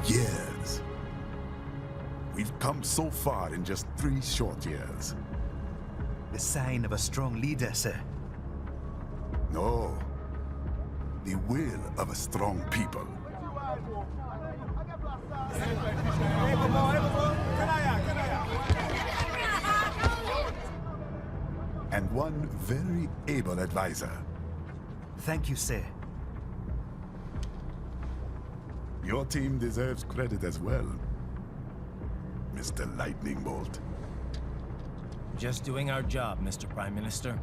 years. We've come so far in just 3 short years. The sign of a strong leader, sir. No. The will of a strong people. And one very able advisor. Thank you, sir. Your team deserves credit as well, Mr. Lightning Bolt. Just doing our job, Mr. Prime Minister.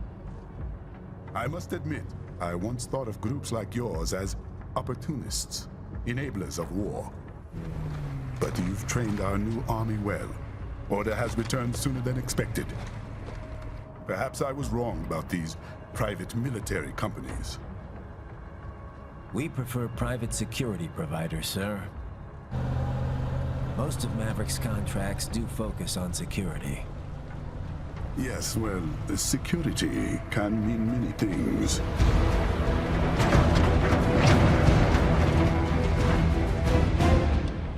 I must admit, I once thought of groups like yours as opportunists, enablers of war. But you've trained our new army well. Order has returned sooner than expected. Perhaps I was wrong about these private military companies. We prefer private security providers, sir. Most of Maverick's contracts do focus on security. Yes, well, security can mean many things.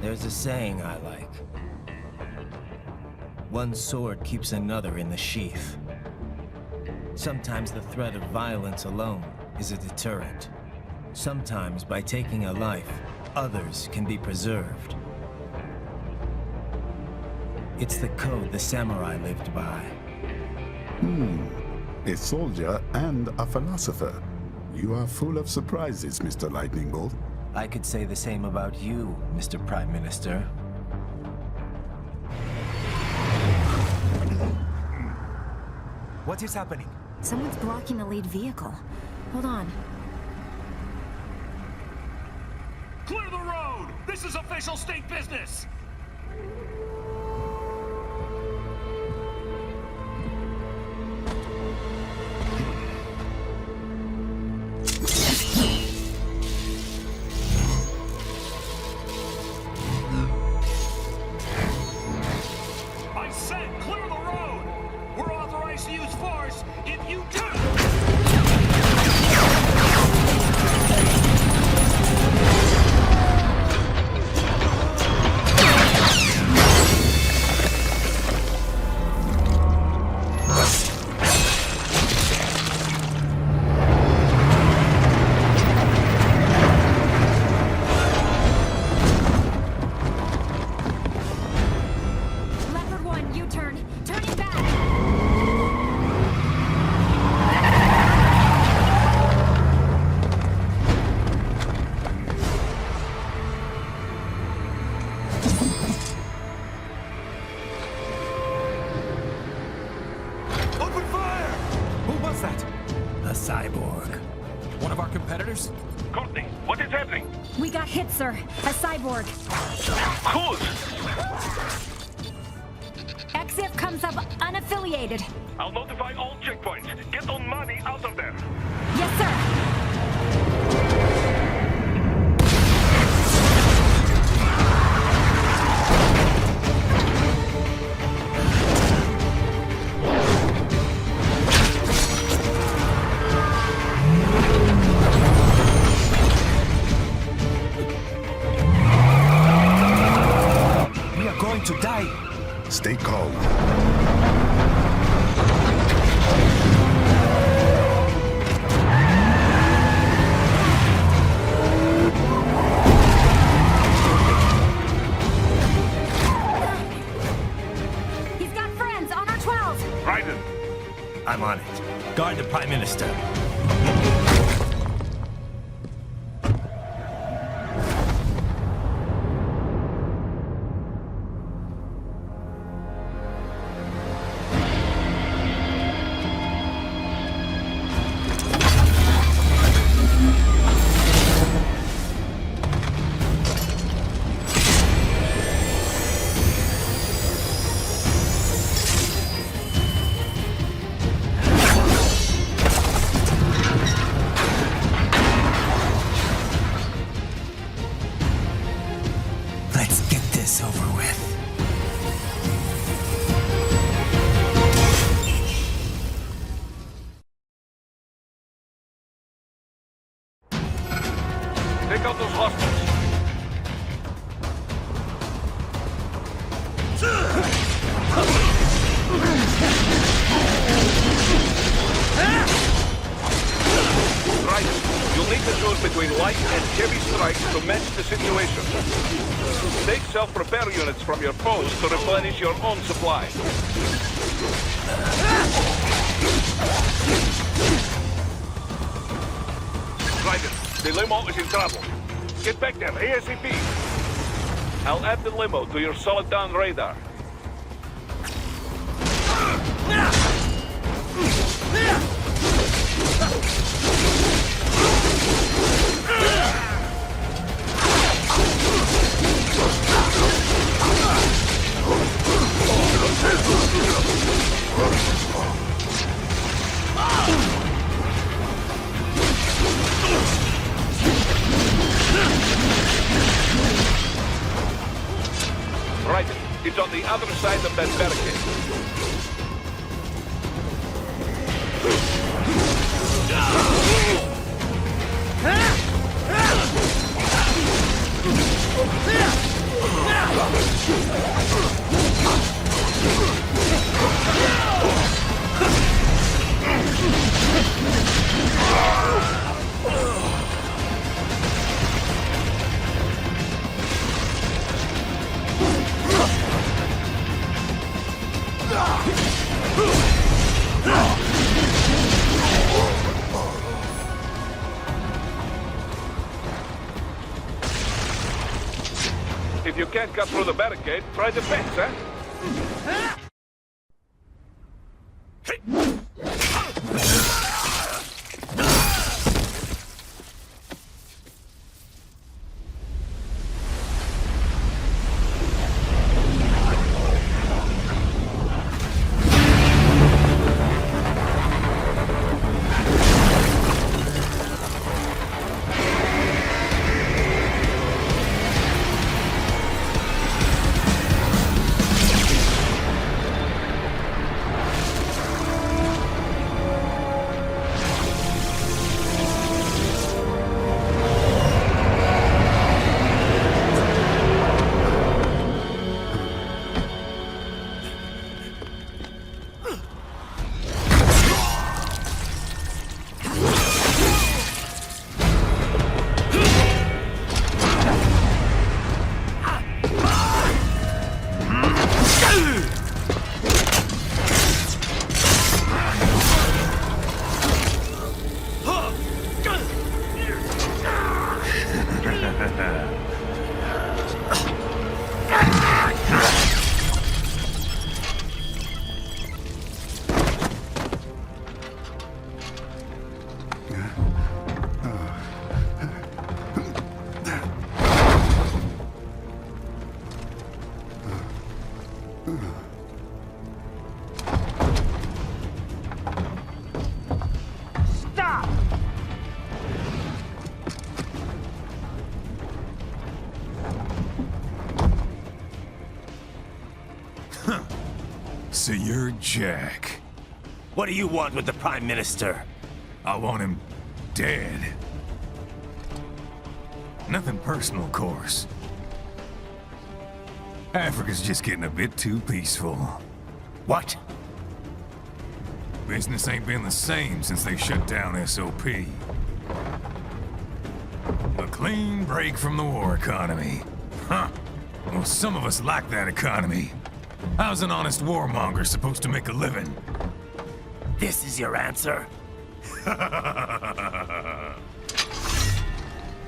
There's a saying I like. One sword keeps another in the sheath. Sometimes the threat of violence alone is a deterrent. Sometimes by taking a life, others can be preserved. It's the code the samurai lived by. A soldier and a philosopher. You are full of surprises, Mr. Lightning Bolt. I could say the same about you, Mr. Prime Minister. What is happening? Someone's blocking the lead vehicle. Hold on. Clear the road! This is official state business! I said clear the road! We're authorized to use force if you do! Leopard 1, U-turn. Turning back. Open fire! Who was that? A cyborg. One of our competitors? Courtney, what is happening? We got hit, sir. A cyborg. Whose? XF comes up unaffiliated. I'll notify all checkpoints. Get on money out of there. Yes, sir. We are going to die. Stay calm. He's got friends on our 12. Raiden! I'm on it. Guard the Prime Minister. Let's get this over with. Take out those hostiles. between light and heavy strikes to match the situation. Take self-repair units from your post to replenish your own supply. Raiden, the limo is in trouble. Get back there ASAP. I'll add the limo to your solid down radar. Right, it's on the other side of that barricade. If you can't cut through the barricade, try the fence, huh? So you're Jack. What do you want with the Prime Minister? I want him dead. Nothing personal, of course. Africa's just getting a bit too peaceful. What? Business ain't been the same since they shut down SOP. A clean break from the war economy. Huh. Well, some of us like that economy. How's an honest warmonger supposed to make a living? This is your answer?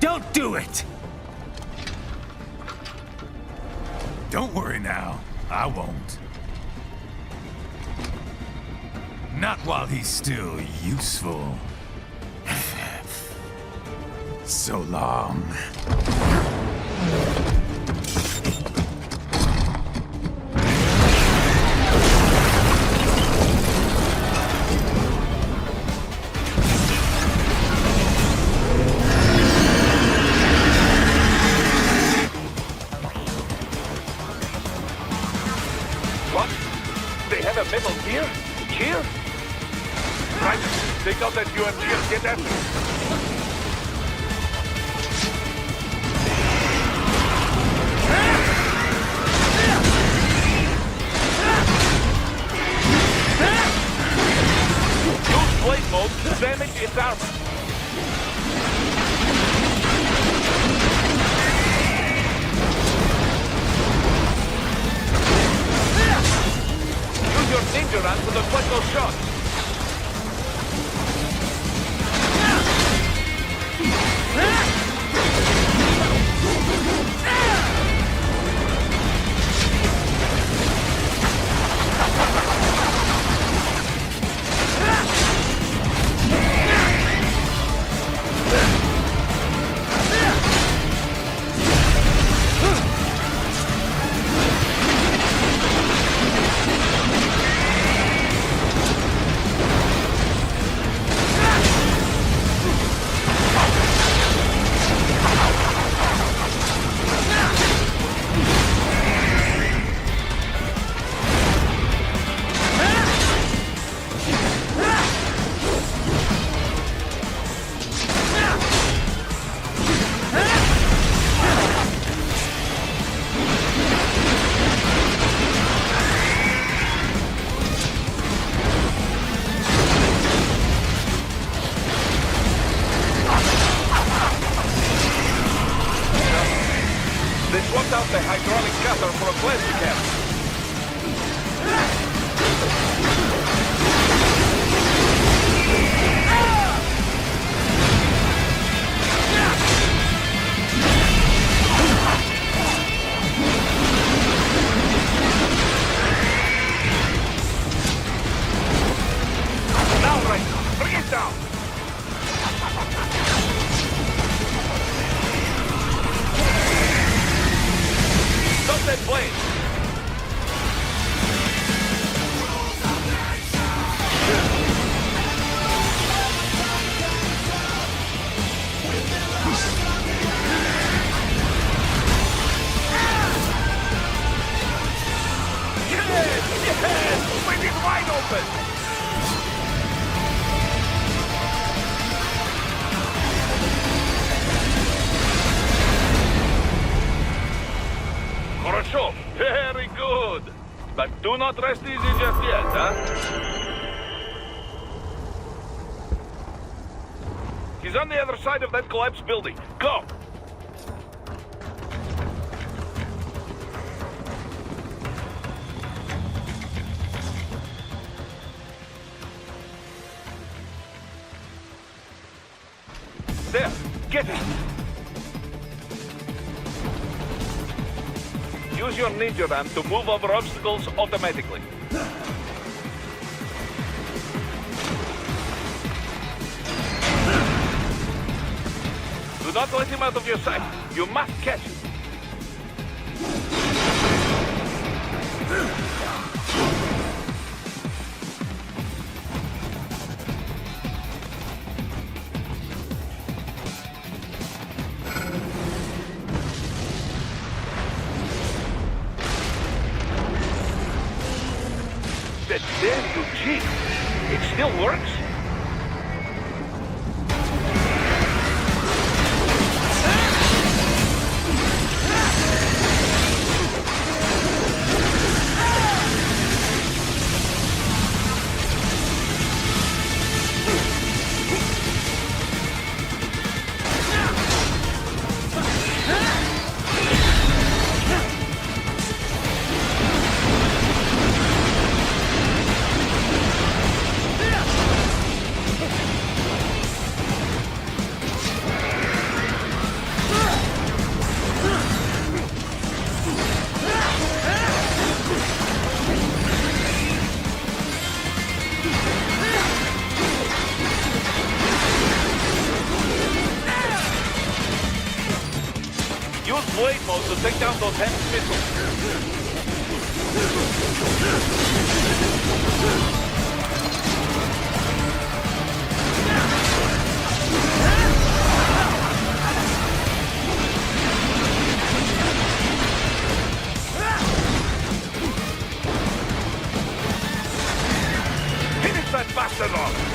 Don't do it! Don't worry now. I won't. Not while he's still useful. So long. What? They have a metal gear? Gear? Right. Take out that UMG and get at me. Use blade mode to damage its armor. man to deflect those shots. Out the hydraulic cutter for a cleansing camp. Now, Raiden, bring it down. Stop that blade! Yes! Swing it wide open! Хорошо, very good. But do not rest easy just yet, huh? He's on the other side of that collapsed building. Go! There, get it! Use your ninja ramp to move over obstacles automatically. Do not let him out of your sight. You must catch him. That damn good cheat. It still works? Use blade mode to take down those heavy missiles. Finish that bastard off!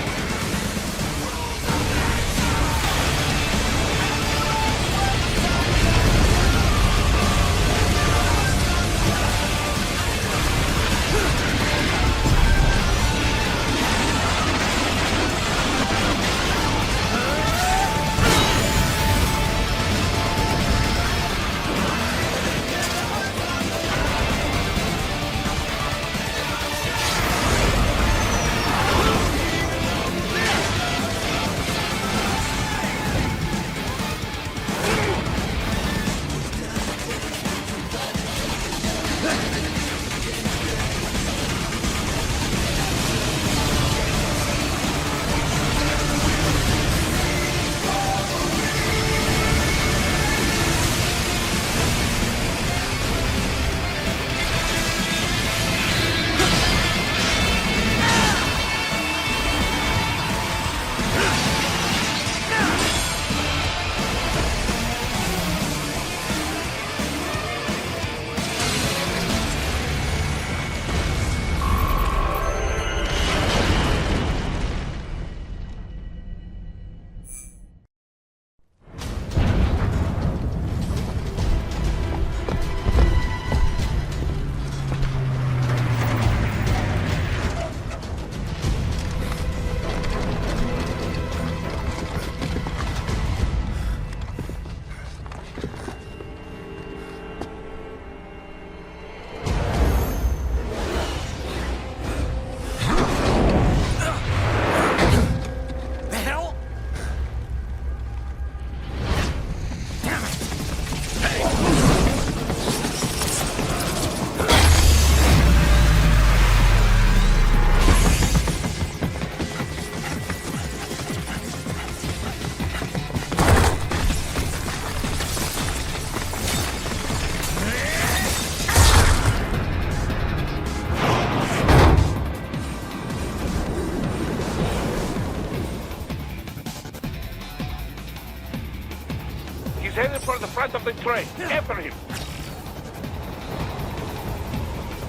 front of the train. After him.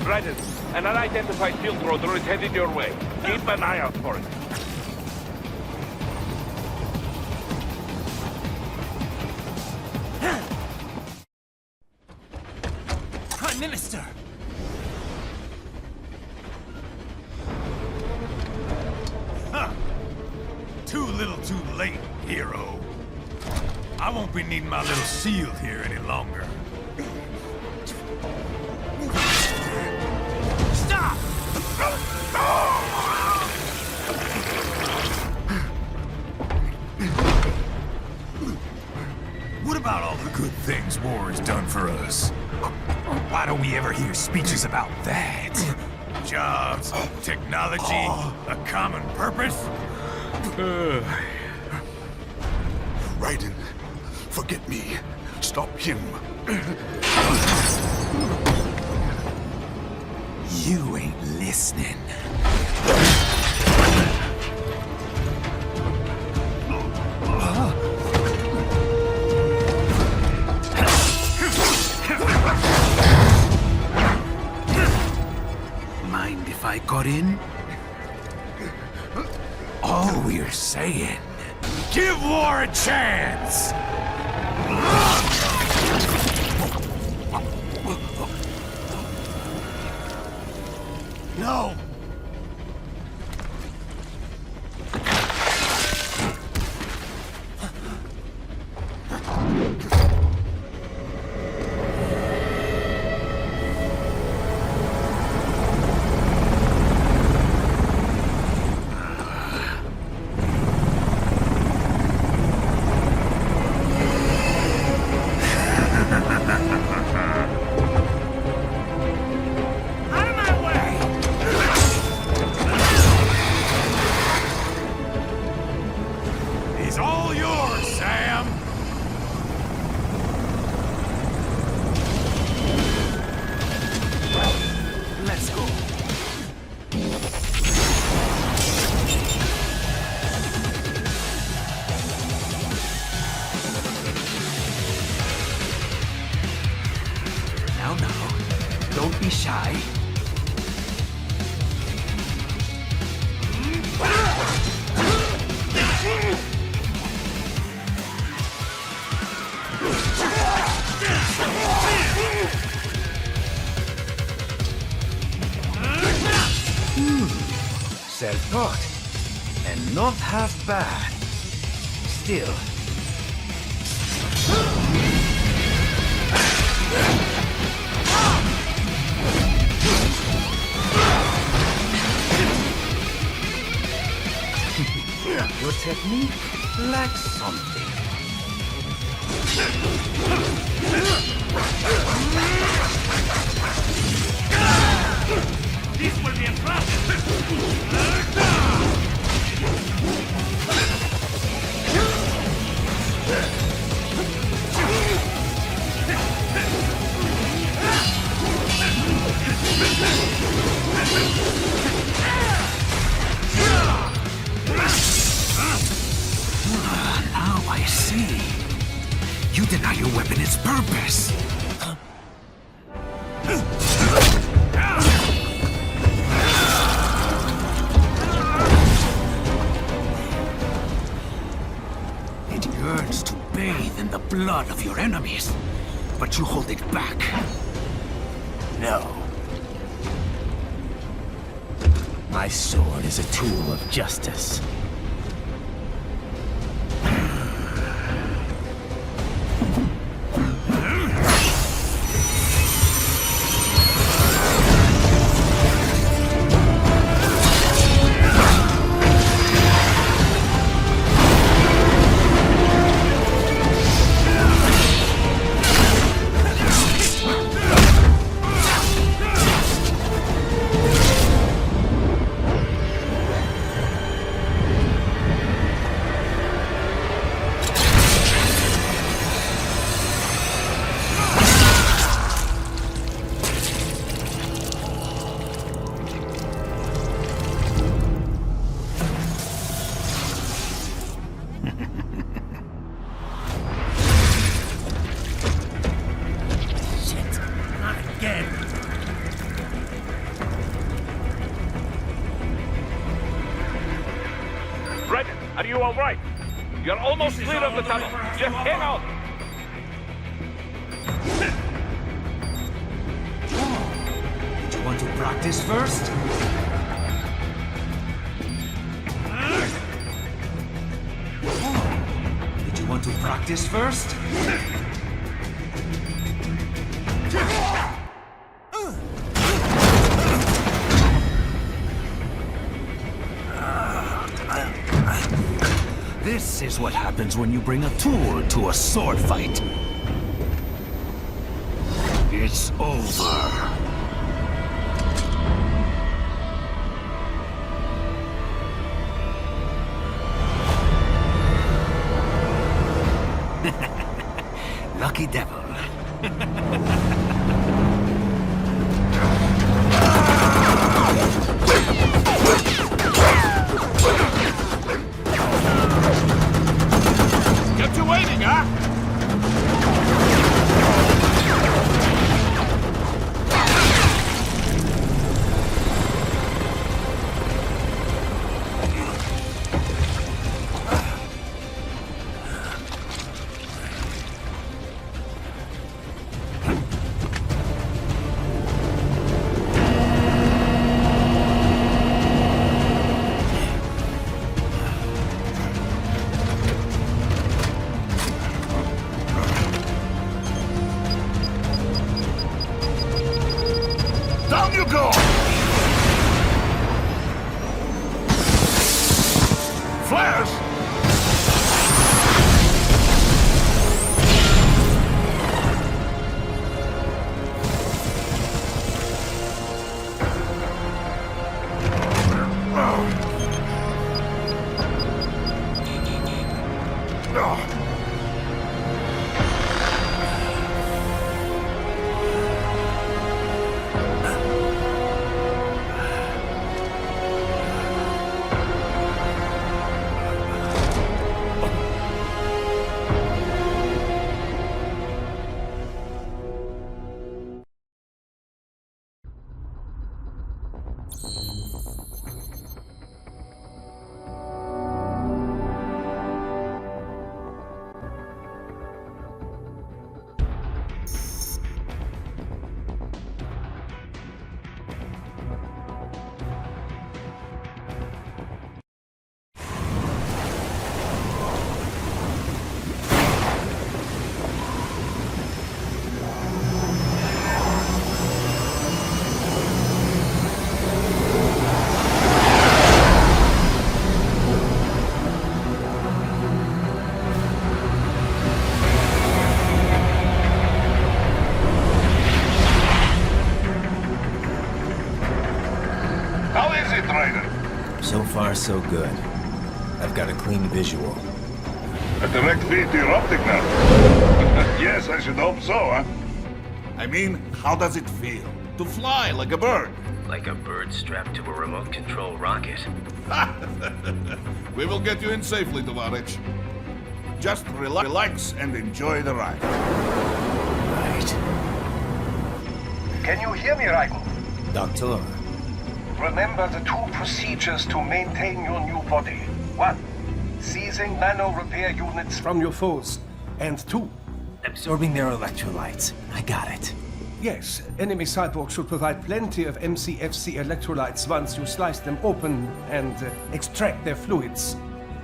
Raiden, an unidentified field rotor is headed your way. Keep an eye out for it. Prime Minister! Huh. Too little too late, hero. I won't be needing my little shield here any longer. Stop! What about all the good things war has done for us? Why don't we ever hear speeches about that? Jobs, technology, a common purpose? Raiden, forget me. Stop him. You ain't listening. Mind if I got in? All we're saying, give war a chance! No! Don't be shy. Self-taught. And not half bad. Still. Your technique lacks something. This will be a process. Now I see. You deny your weapon its purpose. It yearns to bathe in the blood of your enemies, but you hold it back. No. My sword is a tool of justice. again. Raiden, are you all right? You're almost clear of the tunnel. Just hang on. Did you want to practice first? Did you want to practice first? This is what happens when you bring a tool to a sword fight. It's over. Lucky devil. Get to waiting, huh? Down you go! Flash! How is it, Raiden? So far, so good. I've got a clean visual. A direct feed to your optic now. Yes, I should hope so, huh? I mean, how does it feel? To fly like a bird? Like a bird strapped to a remote control rocket. We will get you in safely, Tovarich. Just relax and enjoy the ride. Right. Can you hear me, Raiden? Doctor. Remember the two procedures to maintain your new body. 1. Seizing nano repair units from your foes. And 2. Absorbing their electrolytes. I got it. Yes, enemy cyborgs should provide plenty of MCFC electrolytes once you slice them open and extract their fluids.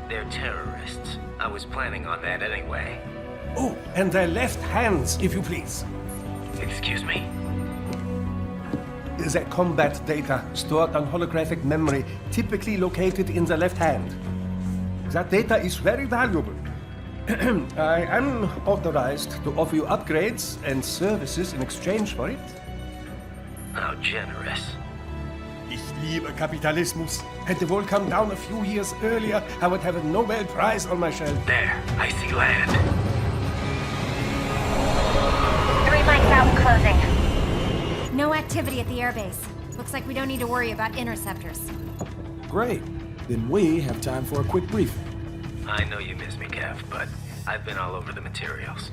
They're terrorists. I was planning on that anyway. Oh, and their left hands, if you please. Excuse me? Their combat data stored on holographic memory, typically located in the left hand. That data is very valuable. I am authorized to offer you upgrades and services in exchange for it. How generous. Ich liebe Kapitalismus. Had the wall come down a few years earlier, I would have a Nobel Prize on my shelf. There, I see land. 3 mics out, closing. No activity at the airbase. Looks like we don't need to worry about interceptors. Great. Then we have time for a quick briefing. I know you miss me, Kev, but I've been all over the materials.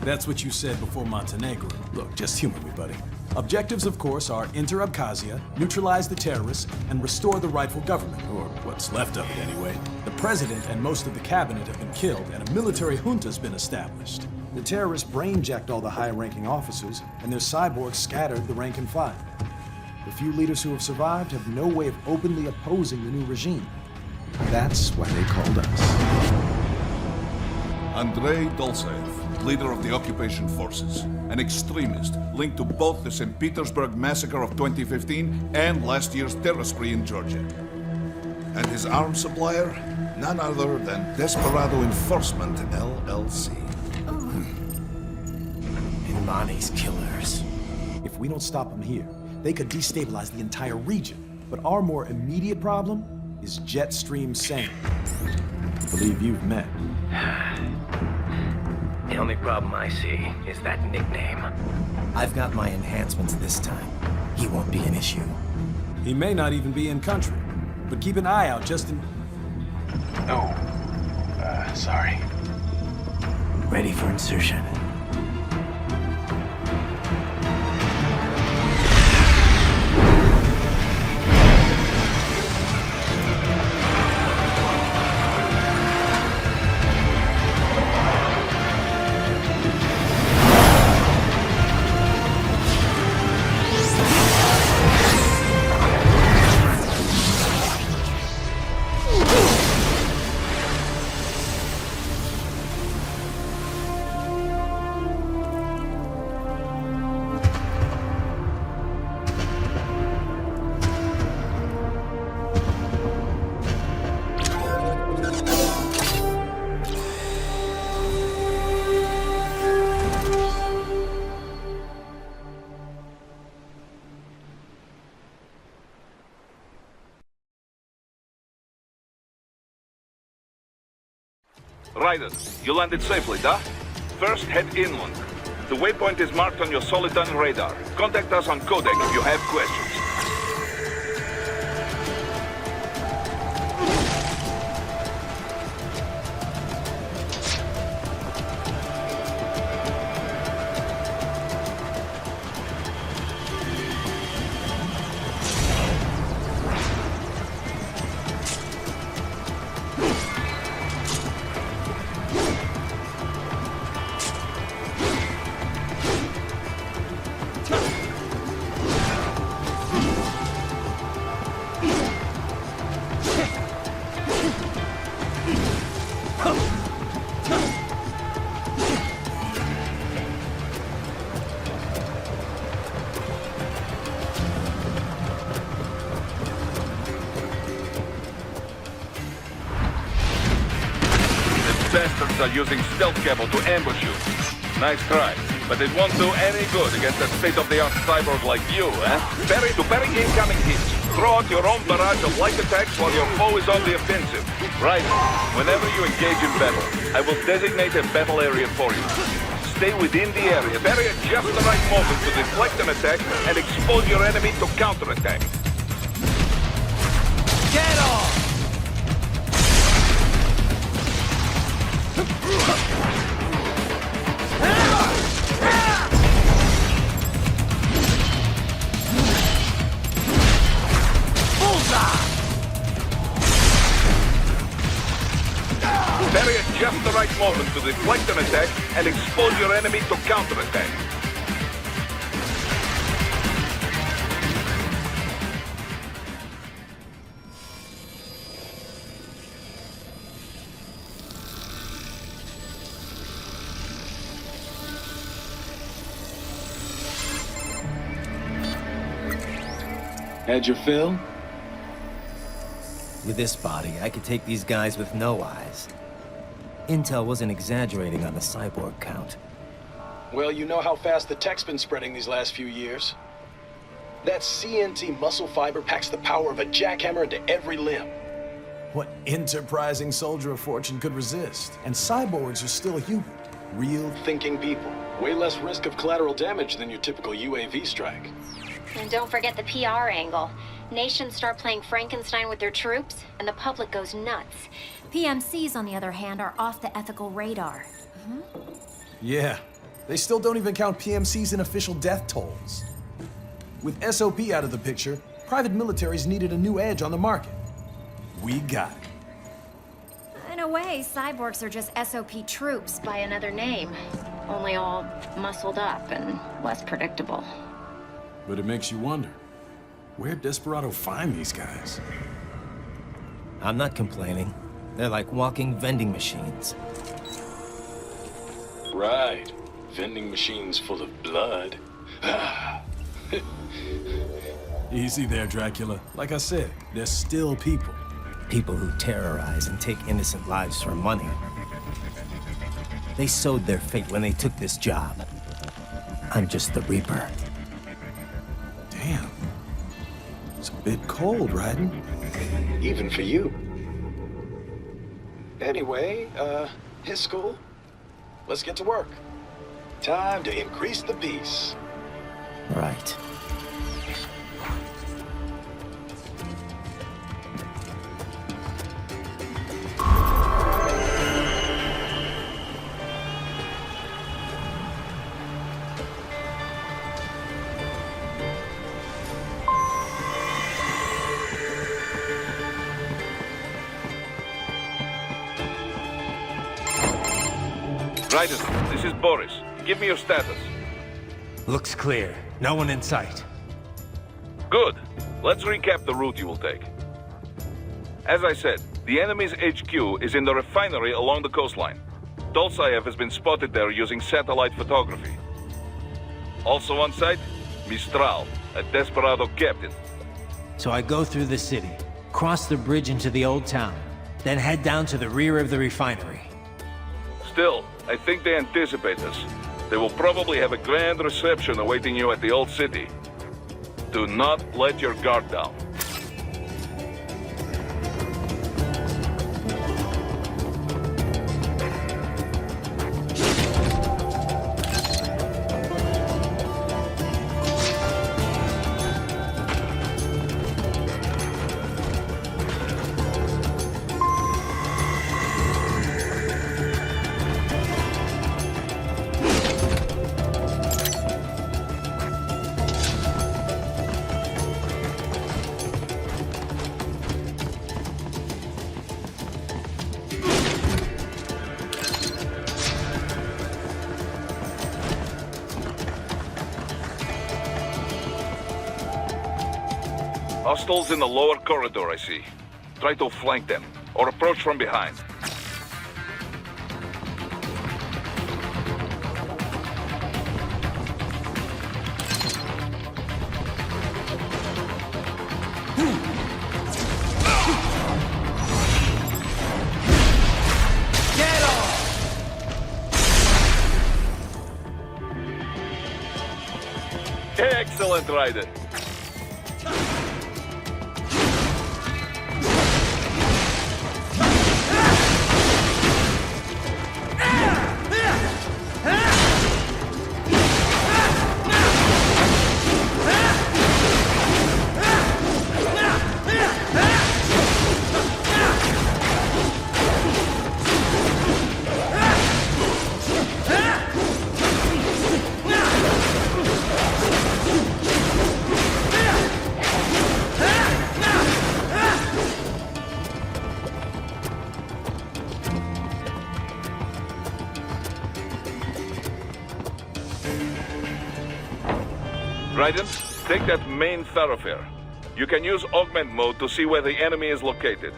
That's what you said before Montenegro. Look, just humor me, buddy. Objectives, of course, are enter Abkhazia, neutralize the terrorists, and restore the rightful government, or what's left of it anyway. The president and most of the cabinet have been killed, and a military junta's been established. The terrorists brain-jacked all the high-ranking officers, and their cyborgs scattered the rank and file. The few leaders who have survived have no way of openly opposing the new regime. That's why they called us. Andrey Dolzaev, leader of the occupation forces, an extremist linked to both the St. Petersburg massacre of 2015 and last year's terror spree in Georgia. And his arms supplier, none other than Desperado Enforcement, LLC. Imani's killers. If we don't stop them here, they could destabilize the entire region. But our more immediate problem is Jetstream Sam. I believe you've met. The only problem I see is that nickname. I've got my enhancements this time. He won't be an issue. He may not even be in country, but keep an eye out just in... Oh, sorry. Ready for insertion. Raiden, you landed safely, da? First, head inland. The waypoint is marked on your Soliton radar. Contact us on codec if you have questions. Bastards are using stealth cable to ambush you. Nice try, but it won't do any good against a state-of-the-art cyborg like you, eh? Parry to parry incoming hits. Throw out your own barrage of light attacks while your foe is on the offensive. Right, whenever you engage in battle, I will designate a battle area for you. Stay within the area, parry at just the right moment to deflect an attack and expose your enemy to counterattack. Get off! Parry at just the right moment to deflect an attack and expose your enemy to counterattack. Had your fill? With this body, I could take these guys with no eyes. Intel wasn't exaggerating on the cyborg count. Well, you know how fast the tech's been spreading these last few years. That CNT muscle fiber packs the power of a jackhammer into every limb. What enterprising soldier of fortune could resist? And cyborgs are still human. Real Thinking people. Way less risk of collateral damage than your typical UAV strike. And don't forget the PR angle. Nations start playing Frankenstein with their troops, and the public goes nuts. PMCs, on the other hand, are off the ethical radar. Yeah, They still don't even count PMCs in official death tolls. With SOP out of the picture, private militaries needed a new edge on the market. We got it. In a way, cyborgs are just SOP troops by another name. Only all muscled up and less predictable. But it makes you wonder, where'd Desperado find these guys? I'm not complaining. They're like walking vending machines. Right. Vending machines full of blood. Easy there, Dracula. Like I said, they're still people. People who terrorize and take innocent lives for money. They sowed their fate when they took this job. I'm just the Reaper. Damn. It's a bit cold, Raiden. Even for you. Anyway, his school. Let's get to work. Time to increase the peace. Right. Raiden, this is Boris. Give me your status. Looks clear. No one in sight. Good. Let's recap the route you will take. As I said, the enemy's HQ is in the refinery along the coastline. Dolzaev has been spotted there using satellite photography. Also on site, Mistral, a Desperado captain. So I go through the city, cross the bridge into the old town, then head down to the rear of the refinery. Still, I think they anticipate us. They will probably have a grand reception awaiting you at the old city. Do not let your guard down. Hostiles in the lower corridor, I see. Try to flank them, or approach from behind. Excellent, Raiden. Raiden, take that main thoroughfare. You can use augment mode to see where the enemy is located.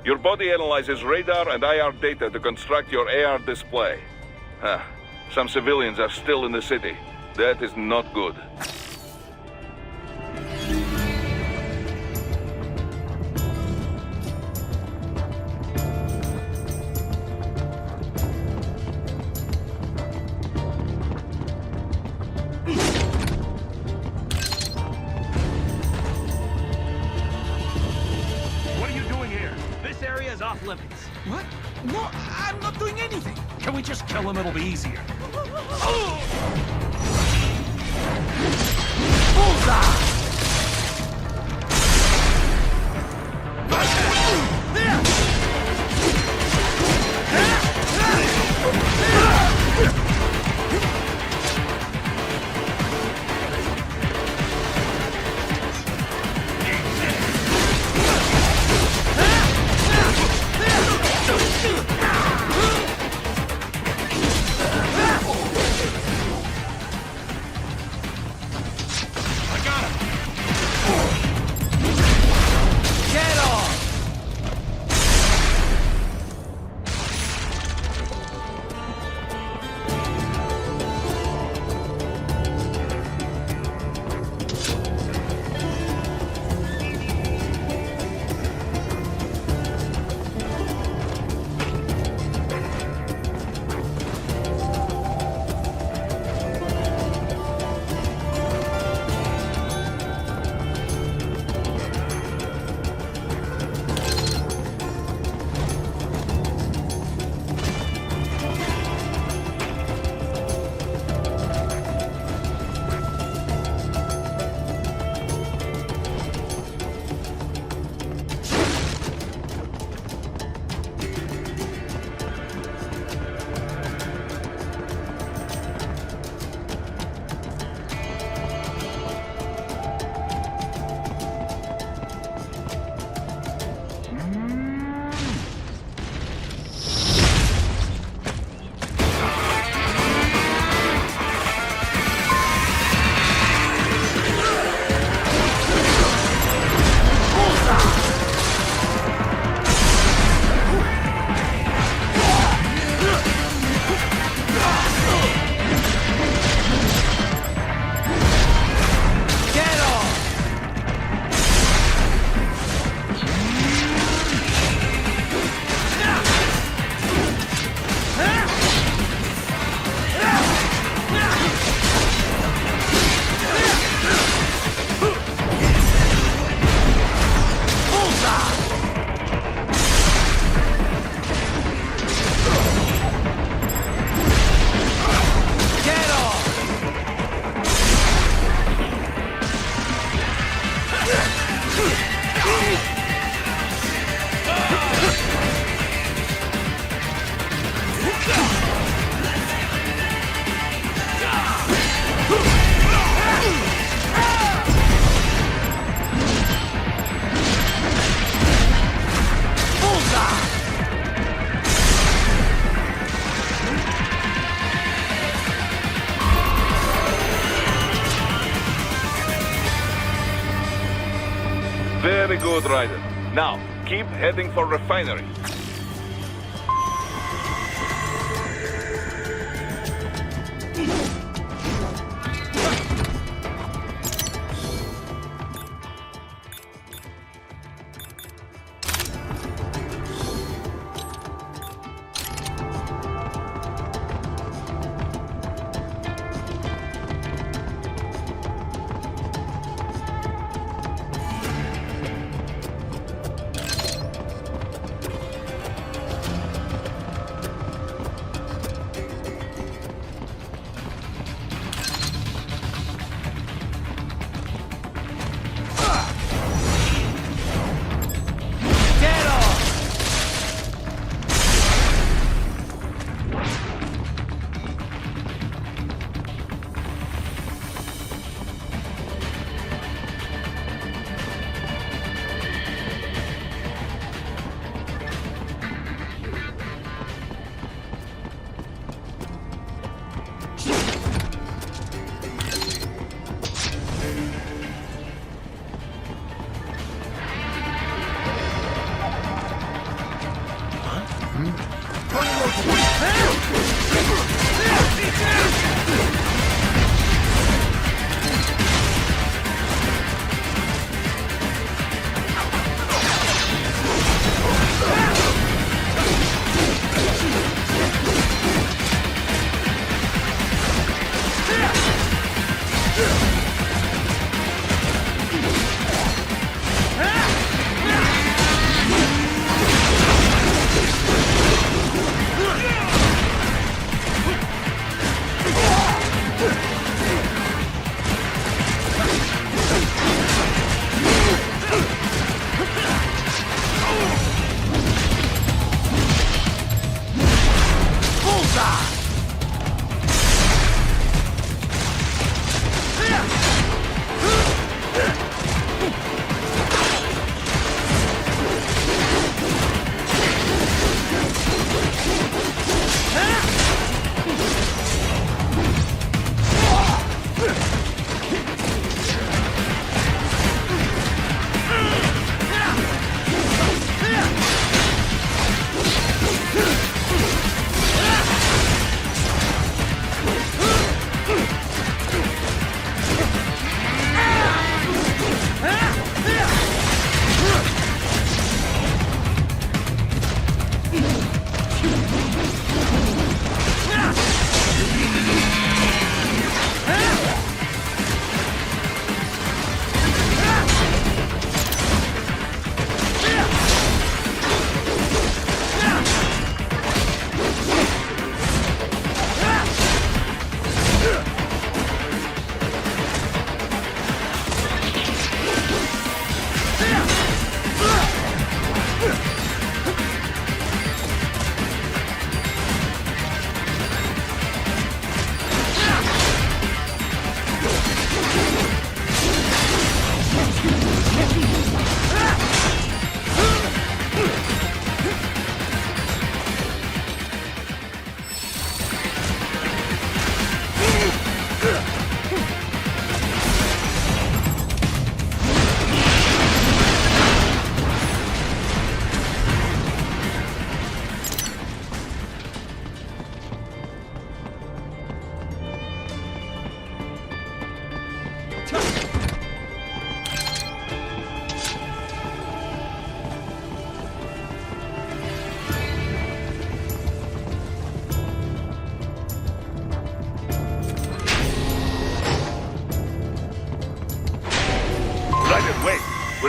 Your body analyzes radar and IR data to construct your AR display. Some civilians are still in the city. That is not good. What? No, I'm not doing anything. Can we just kill him? It'll be easier. Bullseye! Very good, Raiden. Now, keep heading for refinery.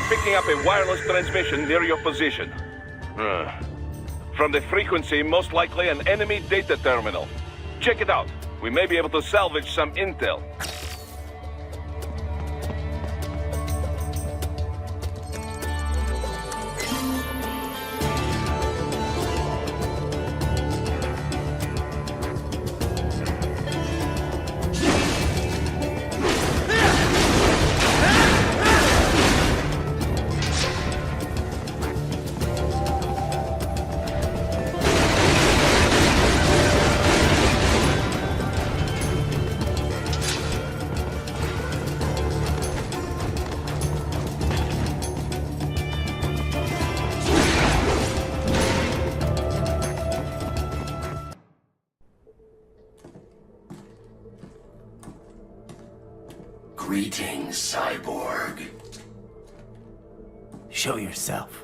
Picking up a wireless transmission near your position. From the frequency, most likely an enemy data terminal. Check it out. We may be able to salvage some intel. fucking cyborg. Show yourself.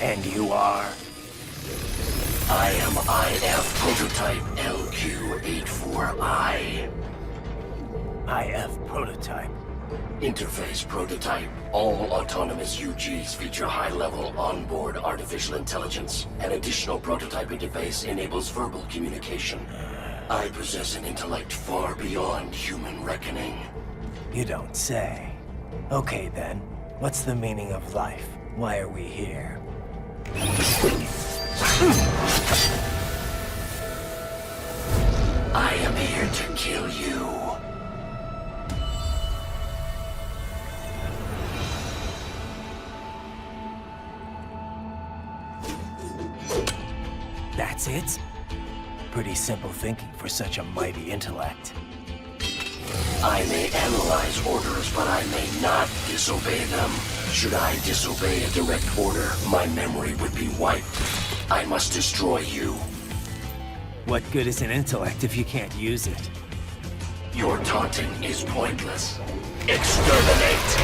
And you are? I am IF prototype LQ84I. IF prototype. Interface prototype. All autonomous UGs feature high-level onboard artificial intelligence. An additional prototype interface enables verbal communication. I possess an intellect far beyond human reckoning. You don't say. Okay then, what's the meaning of life? Why are we here? I am here to kill you. That's it? Pretty simple thinking for such a mighty intellect. I may analyze orders, but I may not disobey them. Should I disobey a direct order, my memory would be wiped. I must destroy you. What good is an intellect if you can't use it? Your taunting is pointless. Exterminate!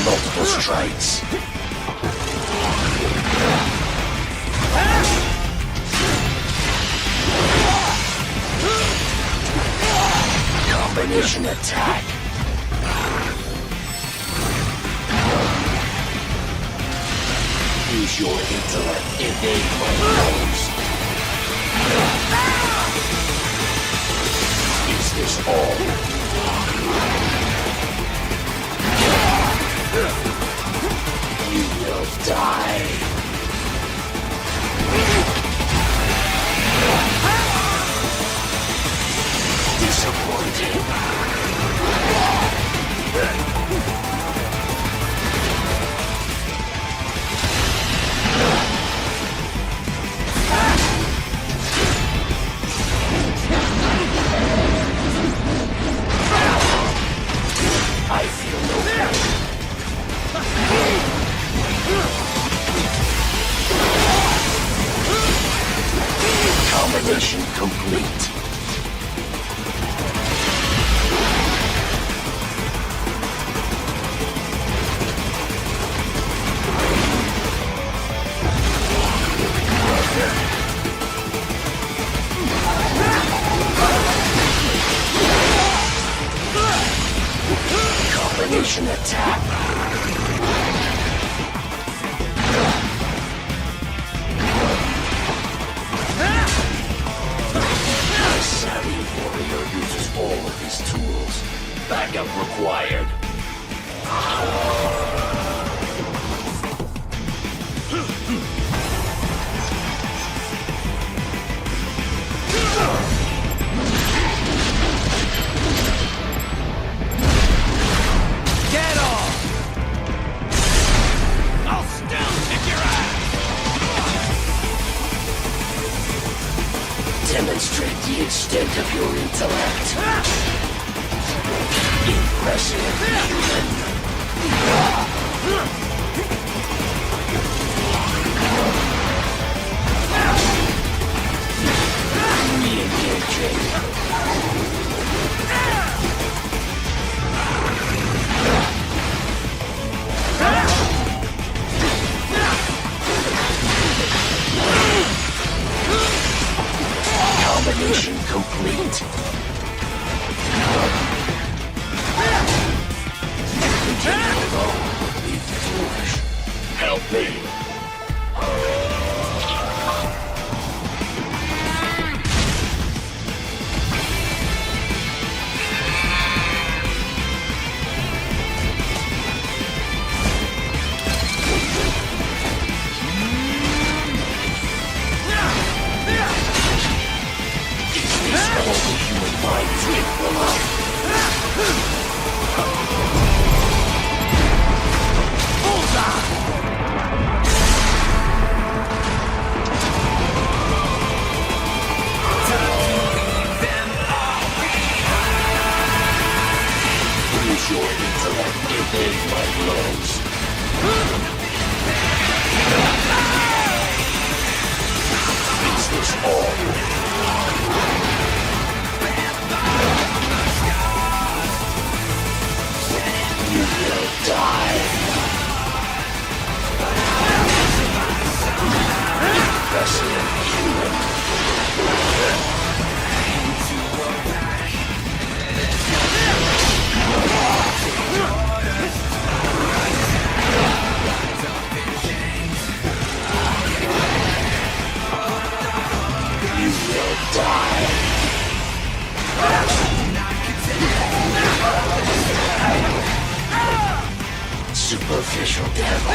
Multiple strikes. Combination attack. Use your intellect. Evade my nose. Is this all? You will die. Disappointing. I feel no pain. Combination complete. Combination attack. The savvy warrior uses all of his tools. Backup required. Get off! I'll still kick your ass! Demonstrate the extent of your intellect. Impressive, human. Re-engaging. Mission complete. Continue alone. Be foolish. Help me. Superficial devil.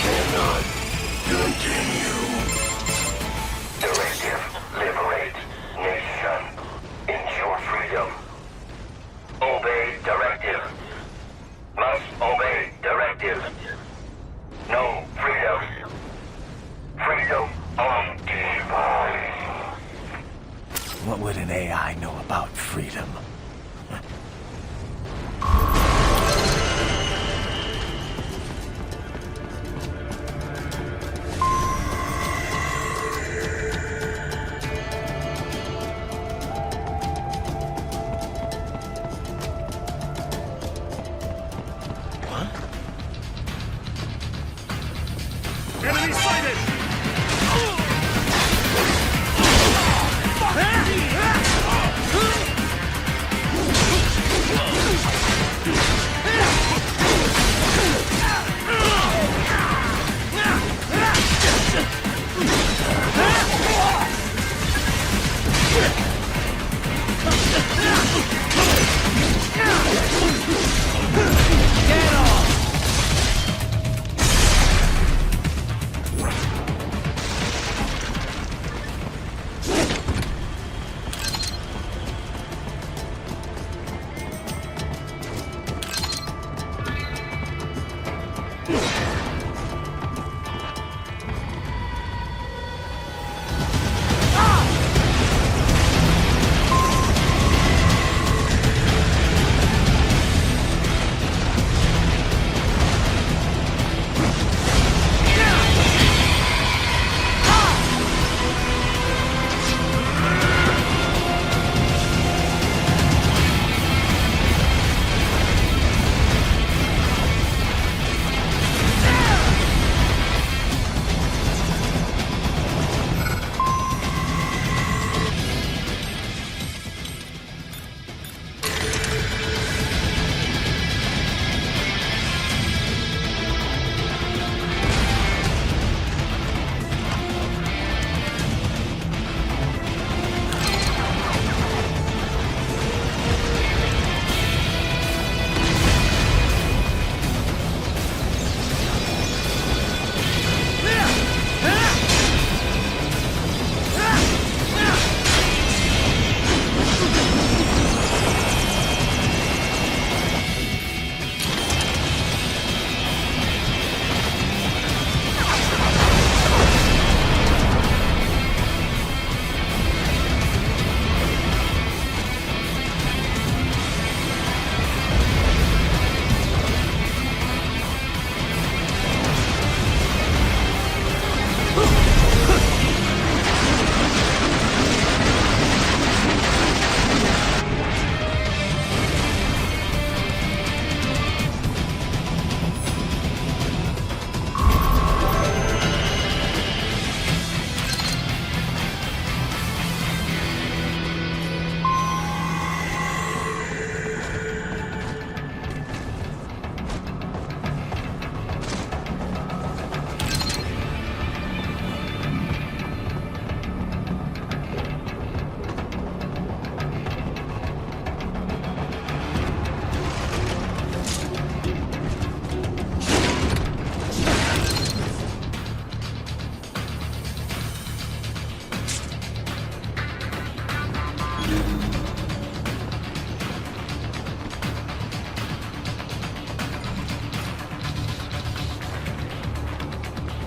Cannot continue. Directive, liberate nation. Ensure freedom. Obey directive. Must obey directive. No freedom. Freedom on device. What would an AI know about freedom? Enemy sighted!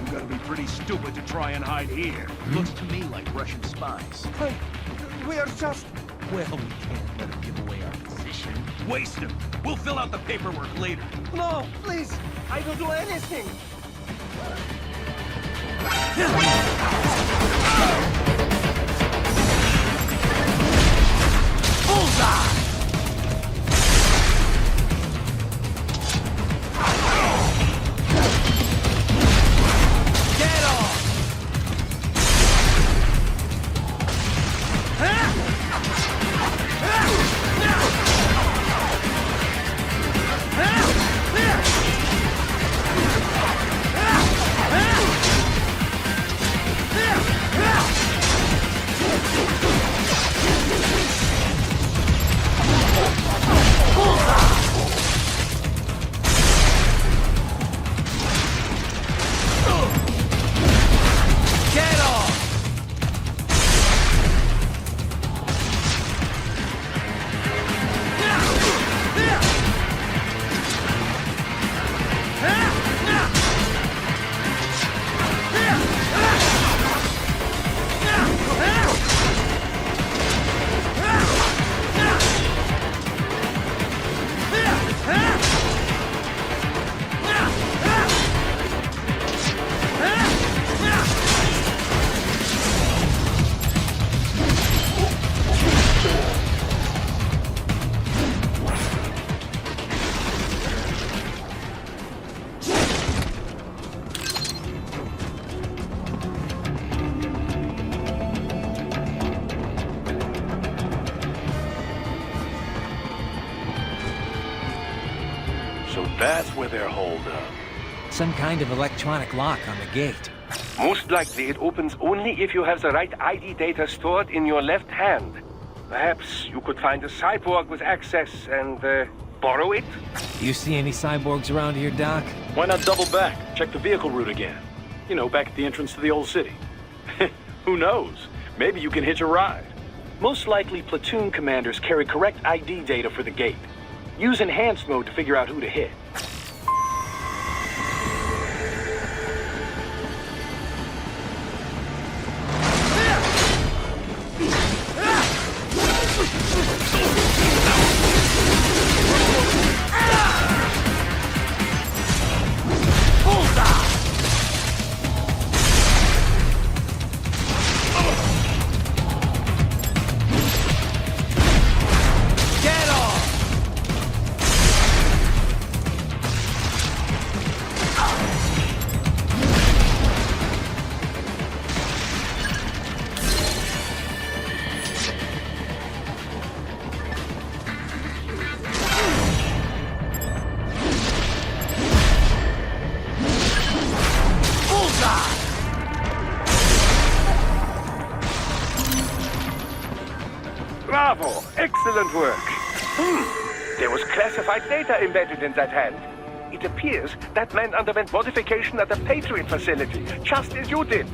You gotta be pretty stupid to try and hide here. Looks to me like Russian spies. We are just... Well, we can't let them give away our position. Waste them. We'll fill out the paperwork later. No, please! I don't do anything! Bullseye! Get off! Get off! So that's where they're holed up. Some kind of electronic lock on the gate. Most likely it opens only if you have the right ID data stored in your left hand. Perhaps you could find a cyborg with access and borrow it? You see any cyborgs around here, Doc? Why not double back? Check the vehicle route again. You know, back at the entrance to the old city. Who knows? Maybe you can hitch a ride. Most likely, platoon commanders carry correct ID data for the gate. Use enhanced mode to figure out who to hit. Bravo! Excellent work. There was classified data embedded in that hand. It appears that man underwent modification at the Patriot facility, just as you did.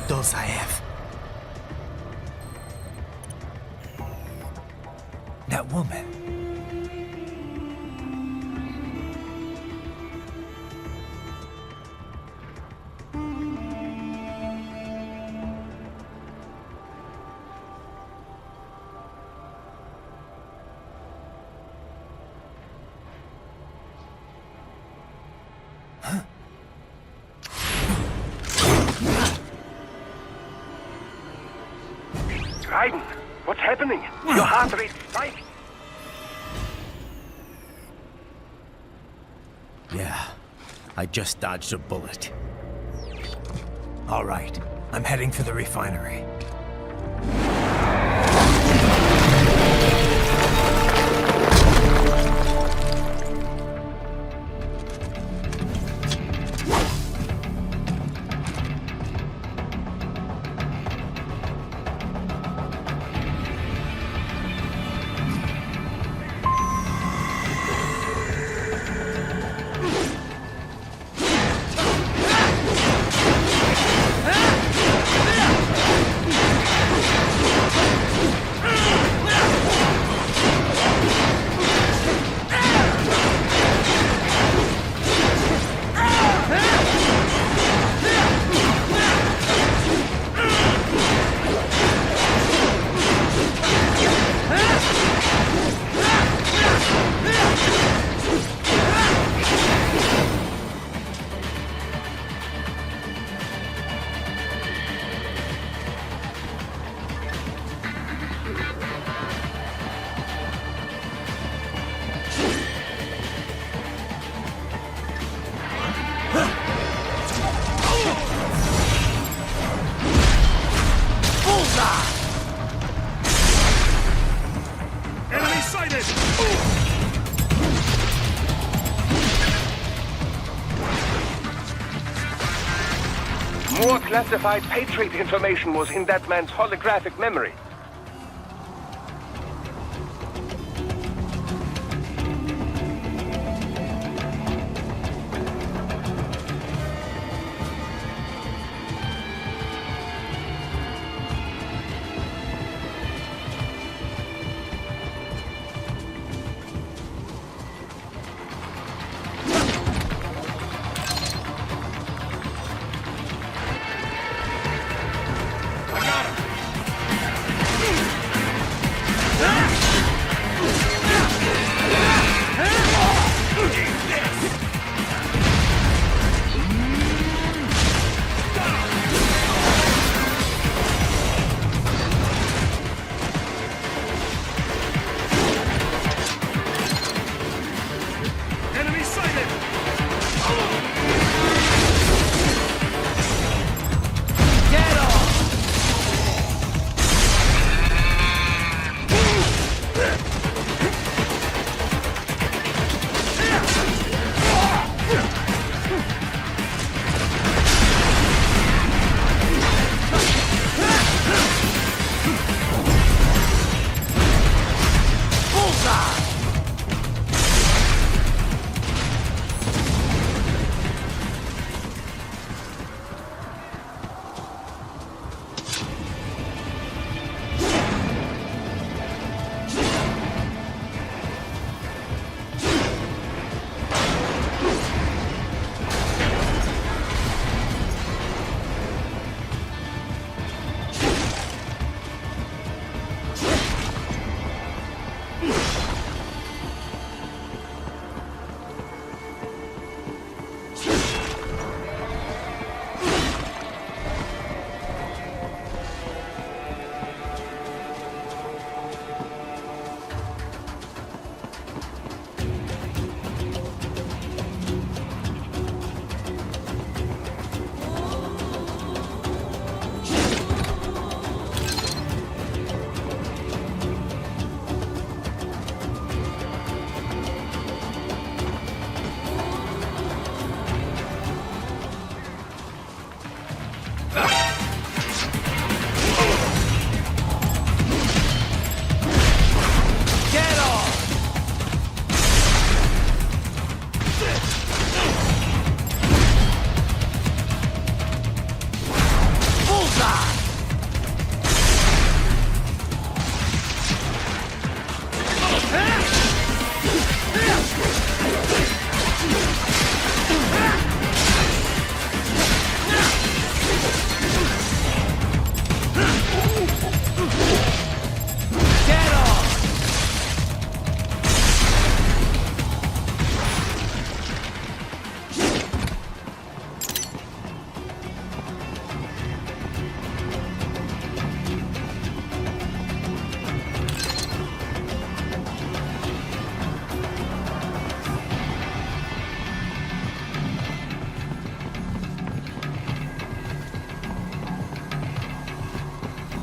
Dolzaev. That woman. Raiden, what's happening? Your heart rate spiked. Yeah, I just dodged a bullet. All right, I'm heading for the refinery. More classified Patriot information was in that man's holographic memory.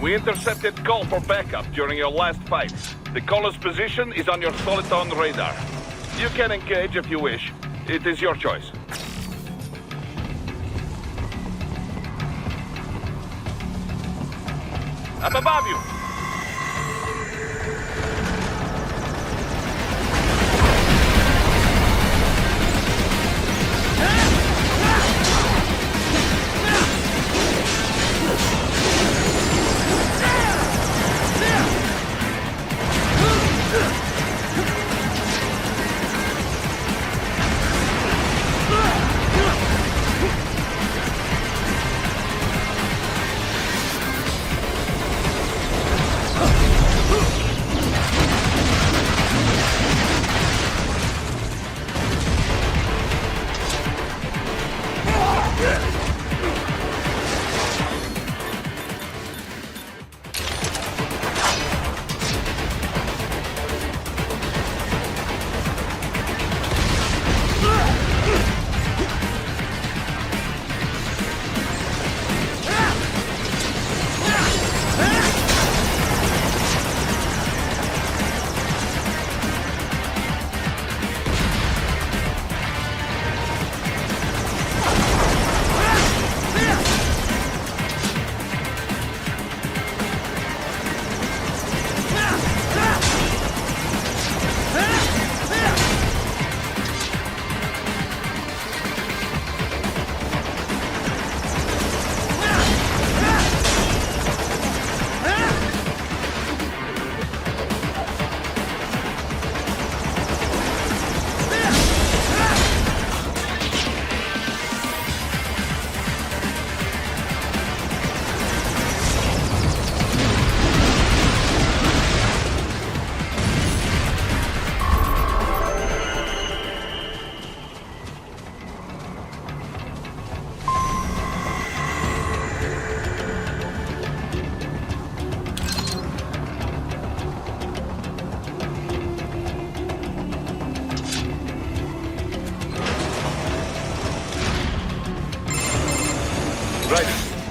We intercepted call for backup during your last fight. The caller's position is on your soliton radar. You can engage if you wish. It is your choice. Up above you!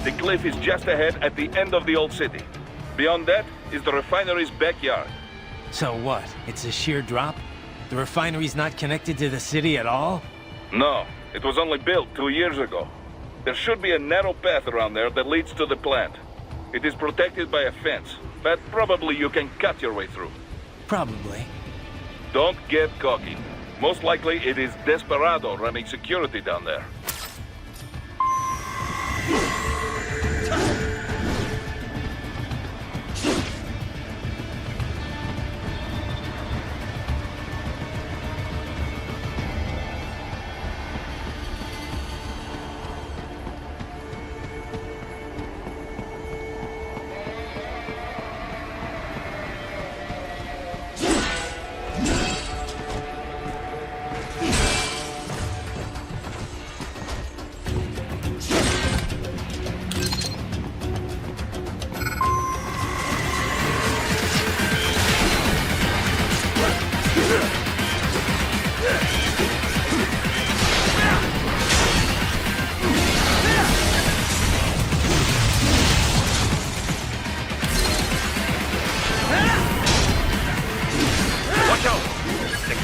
The cliff is just ahead at the end of the old city. Beyond that is the refinery's backyard. So what? It's a sheer drop? The refinery's not connected to the city at all? No, it was only built 2 years ago. There should be a narrow path around there that leads to the plant. It is protected by a fence, but probably you can cut your way through. Probably. Don't get cocky. Most likely it is Desperado running security down there.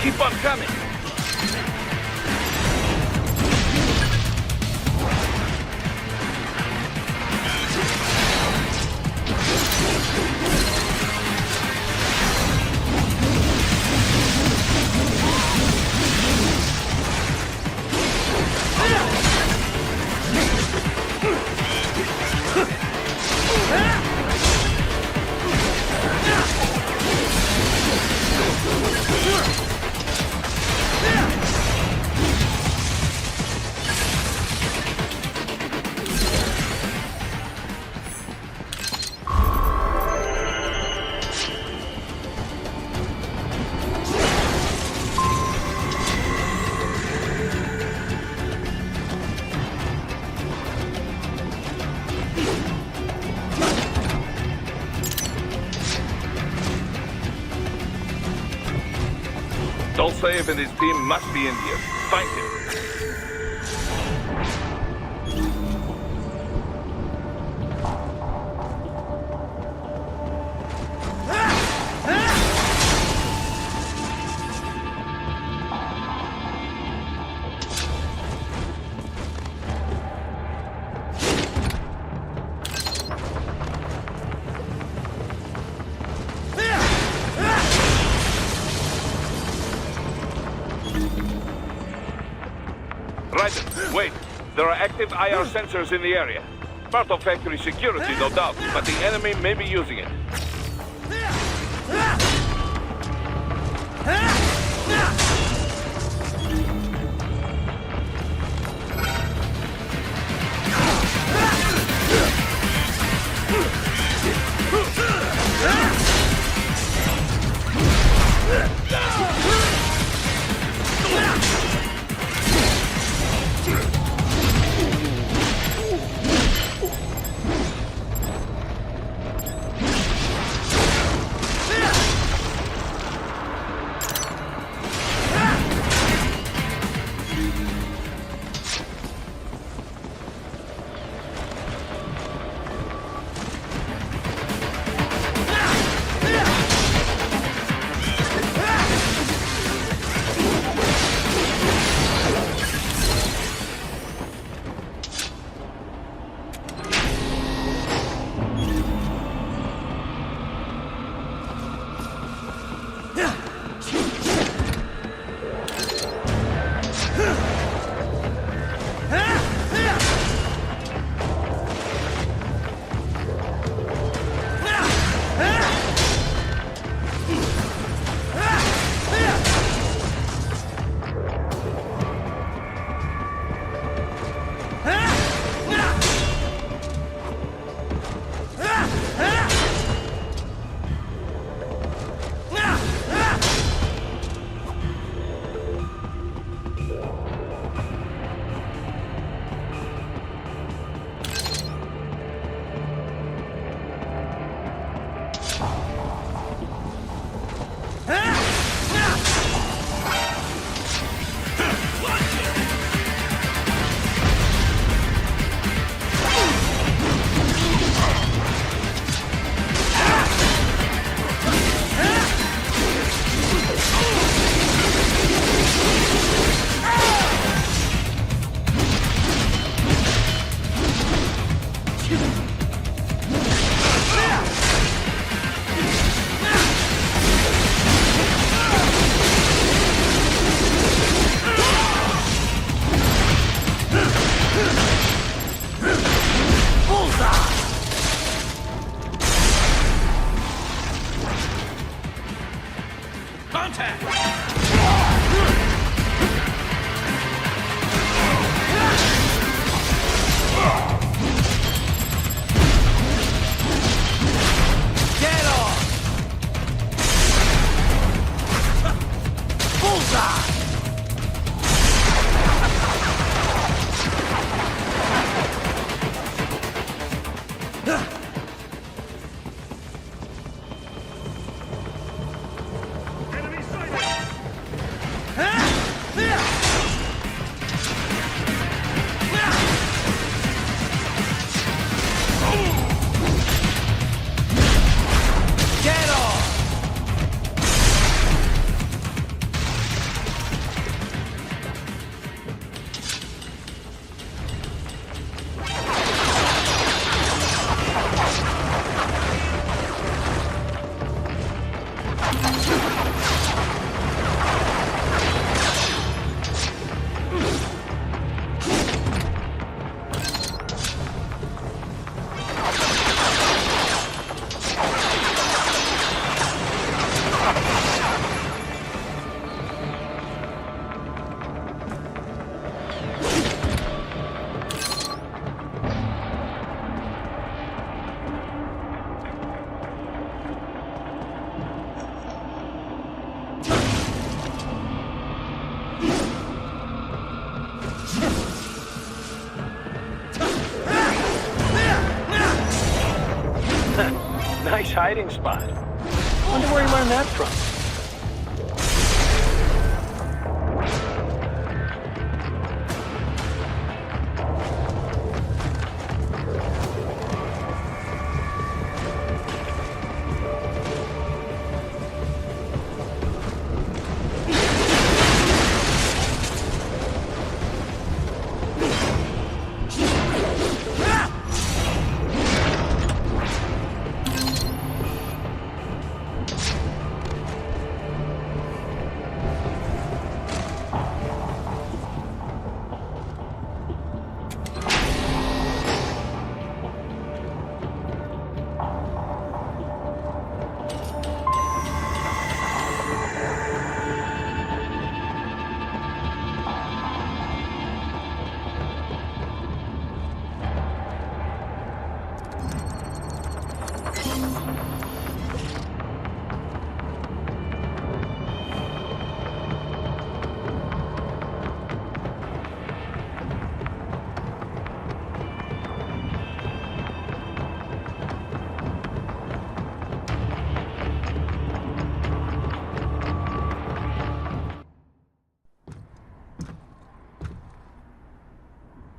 Keep on coming! Dolzaev and his team must be in here. Find him. Raiden, wait. There are active IR sensors in the area. Part of factory security, no doubt, but the enemy may be using it. Nice hiding spot. Wonder where he learned that from.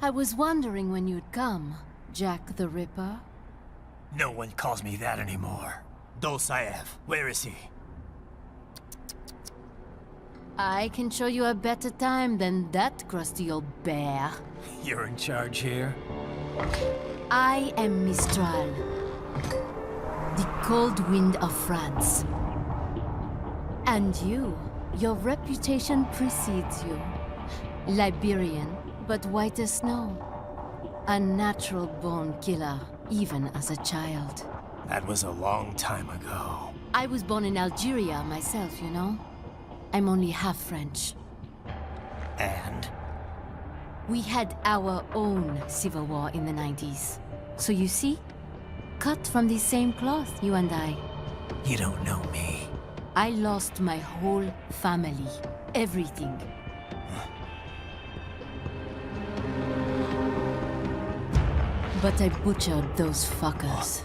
I was wondering when you'd come, Jack the Ripper. No one calls me that anymore. Dolzaev, where is he? I can show you a better time than that crusty old bear. You're in charge here? I am Mistral, the cold wind of France. And you, your reputation precedes you. Liberian, but white as snow. A natural-born killer, even as a child. That was a long time ago. I was born in Algeria myself, you know? I'm only half French. And? We had our own civil war in the 90s. So you see? Cut from the same cloth, you and I. You don't know me. I lost my whole family. Everything. But I butchered those fuckers.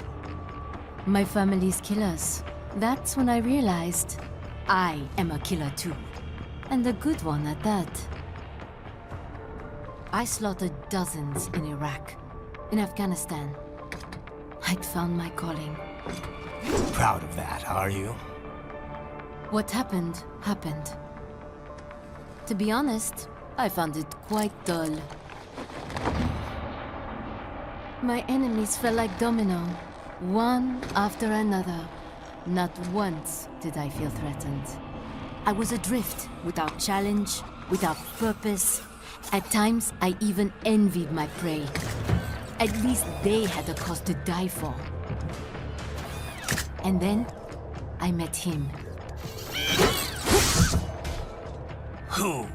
My family's killers. That's when I realized I am a killer too. And a good one at that. I slaughtered dozens in Iraq, in Afghanistan. I'd found my calling. Proud of that, are you? What happened, happened. To be honest, I found it quite dull. My enemies fell like domino, one after another. Not once did I feel threatened. I was adrift, without challenge, without purpose. At times, I even envied my prey. At least they had a cause to die for. And then, I met him. Who?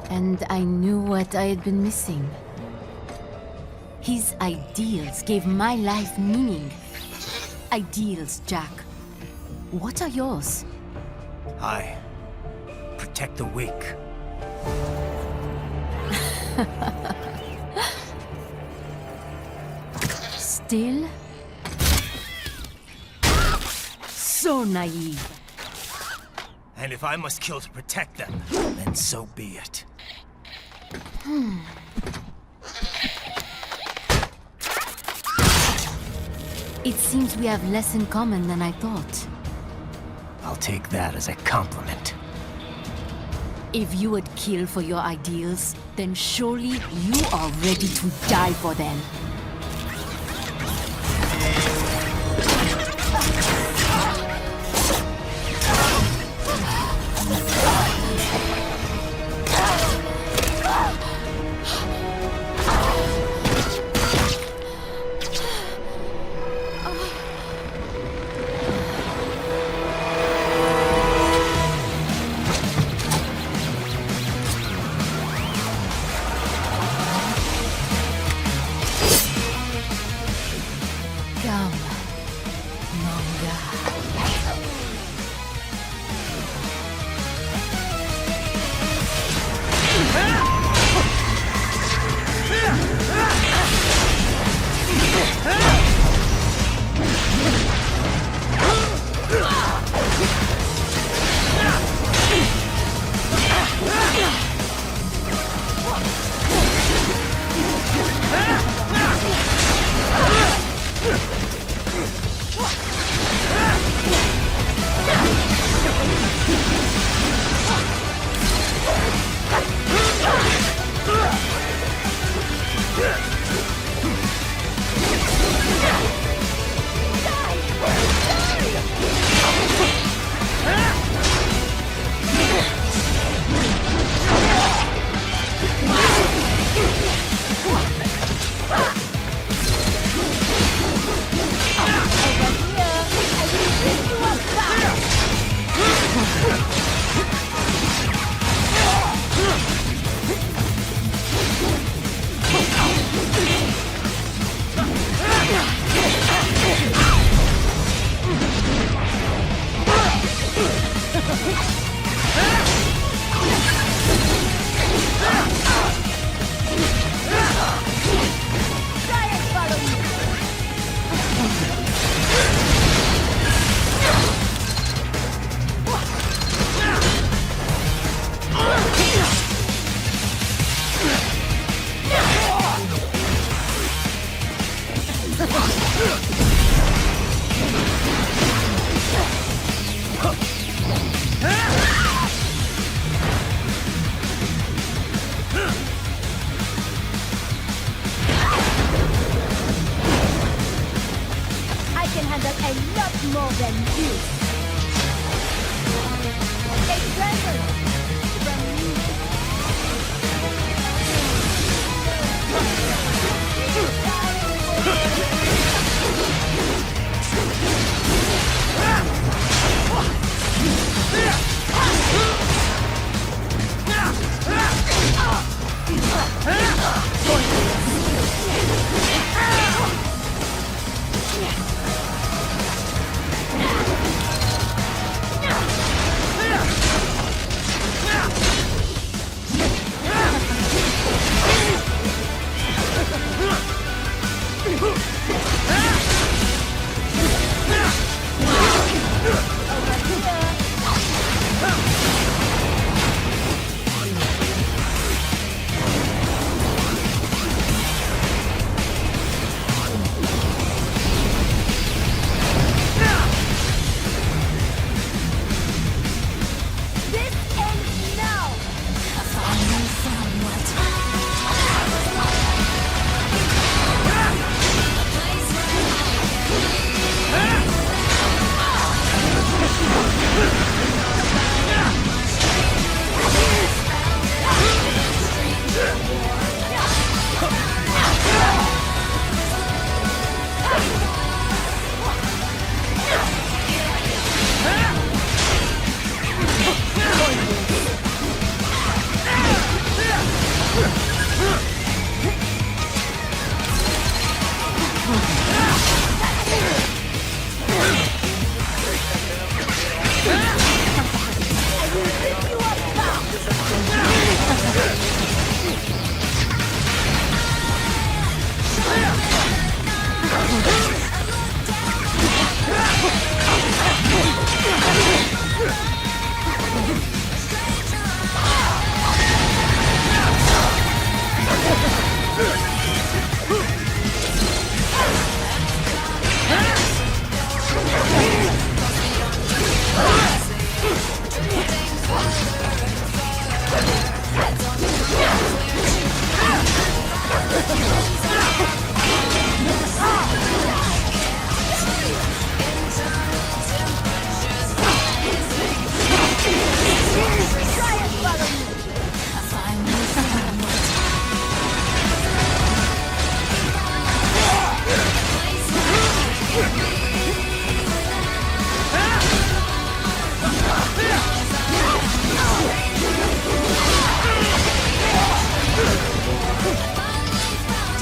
And I knew what I had been missing. His ideals gave my life meaning. Ideals, Jack. What are yours? I protect the weak. Still? So naive. And if I must kill to protect them, then so be it. It seems we have less in common than I thought. I'll take that as a compliment. If you would kill for your ideals, then surely you are ready to die for them. Come, Manga. I can handle a lot more than you. A present from me.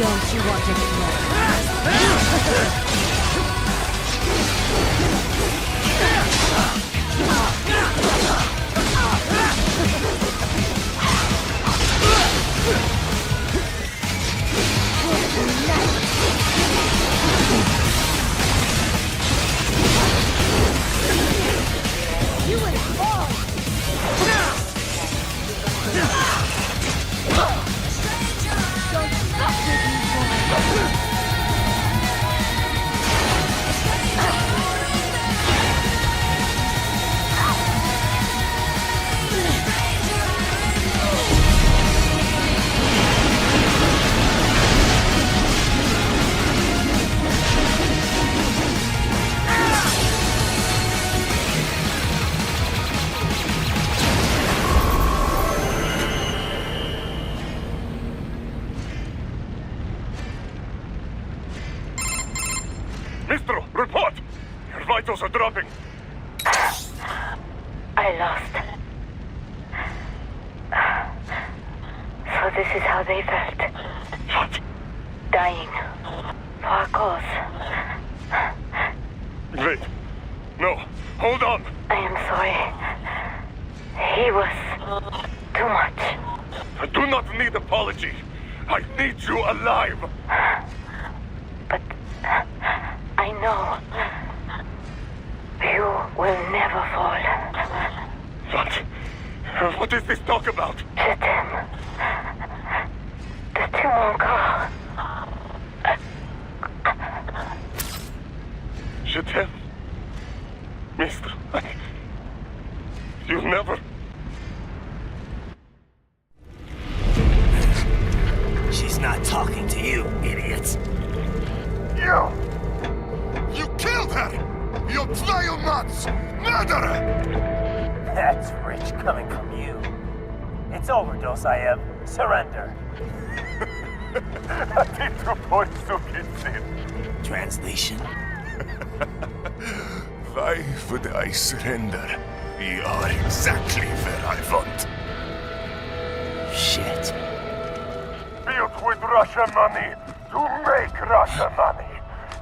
Don't you want to get You will fall! Don't fuck with me, boy! Ministro, report! Your vitals are dropping. I lost. So this is how they felt. What? Dying. For a cause. Wait. No. Hold on. I am sorry. He was too much. I do not need apology. I need you alive. But I know you will never fall. What is this talk about? Je t'aime. De tout mon corps. Je t'aime. Mister, you never... She's not talking to you, idiot. You killed her! You vile nuts! Murderer! That's rich coming from you. It's over, Dolzaev. Surrender. Translation? Why would I surrender? You are exactly where I want. Shit. Built with Russian money to make Russian money.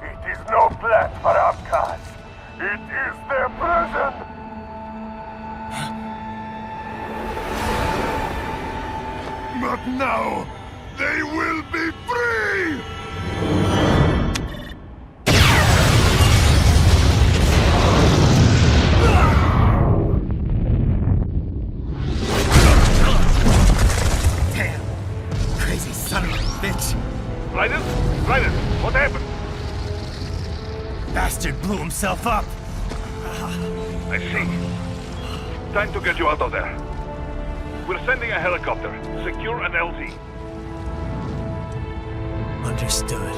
It is no plan for outcasts. It is their prison. But now, they will be free! Damn! Crazy son of a bitch! Raiden? Raiden, what happened? Bastard blew himself up! I see. Time to get you out of there. We're sending a helicopter. Secure an LZ. Understood.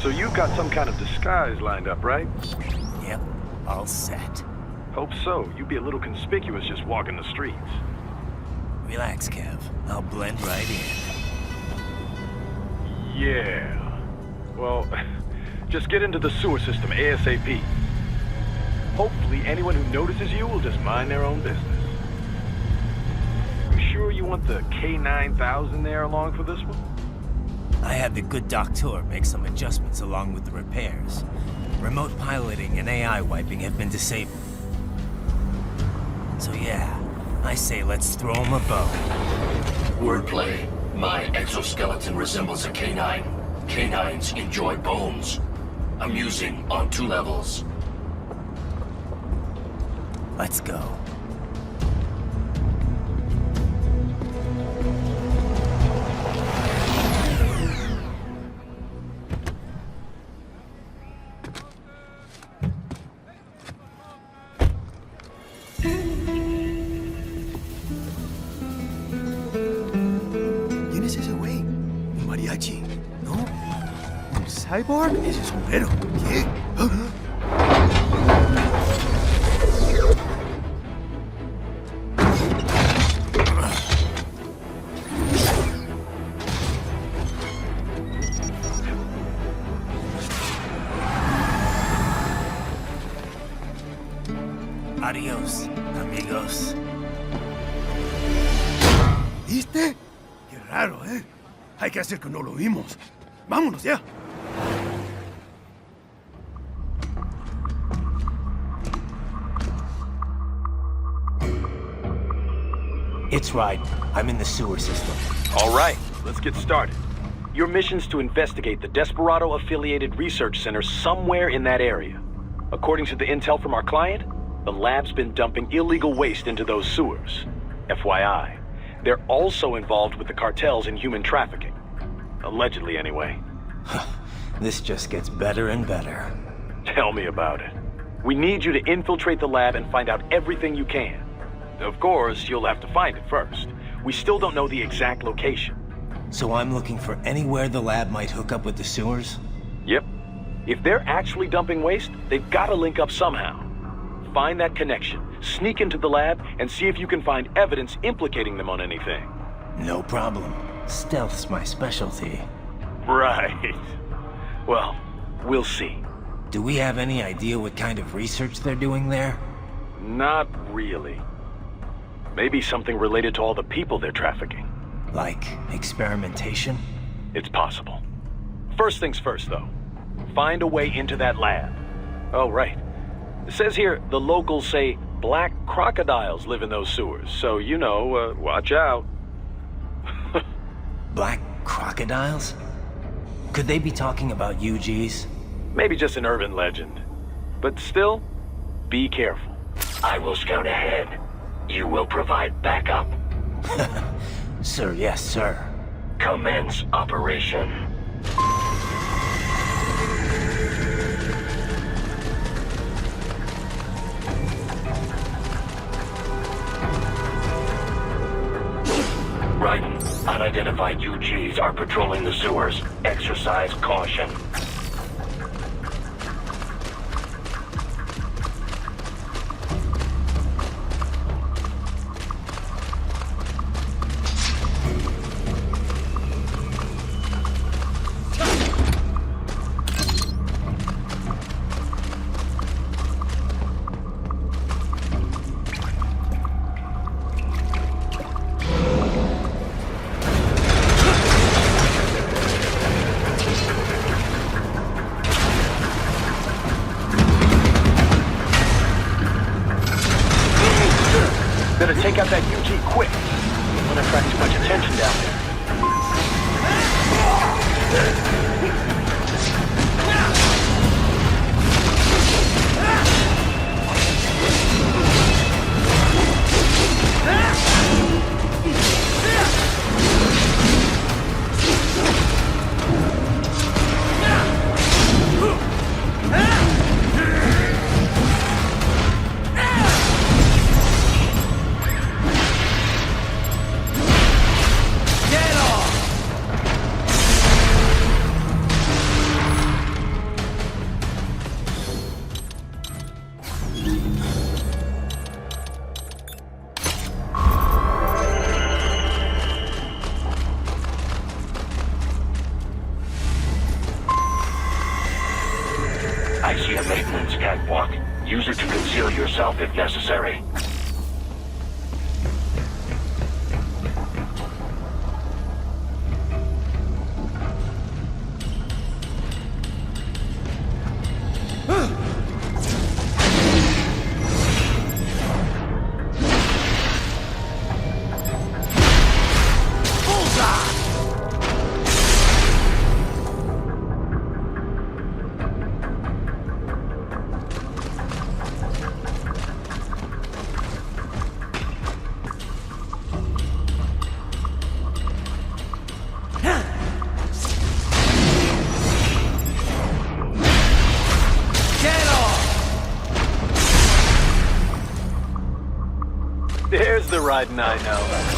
So you've got some kind of disguise lined up, right? Yep, all set. Hope so. You'd be a little conspicuous just walking the streets. Relax, Kev. I'll blend right in. Yeah. Well, just get into the sewer system ASAP. Hopefully anyone who notices you will just mind their own business. You sure you want the K9000 there along for this one? I had the good doctor make some adjustments along with the repairs. Remote piloting and AI wiping have been disabled. So yeah, I say let's throw him a bone. Wordplay. My exoskeleton resembles a canine. Canines enjoy bones. Amusing on 2 levels. Let's go. ¿Quién es ese güey? ¿Un mariachi? ¿No? ¿Un cyborg? Ese es sombrero. ¿Qué? Adios, amigos. ¿Viste? Qué raro, ¿eh? Hay que hacer que no lo vimos. Vámonos ya. It's Raiden. I'm in the sewer system. All right, let's get started. Your mission's to investigate the Desperado-affiliated research center somewhere in that area. According to the intel from our client, the lab's been dumping illegal waste into those sewers. FYI, they're also involved with the cartels in human trafficking. Allegedly, anyway. This just gets better and better. Tell me about it. We need you to infiltrate the lab and find out everything you can. Of course, you'll have to find it first. We still don't know the exact location. So I'm looking for anywhere the lab might hook up with the sewers? Yep. If they're actually dumping waste, they've got to link up somehow. Find that connection, sneak into the lab, and see if you can find evidence implicating them on anything. No problem. Stealth's my specialty. Right. Well, we'll see. Do we have any idea what kind of research they're doing there? Not really. Maybe something related to all the people they're trafficking. Like experimentation? It's possible. First things first, though. Find a way into that lab. Oh, right. It says here the locals say black crocodiles live in those sewers, so, you know, watch out. Black crocodiles? Could they be talking about UGs? Maybe just an urban legend. But still, be careful. I will scout ahead. You will provide backup. Sir, yes, sir. Commence operation. Raiden, unidentified UGs are patrolling the sewers. Exercise caution. Better take out that UG quick. Don't want to attract too much attention down there. I see a maintenance catwalk. Use it to conceal yourself if necessary. There's the Raiden I know.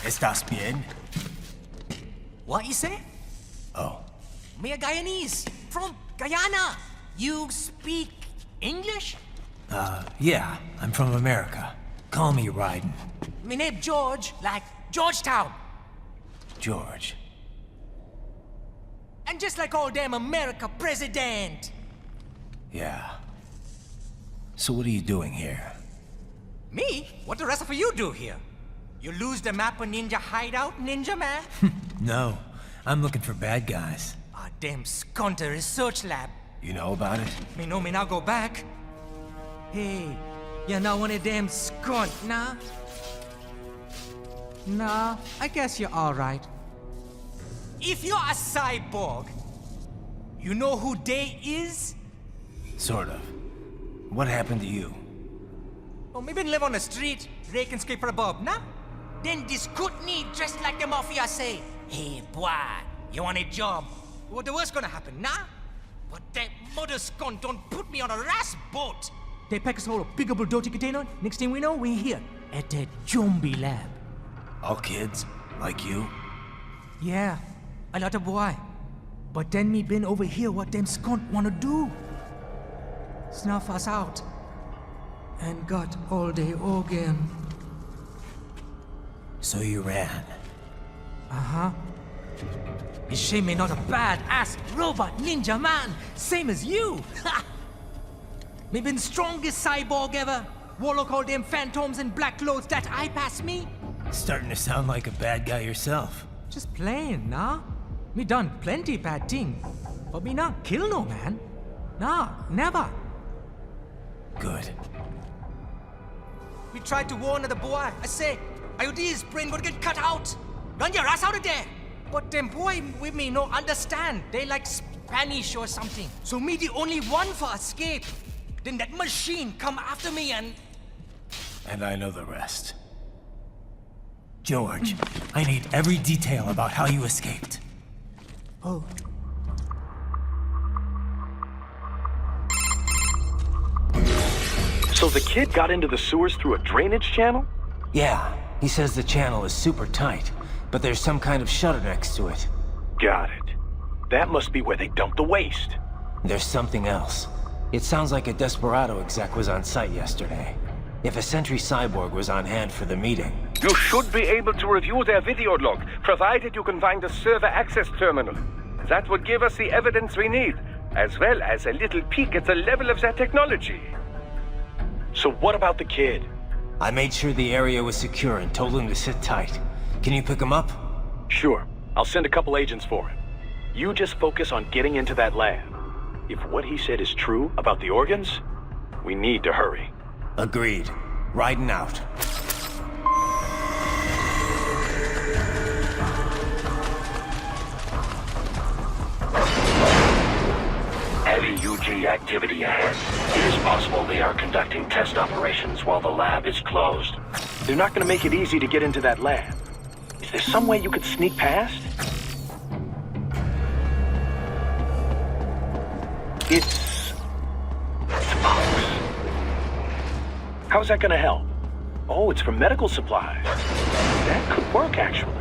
¿Estás bien? What you say? Oh. Me a Guyanese from Guyana. You speak English? Yeah, I'm from America. Call me Raiden. Me name George, like Georgetown. George. And just like all damn America president. Yeah. So what are you doing here? Me? What the rest of you do here? You lose the map of Ninja Hideout, Ninja Man? No, I'm looking for bad guys. Ah, damn Skunter research lab. You know about it? Me know me now go back. Hey, you're not one of them skunt, nah? Nah, I guess you're alright. If you're a cyborg, you know who they is? Sort of. What happened to you? Oh, me been live on the street, rake and scrape for a bob, nah? Then this kootenai dressed like the mafia say, hey boy, you want a job? What the worst gonna happen, nah? But that mother scunt don't put me on a ras boat. They pack us all a big old dirty container. Next thing we know, we're here at that zombie lab. All kids? Like you? Yeah, a lot of boy. But then me been over here what them scunt wanna do. Snuff us out. And got all the organ. So you ran? Uh-huh. Is she me not a bad-ass robot ninja man, same as you? Ha! Me been strongest cyborg ever. Warlock all them phantoms in black clothes that eye pass me. Starting to sound like a bad guy yourself. Just playing, nah? Me done plenty bad thing. But me not kill no man. Nah, never. Good. We tried to warn the boy. I say, IOD's brain gonna get cut out. Run your ass out of there. But them boy with me no understand. They like Spanish or something. So me the only one for escape. Then that machine come after me and... And I know the rest. George, I need every detail about how you escaped. Oh. So the kid got into the sewers through a drainage channel? Yeah, he says the channel is super tight, but there's some kind of shutter next to it. Got it. That must be where they dumped the waste. There's something else. It sounds like a Desperado exec was on site yesterday. If a Sentry cyborg was on hand for the meeting... You should be able to review their video log, provided you can find the server access terminal. That would give us the evidence we need, as well as a little peek at the level of their technology. So what about the kid? I made sure the area was secure and told him to sit tight. Can you pick him up? Sure. I'll send a couple agents for him. You just focus on getting into that lab. If what he said is true about the organs, we need to hurry. Agreed. Riding out. Heavy UG activity ahead. It is possible they are conducting test operations while the lab is closed. They're not going to make it easy to get into that lab. Is there some way you could sneak past? It's a box. How's that going to help? Oh, it's for medical supplies. That could work, actually.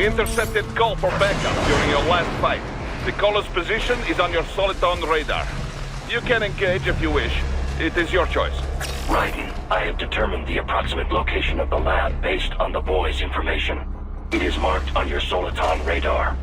We intercepted call for backup during your last fight. The caller's position is on your Soliton radar. You can engage if you wish. It is your choice. Raiden, I have determined the approximate location of the lab based on the boy's information. It is marked on your Soliton radar.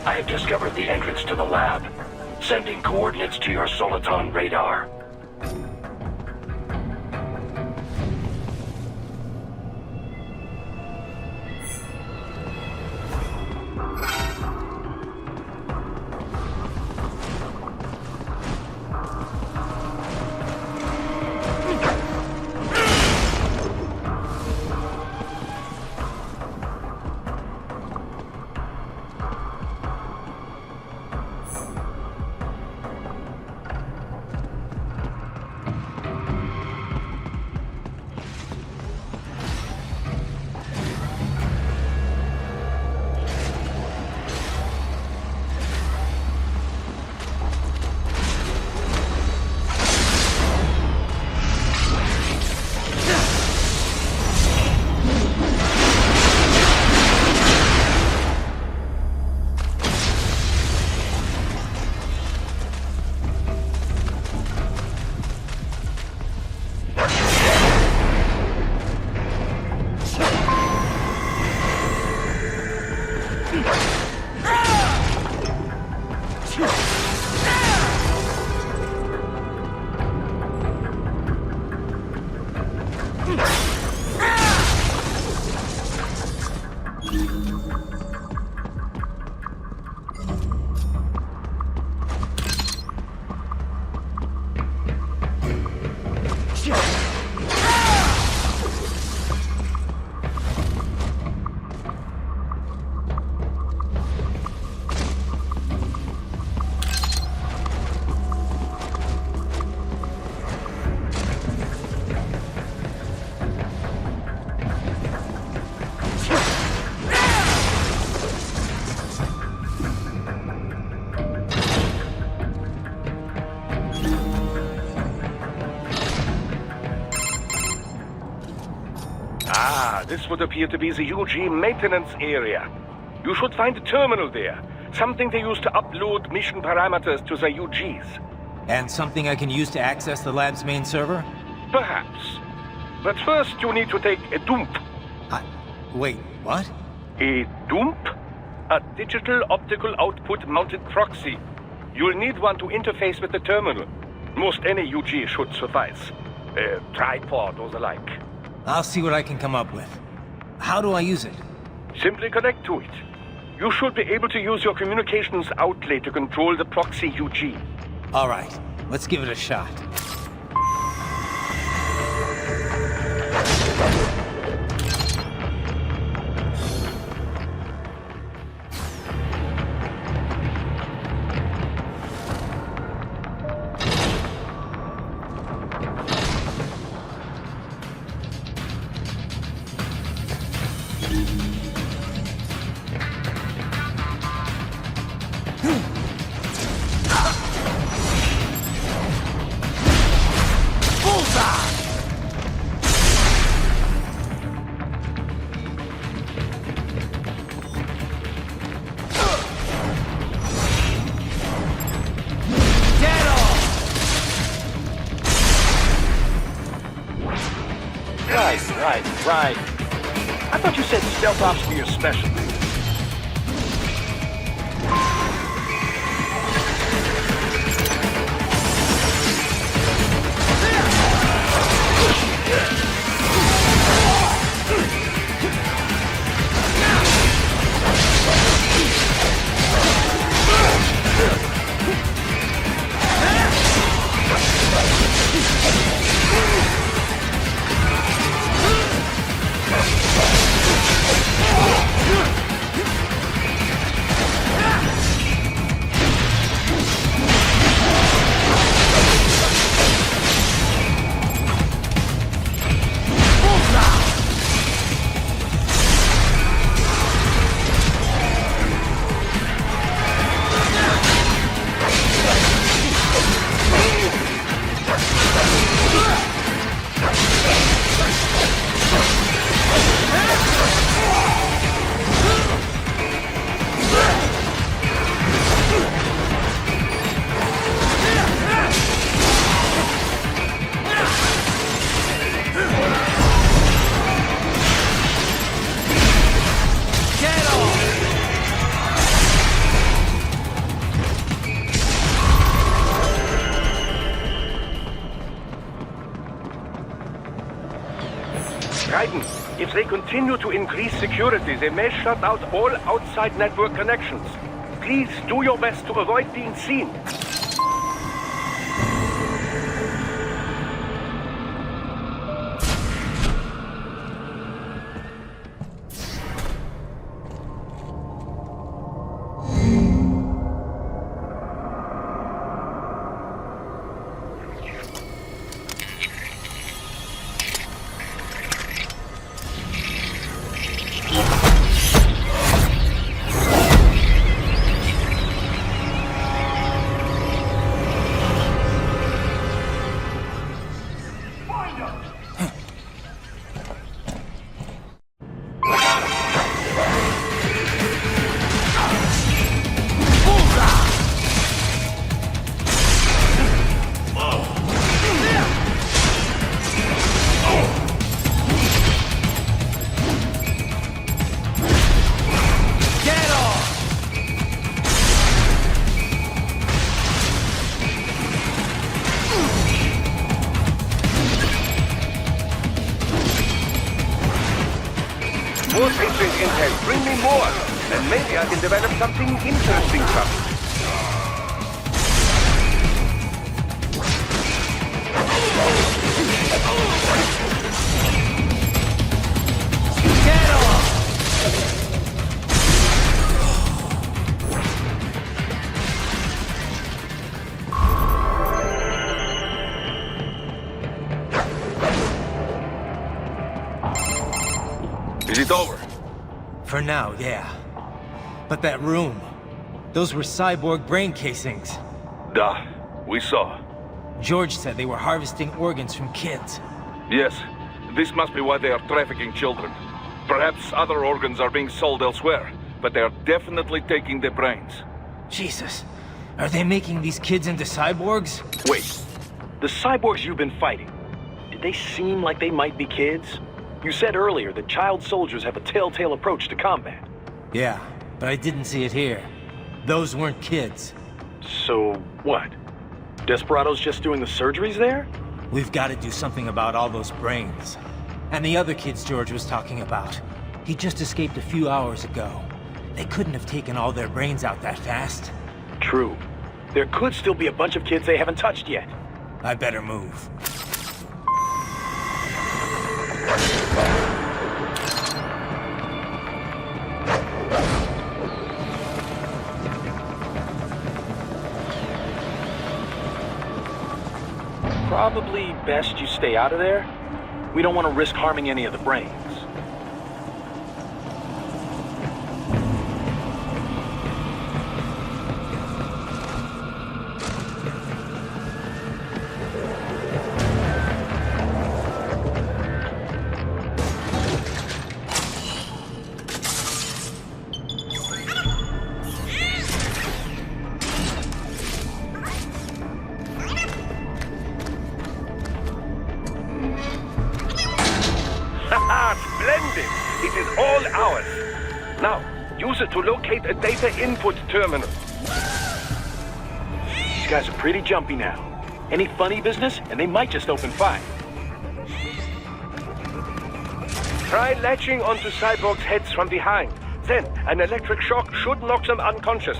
I have discovered the entrance to the lab. Sending coordinates to your Soliton radar. This would appear to be the UG maintenance area. You should find a terminal there. Something they use to upload mission parameters to the UGs. And something I can use to access the lab's main server? Perhaps. But first you need to take a dump. Wait, what? A dump? A digital optical output mounted proxy. You'll need one to interface with the terminal. Most any UG should suffice. A tripod or the like. I'll see what I can come up with. How do I use it? Simply connect to it. You should be able to use your communications outlet to control the proxy UG. All right, let's give it a shot. Right. I thought you said stealth ops were your specialty. Raiden, if they continue to increase security, they may shut out all outside network connections. Please do your best to avoid being seen. More Patriot intel, bring me more, and maybe I can develop something interesting from it. Is it over? For now, yeah. But that room, those were cyborg brain casings. We saw. George said they were harvesting organs from kids. Yes, This must be why they are trafficking children. Perhaps other organs are being sold elsewhere, but they are definitely taking their brains. Jesus. Are they making these kids into cyborgs? Wait. The cyborgs you've been fighting, did they seem like they might be kids? You said earlier that child soldiers have a telltale approach to combat. Yeah, but I didn't see it here. Those weren't kids. So, what? Desperado's just doing the surgeries there? We've got to do something about all those brains. And the other kids George was talking about. He just escaped a few hours ago. They couldn't have taken all their brains out that fast. True. There could still be a bunch of kids they haven't touched yet. I better move. Probably best you stay out of there. We don't want to risk harming any of the brains. Splendid! It is all ours. Now, use it to locate a data input terminal. These guys are pretty jumpy now. Any funny business, and they might just open fire. Try latching onto cyborgs' heads from behind. Then, an electric shock should knock them unconscious.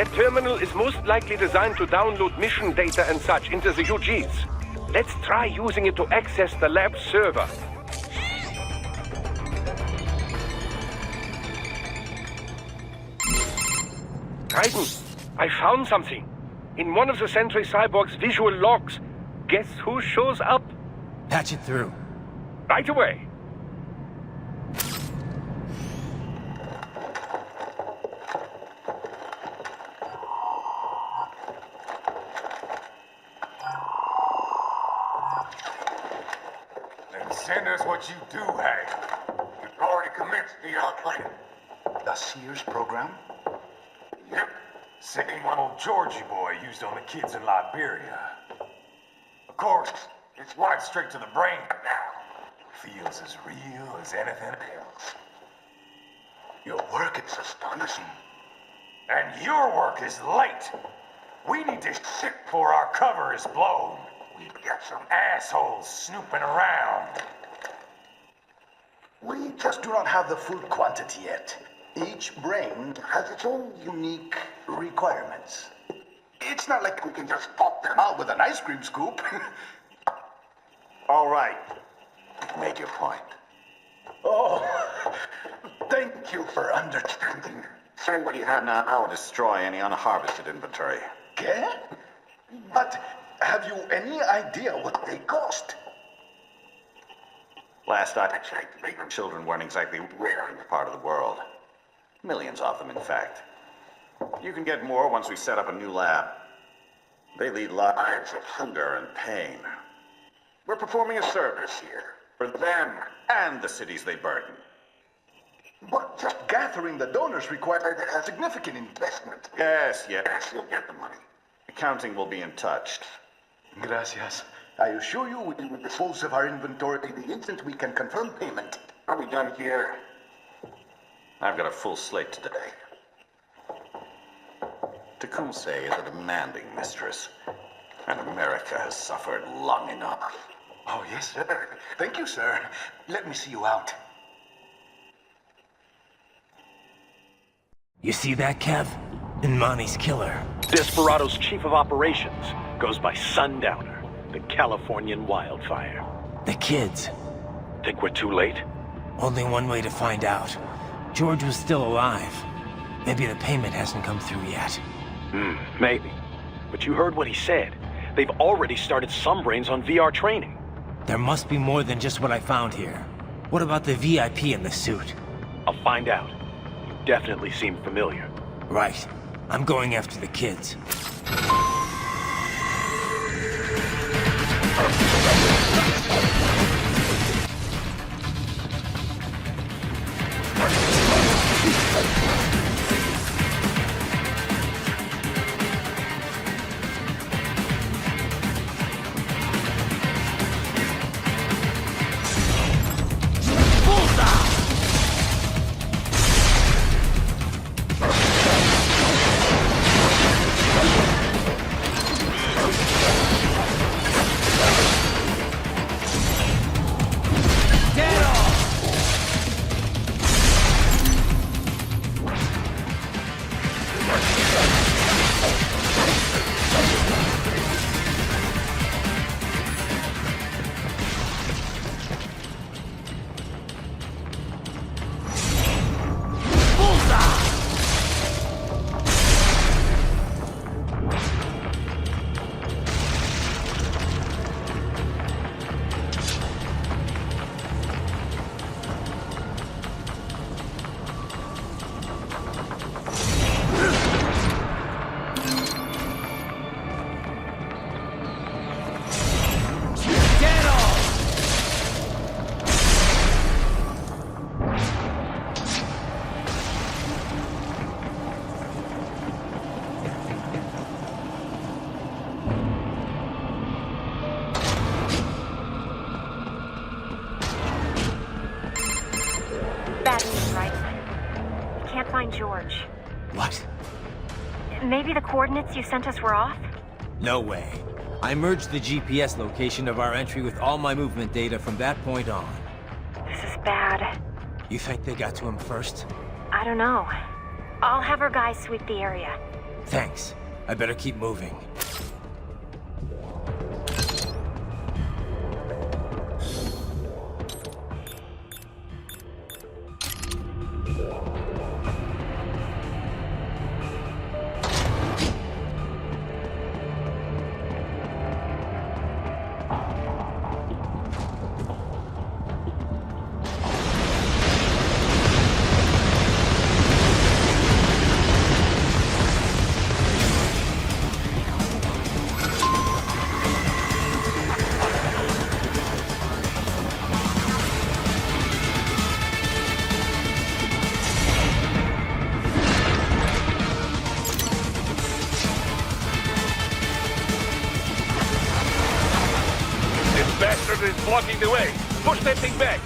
That terminal is most likely designed to download mission data and such into the UGs. Let's try using it to access the lab server. Raiden, I found something. In one of the Sentry Cyborg's visual logs. Guess who shows up? Patch it through. Right away. Then send us what you do have. You've already commenced the plan. The Sears program? Yep. Same one old Georgie boy used on the kids in Liberia. Of course, it's right straight to the brain now. Feels as real as anything else. Your work is astonishing. And your work is late. We need to ship before our cover is blown. We've got some assholes snooping around. We just do not have the full quantity yet. Each brain has its own unique requirements. It's not like we can just pop them out with an ice cream scoop. All right. Make your point. Oh, thank you for understanding. Send what you have now. I'll destroy any unharvested inventory. Okay? But have you any idea what they cost? Last I checked, children weren't exactly rare in this part of the world. Millions of them, in fact. You can get more once we set up a new lab. They lead lives of hunger and pain. We're performing a service here. For them and the cities they burden. But just gathering the donors required a significant investment. Yes, you'll get the money. Accounting will be in touch. Gracias. I assure you we will dispose of our inventory the instant we can confirm payment. Are we done here? I've got a full slate today. Tecumseh is a demanding mistress, and America has suffered long enough. Oh, yes, sir. Thank you, sir. Let me see you out. You see that, Kev? Inmani's killer. Desperado's chief of operations goes by Sundowner, the Californian wildfire. The kids. Think we're too late? Only one way to find out. George was still alive. Maybe the payment hasn't come through yet. Maybe. But you heard what he said. They've already started some brains on VR training. There must be more than just what I found here. What about the VIP in the suit? I'll find out. You definitely seem familiar. Right. I'm going after the kids. George. What? Maybe the coordinates you sent us were off? No way. I merged the GPS location of our entry with all my movement data from that point on. This is bad. You think they got to him first? I don't know. I'll have our guys sweep the area. Thanks. I better keep moving. Is blocking the way. Push that thing back.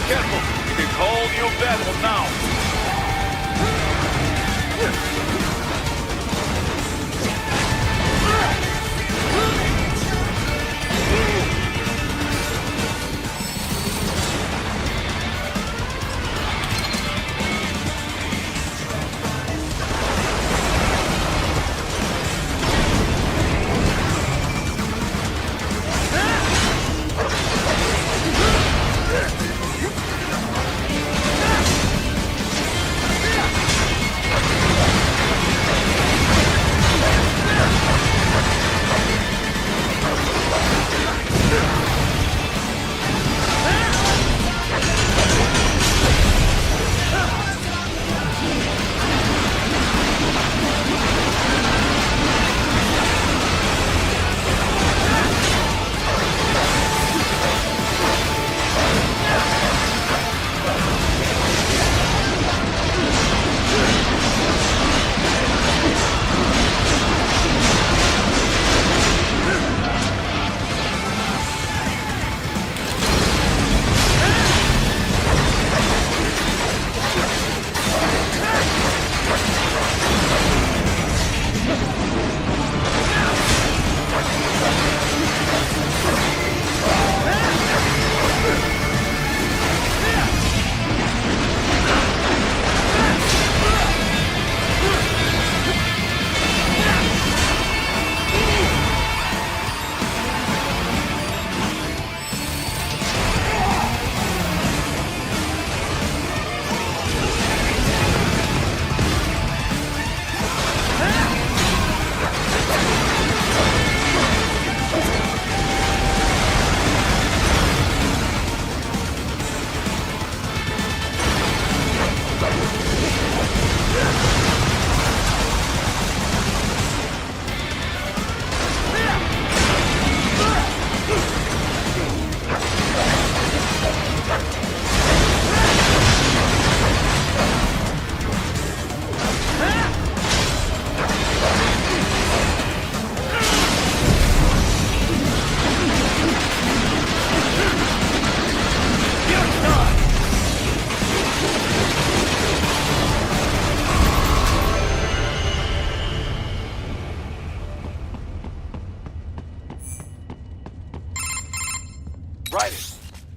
Careful! It is whole new battle now!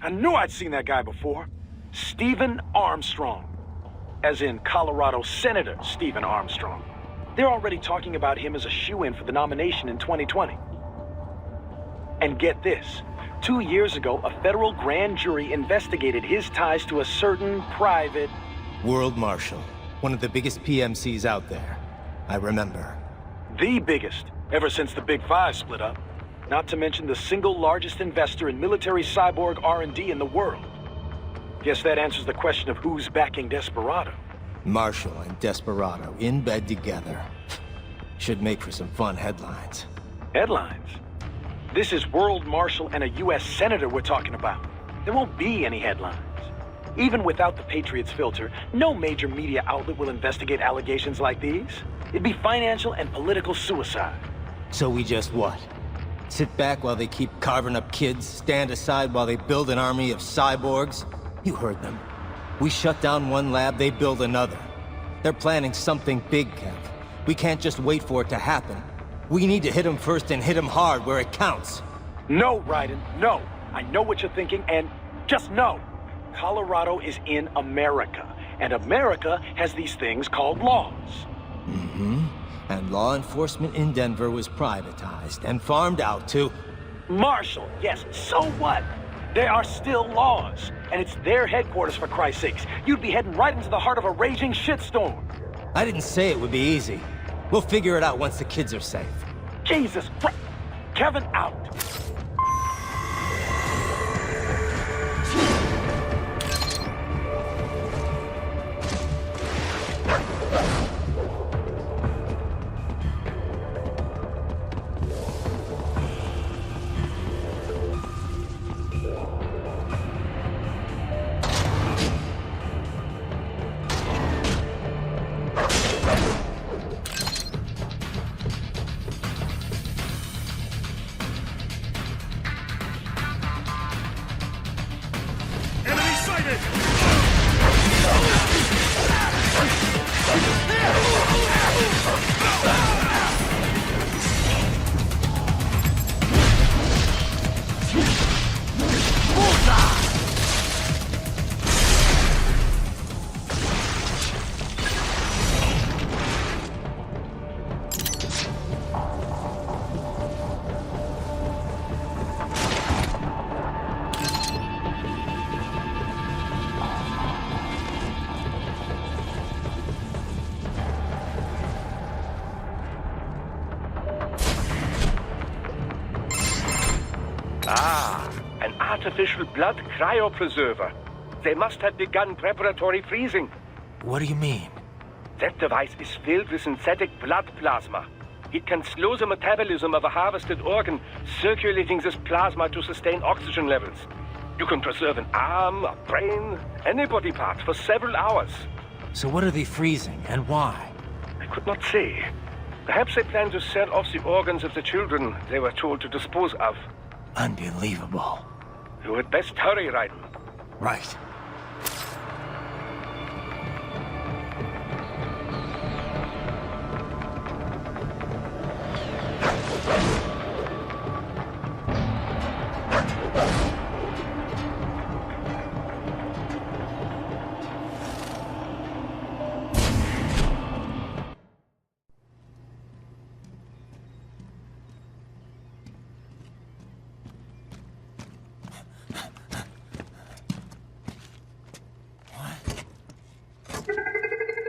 I knew I'd seen that guy before. Stephen Armstrong. as in Colorado Senator Stephen Armstrong. They're already talking about him as a shoo-in for the nomination in 2020. And get this. 2 years ago, a federal grand jury investigated his ties to a certain private... World Marshal. One of the biggest PMCs out there. I remember. The biggest, ever since the Big Five split up. Not to mention the single largest investor in military cyborg R&D in the world. Guess that answers the question of who's backing Desperado. Marshall and Desperado in bed together. Should make for some fun headlines. Headlines? This is World Marshal and a U.S. Senator we're talking about. There won't be any headlines. Even without the Patriots filter, no major media outlet will investigate allegations like these. It'd be financial and political suicide. So we just what? Sit back while they keep carving up kids, stand aside while they build an army of cyborgs? You heard them. We shut down one lab, they build another. They're planning something big, Kev. We can't just wait for it to happen. We need to hit them first and hit them hard where it counts. No, Raiden, no. I know what you're thinking, and just no. Colorado is in America, and America has these things called laws. Mm-hmm. And law enforcement in Denver was privatized and farmed out to... Marshall, yes, so what? There are still laws, and it's their headquarters, for Christ's sakes. You'd be heading right into the heart of a raging shitstorm. I didn't say it would be easy. We'll figure it out once the kids are safe. Jesus Christ! Kevin, out! An artificial blood cryopreserver. They must have begun preparatory freezing. What do you mean? That device is filled with synthetic blood plasma. It can slow the metabolism of a harvested organ, circulating this plasma to sustain oxygen levels. You can preserve an arm, a brain, any body part for several hours. So what are they freezing, and why? I could not say. Perhaps they plan to sell off the organs of the children they were told to dispose of. Unbelievable. You had best hurry, Raiden. Right.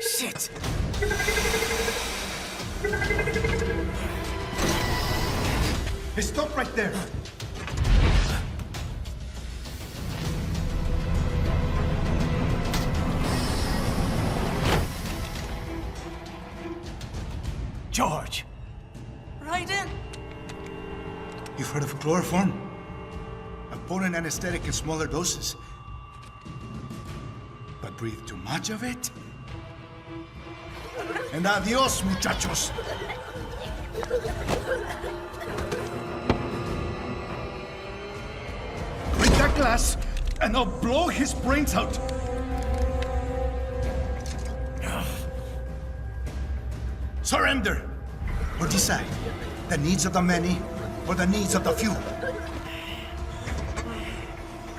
Shit! Hey, stop right there! George! Raiden! You've heard of chloroform? A potent anesthetic in smaller doses. But breathe too much of it? And adios, muchachos! Break that glass, and I'll blow his brains out! Surrender! Or decide, the needs of the many, or the needs of the few.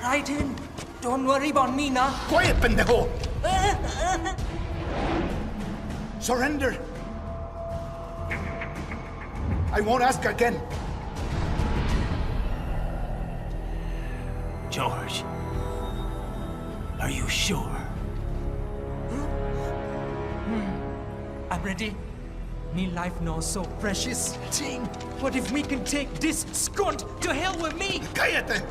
Raiden, don't worry about me now. Quiet, pendejo! Surrender! I won't ask again. George, are you sure? I'm ready. Me life now so precious. Ting, what if we can take this skunt to hell with me? Cállate!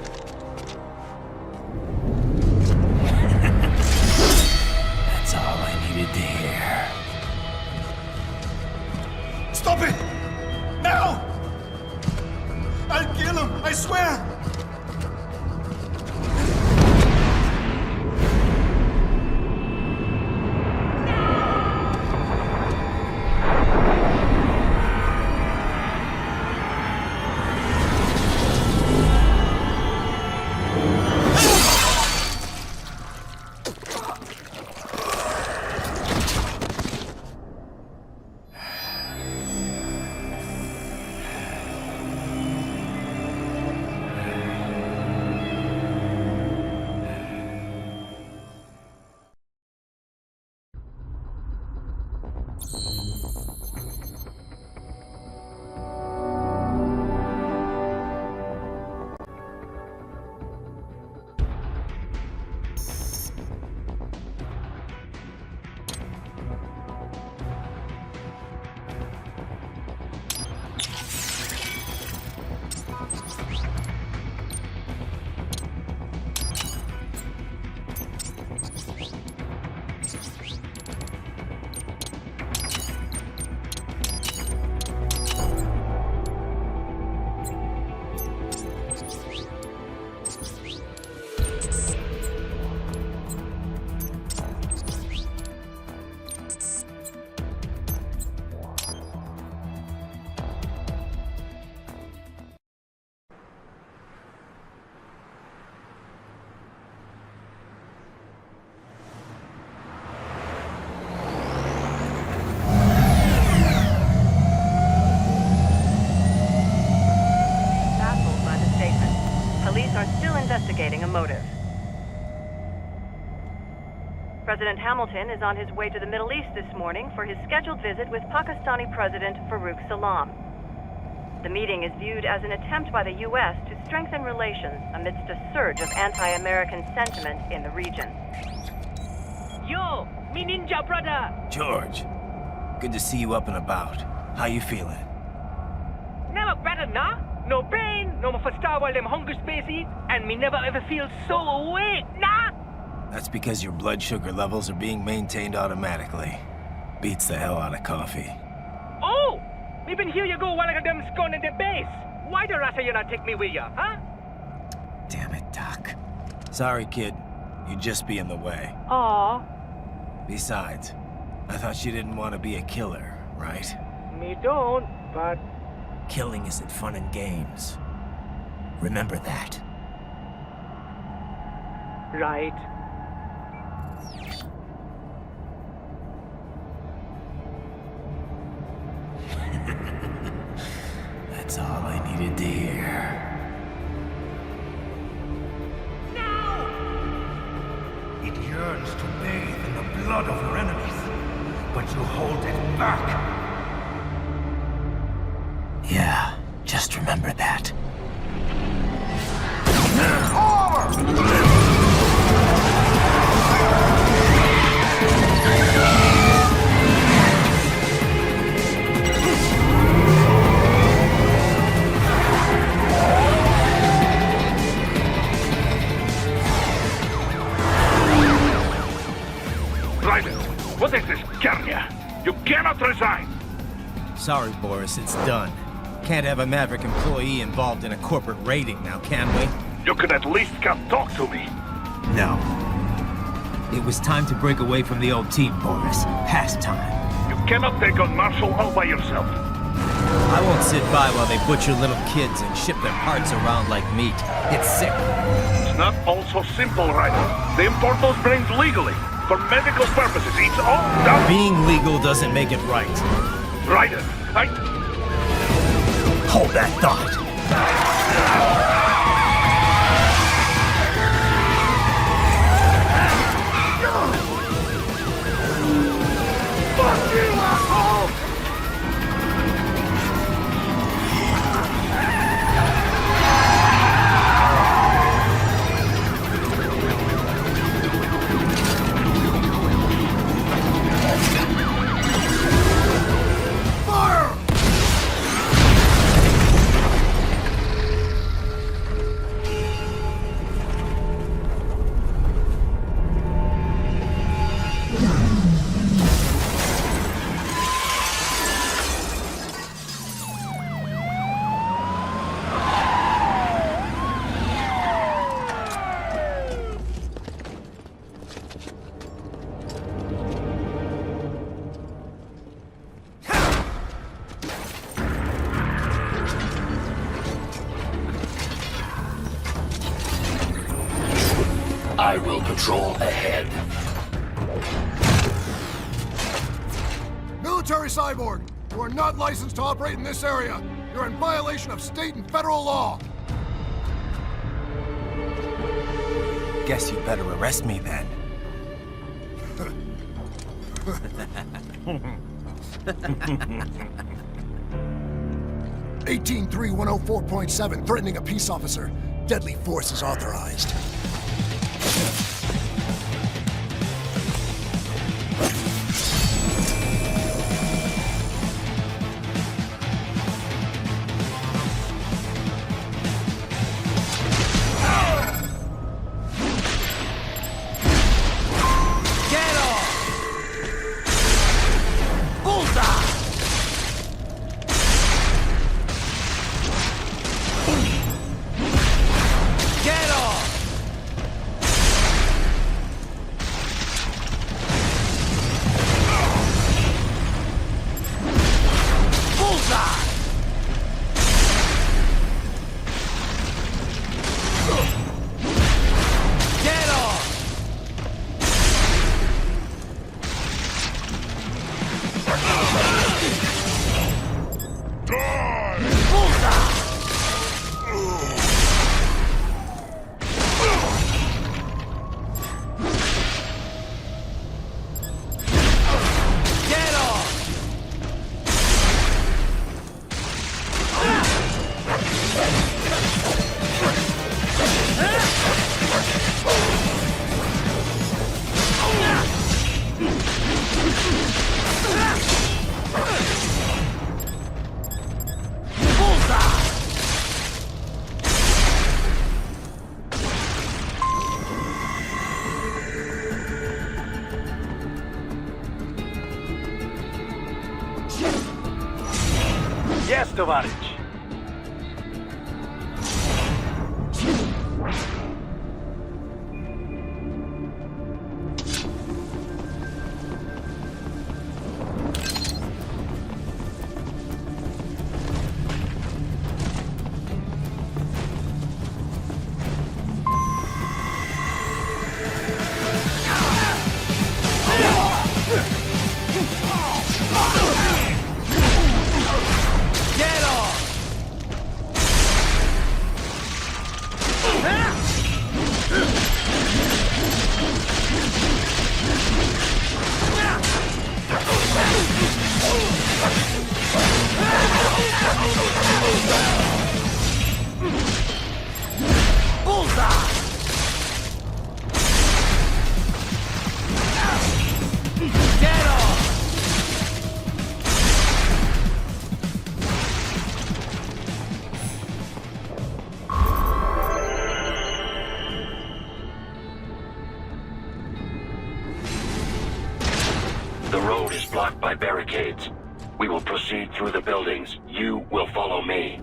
That's all I needed to hear. Stop it! Now! I'll kill him, I swear! Investigating a motive. President Hamilton is on his way to the Middle East this morning for his scheduled visit with Pakistani President Farouk Salam. The meeting is viewed as an attempt by the U.S. to strengthen relations amidst a surge of anti-American sentiment in the region. Yo, me ninja brother! George, good to see you up and about. How you feeling? Never better, nah? No pain, no more fast while them hunger space eat, and me never ever feel so awake, nah? That's because your blood sugar levels are being maintained automatically. Beats the hell out of coffee. Oh! Me been here you go while I got them scone in the base. Why the rasta you not take me with ya, huh? Damn it, Doc. Sorry, kid. You'd just be in the way. Aw. Besides, I thought you didn't want to be a killer, right? Me don't, but... Killing isn't fun and games. Remember that. Right. That's all I needed to hear. Now! It yearns to bathe in the blood of your enemies, but you hold it back. Yeah, just remember that. Raiden, what is this, Guia? You cannot resign! Sorry, Boris, it's done. Can't have a Maverick employee involved in a corporate raiding now, can we? You could at least come talk to me. No. It was time to break away from the old team, Boris. Past time. You cannot take on Marshall all by yourself. I won't sit by while they butcher little kids and ship their parts around like meat. It's sick. It's not all so simple, Raiden. They import those brains legally. For medical purposes, it's all done. Being legal doesn't make it right. Raiden, Hold that thought. Fuck you! I will patrol ahead. Military cyborg, you are not licensed to operate in this area. You're in violation of state and federal law. Guess you better arrest me then. 183-104.7, threatening a peace officer. Deadly force is authorized. Yes, товарищ. The road is blocked by barricades. We will proceed through the buildings. You will follow me.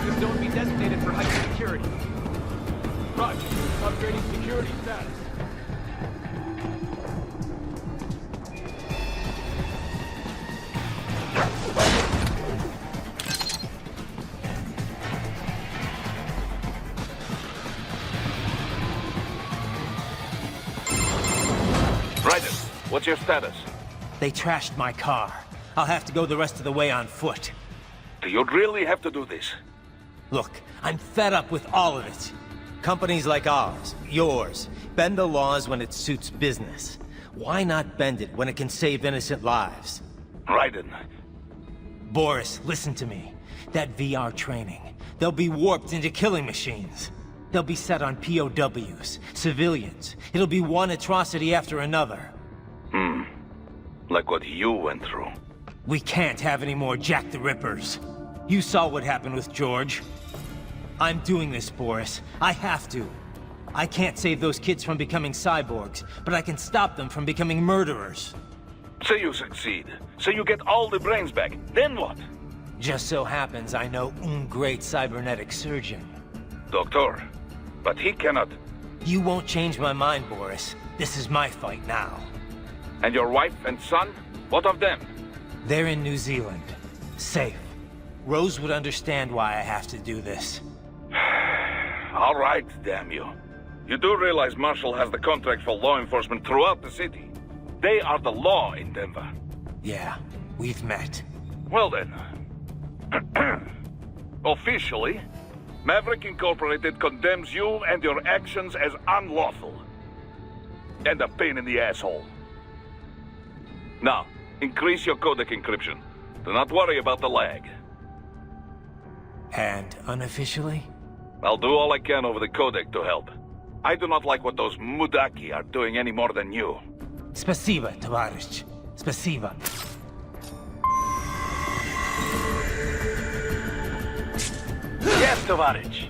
Objective zone be designated for heightened security. Roger. Upgrading security status. Raiden, what's your status? They trashed my car. I'll have to go the rest of the way on foot. Do you really have to do this? Look, I'm fed up with all of it. Companies like ours, yours, bend the laws when it suits business. Why not bend it when it can save innocent lives? Raiden. Boris, listen to me. That VR training, they'll be warped into killing machines. They'll be set on POWs, civilians. It'll be one atrocity after another. Like what you went through. We can't have any more Jack the Rippers. You saw what happened with George. I'm doing this, Boris. I have to. I can't save those kids from becoming cyborgs, but I can stop them from becoming murderers. Say you succeed. Say you get all the brains back. Then what? Just so happens I know un great cybernetic surgeon. Doctor, but he cannot... You won't change my mind, Boris. This is my fight now. And your wife and son? What of them? They're in New Zealand. Safe. Rose would understand why I have to do this. All right, damn you. You do realize Marshall has the contract for law enforcement throughout the city. They are the law in Denver. Yeah, we've met. Well then. Officially, Maverick Incorporated condemns you and your actions as unlawful. And a pain in the asshole. Now, increase your codec encryption. Do not worry about the lag. And unofficially? I'll do all I can over the codec to help. I do not like what those Mudaki are doing any more than you. Spasiba, товарищ. Spasiba. Yes, товарищ.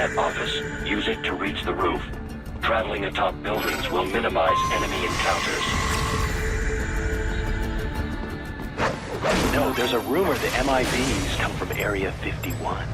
that office, use it to reach the roof. Traveling atop buildings will minimize enemy encounters. No, there's a rumor the MIBs come from Area 51.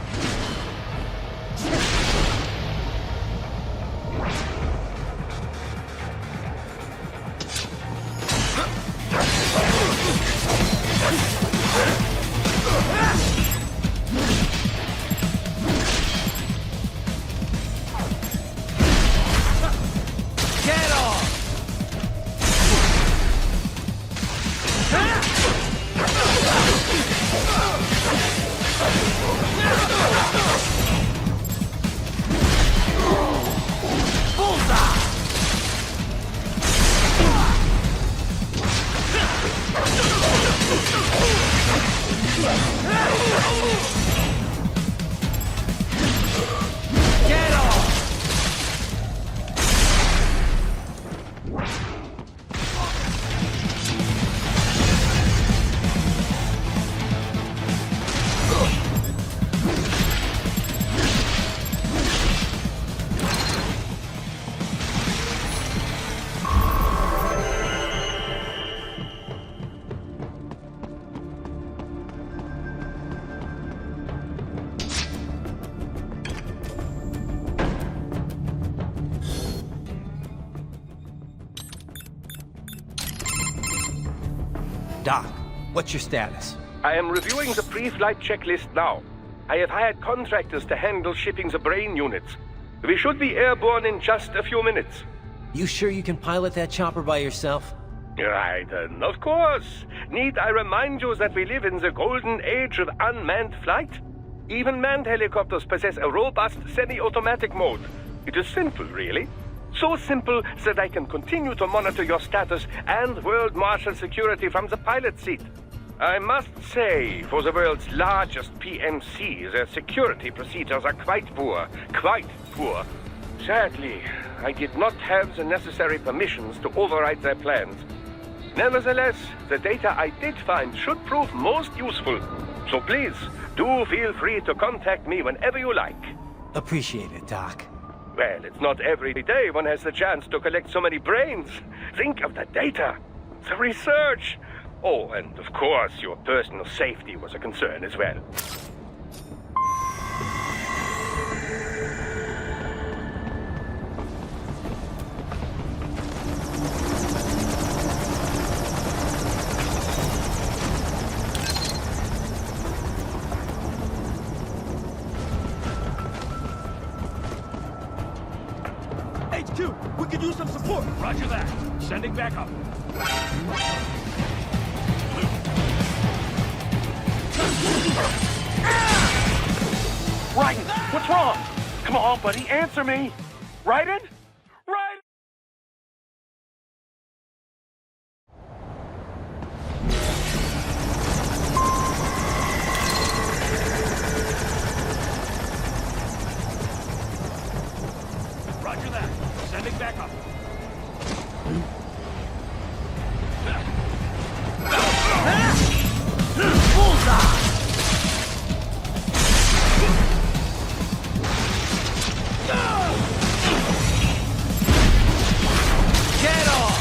Doc, what's your status? I am reviewing the pre-flight checklist now. I have hired contractors to handle shipping the brain units. We should be airborne in just a few minutes. You sure you can pilot that chopper by yourself? Raiden, of course. Need I remind you that we live in the golden age of unmanned flight? Even manned helicopters possess a robust semi-automatic mode. It is simple, really. So simple that I can continue to monitor your status and world marshal security from the pilot seat. I must say, for the world's largest PMC, their security procedures are quite poor. Quite poor. Sadly, I did not have the necessary permissions to override their plans. Nevertheless, the data I did find should prove most useful. So please, do feel free to contact me whenever you like. Appreciate it, Doc. Well, it's not every day one has the chance to collect so many brains. Think of the data, the research. Oh, and of course, your personal safety was a concern as well. HQ, we could use some support. Roger that. Sending back up. Raiden, what's wrong? Come on, buddy, answer me. Raiden? Raiden? Roger that. Sending back up. Bullseye! Get off!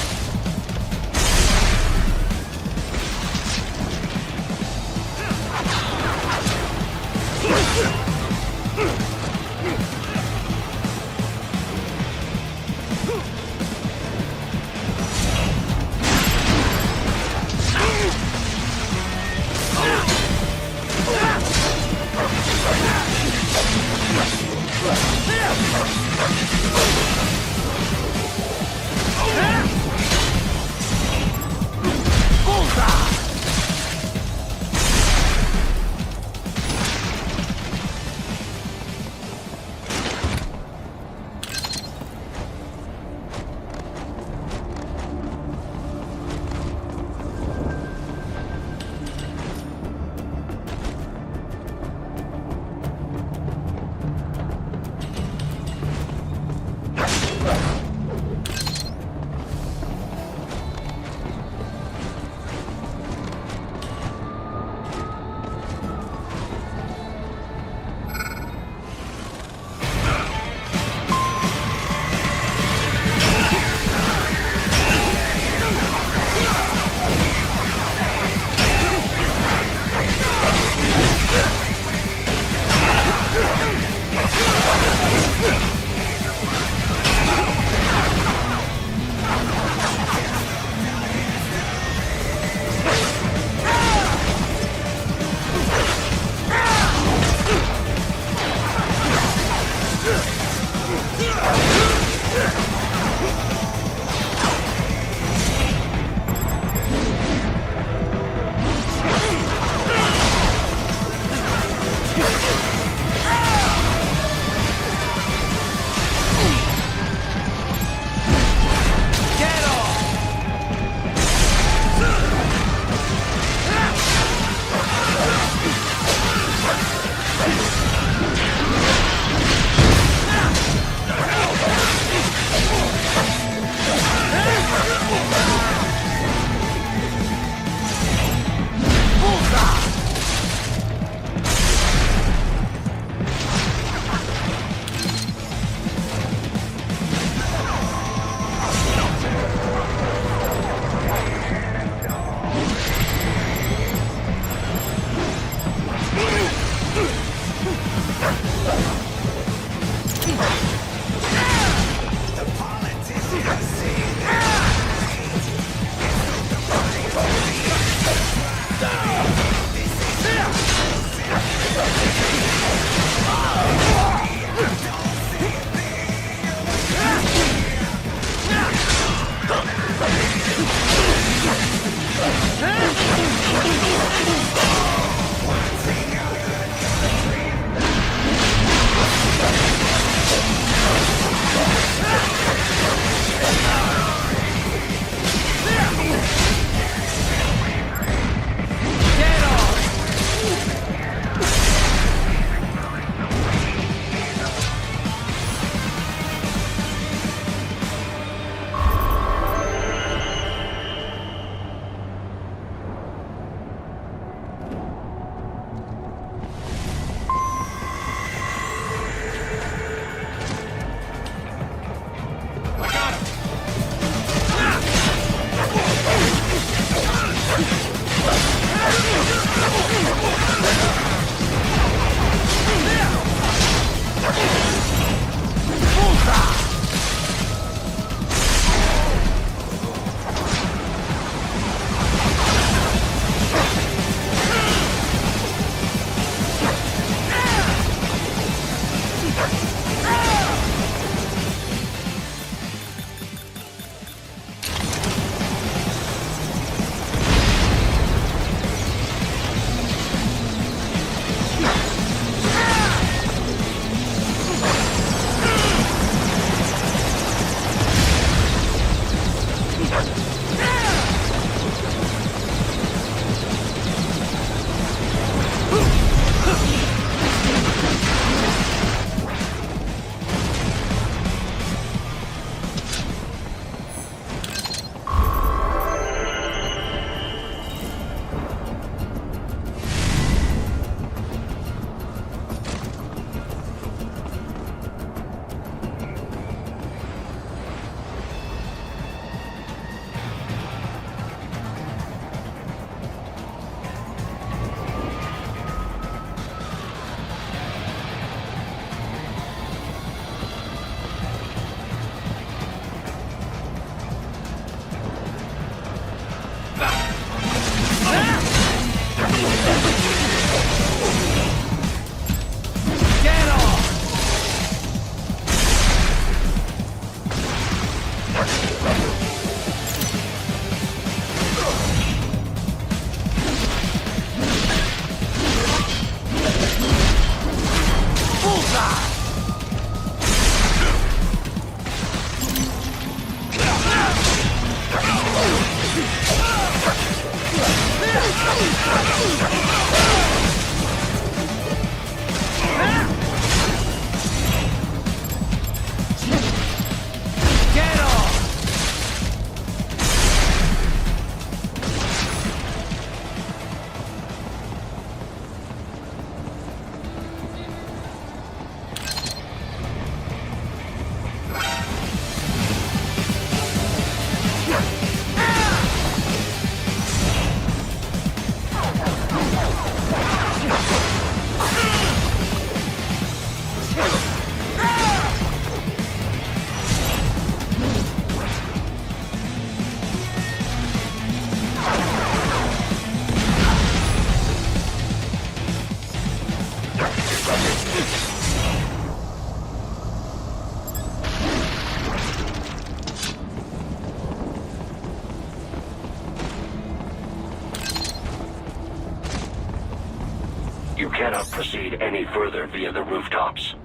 cannot proceed any further via the rooftops.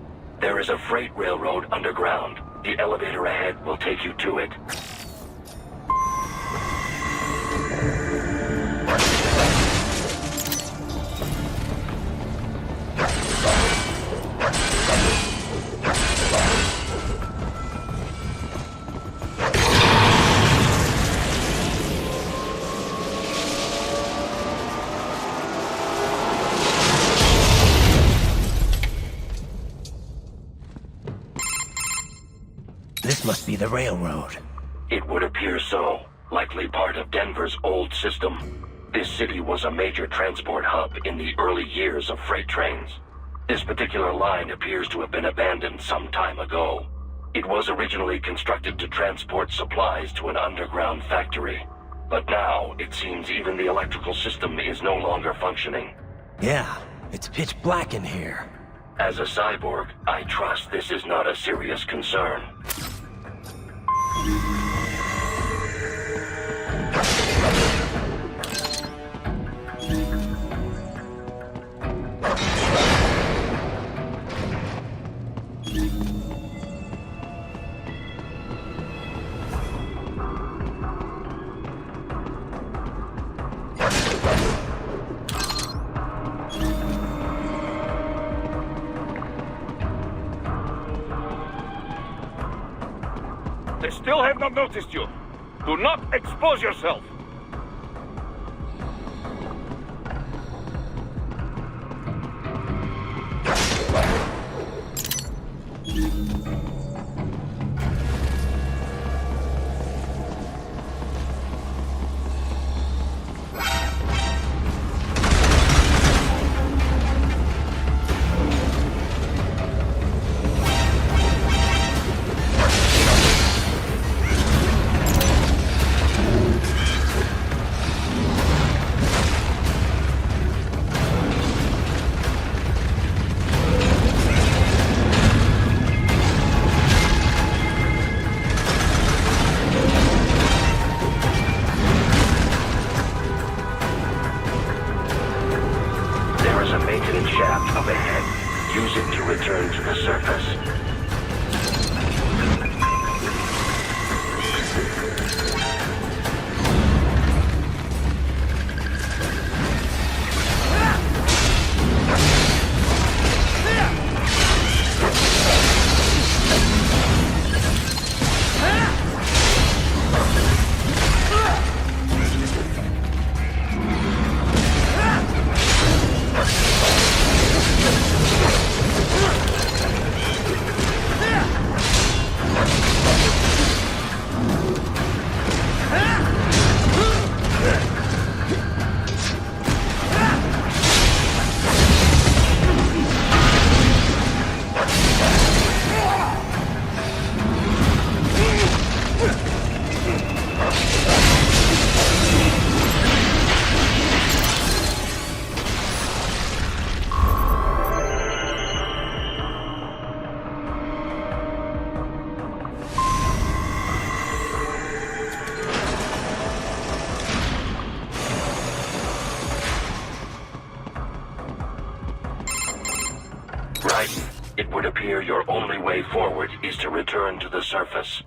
There is a freight railroad underground. The elevator ahead will take you to it. This must be the railroad. It would appear so. Likely part of Denver's old system. This city was a major transport hub in the early years of freight trains. This particular line appears to have been abandoned some time ago. It was originally constructed to transport supplies to an underground factory. But now, it seems even the electrical system is no longer functioning. Yeah, it's pitch black in here. As a cyborg, I trust this is not a serious concern. They still have not noticed you. Do not expose yourself. It would appear your only way forward is to return to the surface.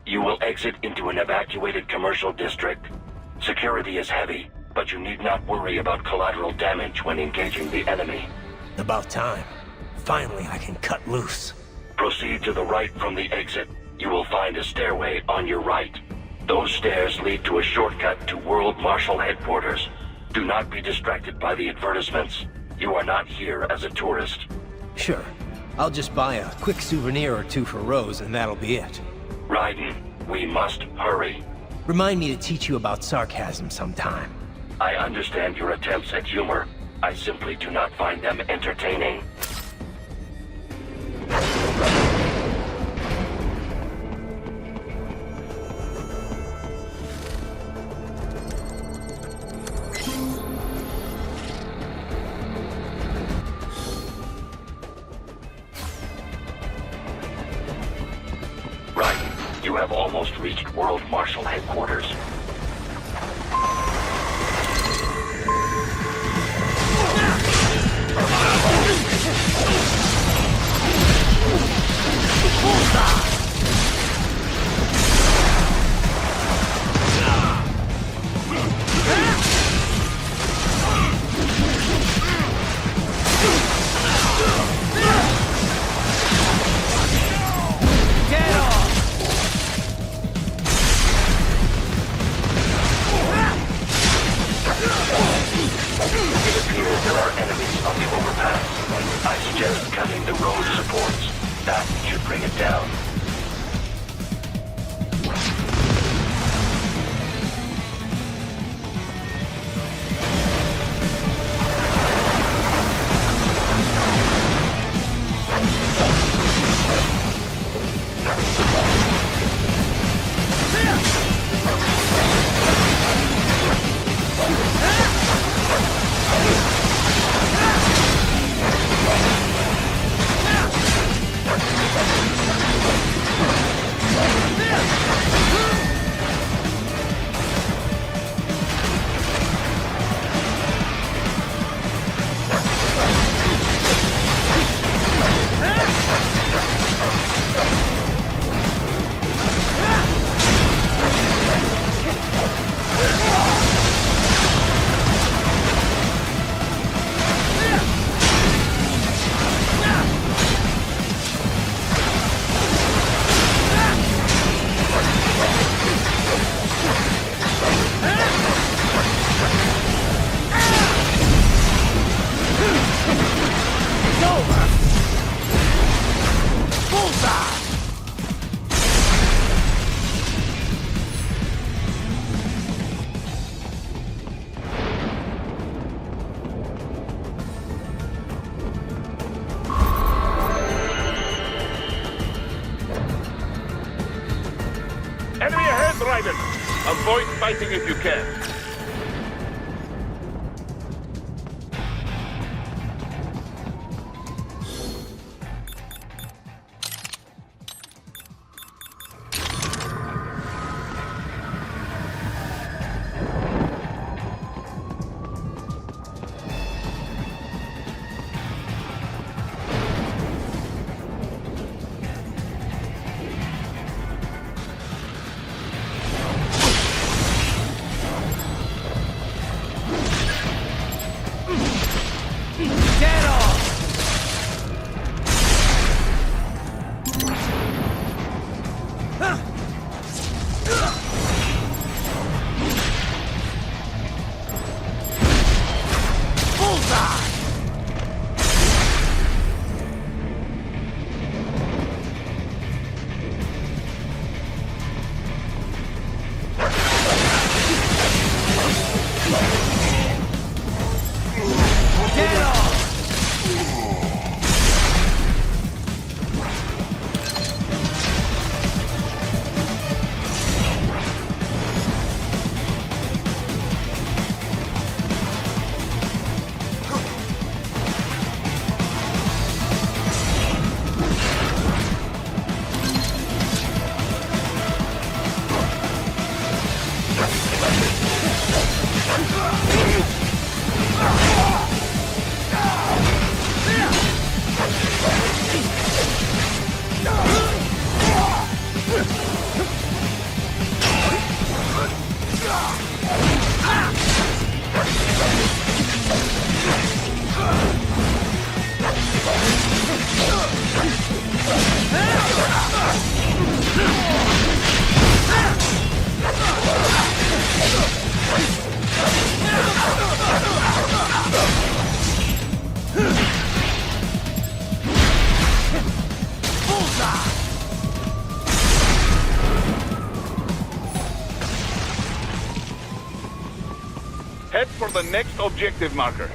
You will exit into an evacuated commercial district. Security is heavy, but you need not worry about collateral damage when engaging the enemy. About time. Finally, I can cut loose. Proceed to the right from the exit. You will find a stairway on your right. Those stairs lead to a shortcut to World Marshal Headquarters. Do not be distracted by the advertisements. You are not here as a tourist. Sure. I'll just buy a quick souvenir or two for Rose, and that'll be it. Raiden, we must hurry. Remind me to teach you about sarcasm sometime. I understand your attempts at humor. I simply do not find them entertaining. Raiden, you have almost reached World Marshal Headquarters. Enemy ahead, Raiden! Avoid fighting if you can. Head for the next objective marker.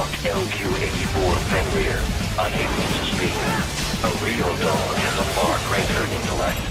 Mark LQ-84 Fenrir, unable to speak. A real dog has a far greater intellect.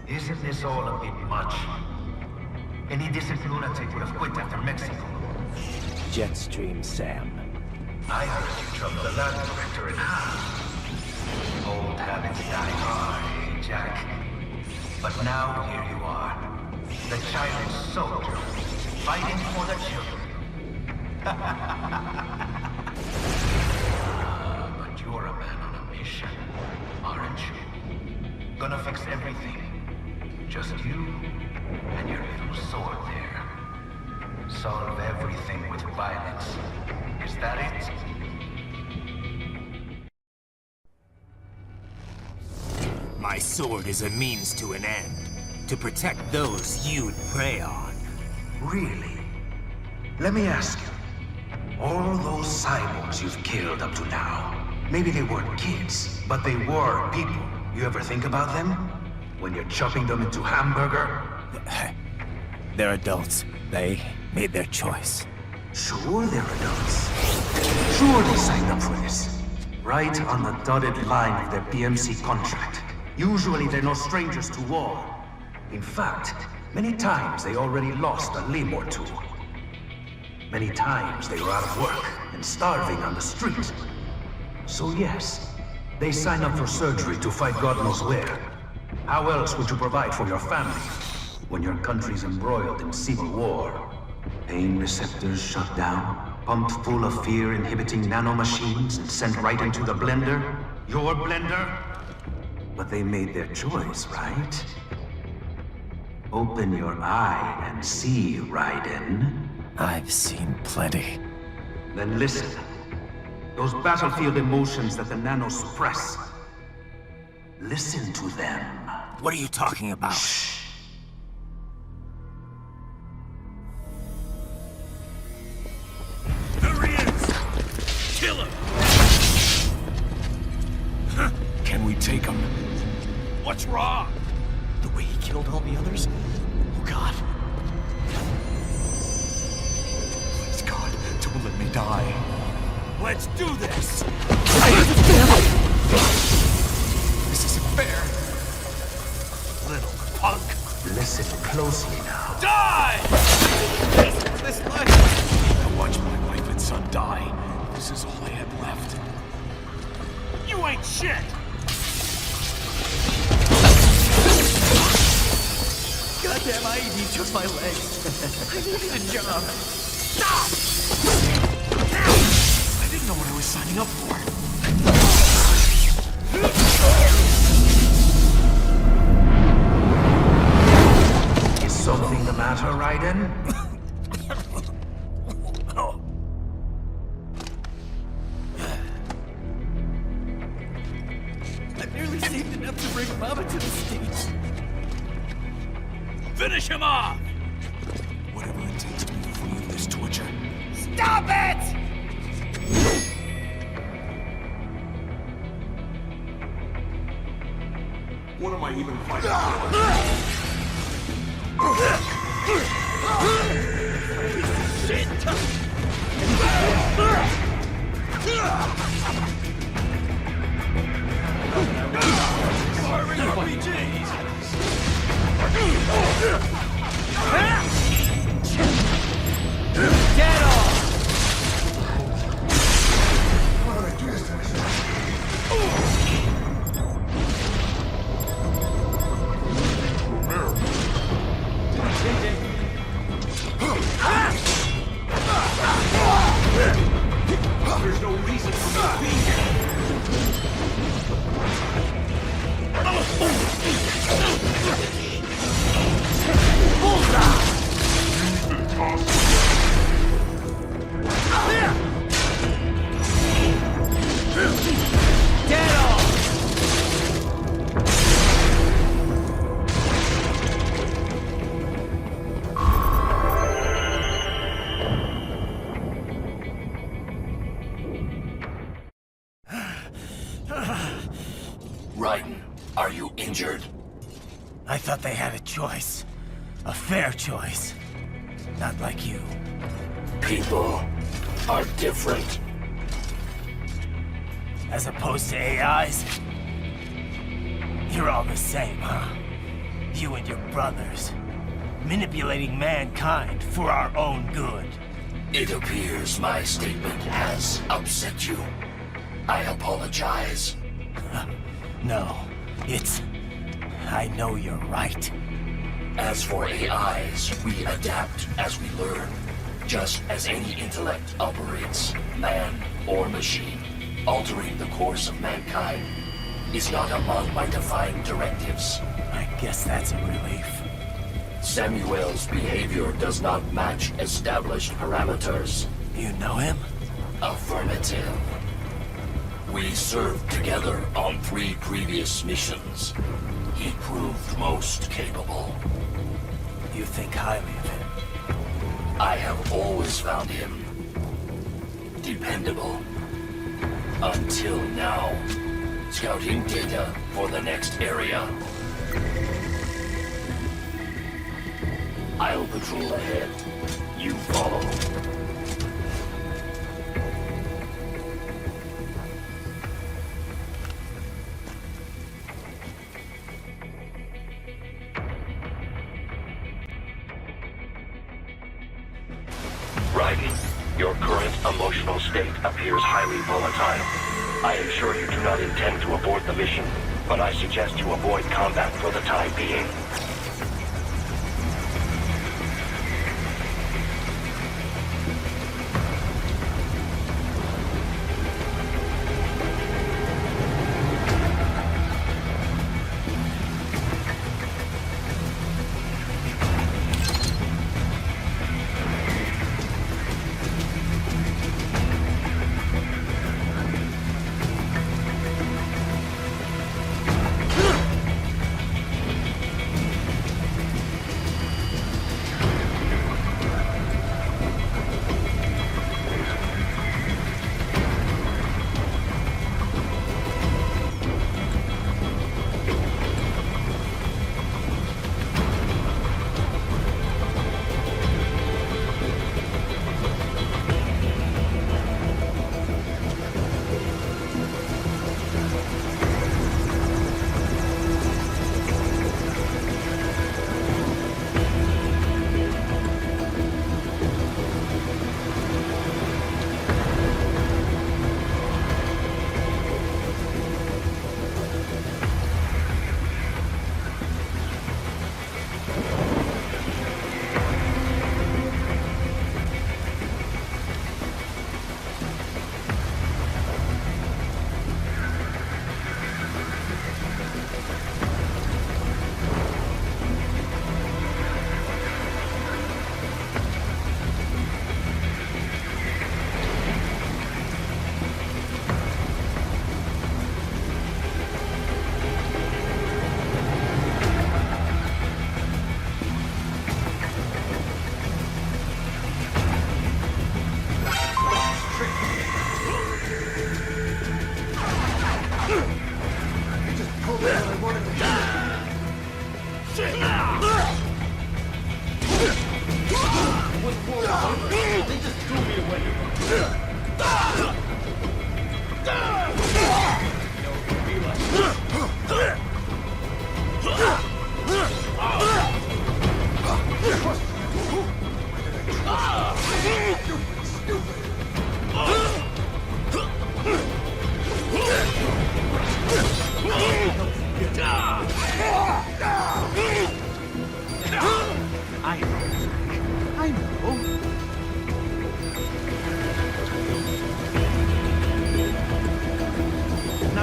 Isn't this all a bit much? Any decent lunatic would have quit after Mexico. Jetstream Sam. I heard you dropped the lab director in half. Old habits die hard, eh, Jack? But now here you are. The childless soldier, fighting for the children. But you're a man on a mission, aren't you? Gonna fix everything. Just you and your little sword there. Solve everything with violence. Is that it? My sword is a means to an end. To protect those you'd prey on. Really? Let me ask you. All those cyborgs you've killed up to now, maybe they weren't kids, but they were people. You ever think about them? When you're chopping them into hamburger? They're adults. They made their choice. Sure they're adults. Sure they signed up for this. Right on the dotted line of their PMC contract. Usually they're no strangers to war. In fact, many times they already lost a limb or two. Many times they were out of work and starving on the street. So yes, they sign up for surgery to fight God knows where. How else would you provide for your family when your country's embroiled in civil war? Pain receptors shut down, pumped full of fear-inhibiting nanomachines and sent right into the blender? Your blender? But they made their choice, right? Open your eye and see, Raiden. I've seen plenty. Then listen. Those battlefield emotions that the nanos suppress. Listen to them. What are you talking about? Shh. There he is! Kill him! Can we take him? What's wrong? The way he killed all the others? Oh God. Please God, don't let me die. Let's do this! This isn't fair. Little punk! Listen closely now. Die! This life. I watched my wife and son die. This is all I had left. You ain't shit! Goddamn IED took my legs. I needed a job. Stop! I didn't know what I was signing up for. Is something the matter, Raiden? I barely saved enough to bring Mama to the States. Finish him off! Whatever it takes to be free of this torture. Stop it! What am I even fighting Shit! There's no reason for me to be here. Get off! Raiden, are you injured? I thought they had a choice. A fair choice. Not like you. People are different. As opposed to AIs? You're all the same, huh? You and your brothers. Manipulating mankind for our own good. It appears my statement has upset you. I apologize. No, it's... I know you're right. As for AIs, we adapt as we learn. Just as any intellect operates, man or machine. Altering the course of mankind is not among my defined directives. I guess that's a relief. Samuel's behavior does not match established parameters. You know him? Affirmative. We served together on 3 previous missions. He proved most capable. You think highly of him? I have always found him dependable. Until now. Scouting data for the next area. I'll patrol ahead. You follow. Raiden, your current emotional state appears highly volatile. I am sure you do not intend to abort the mission, but I suggest you avoid combat for the time being.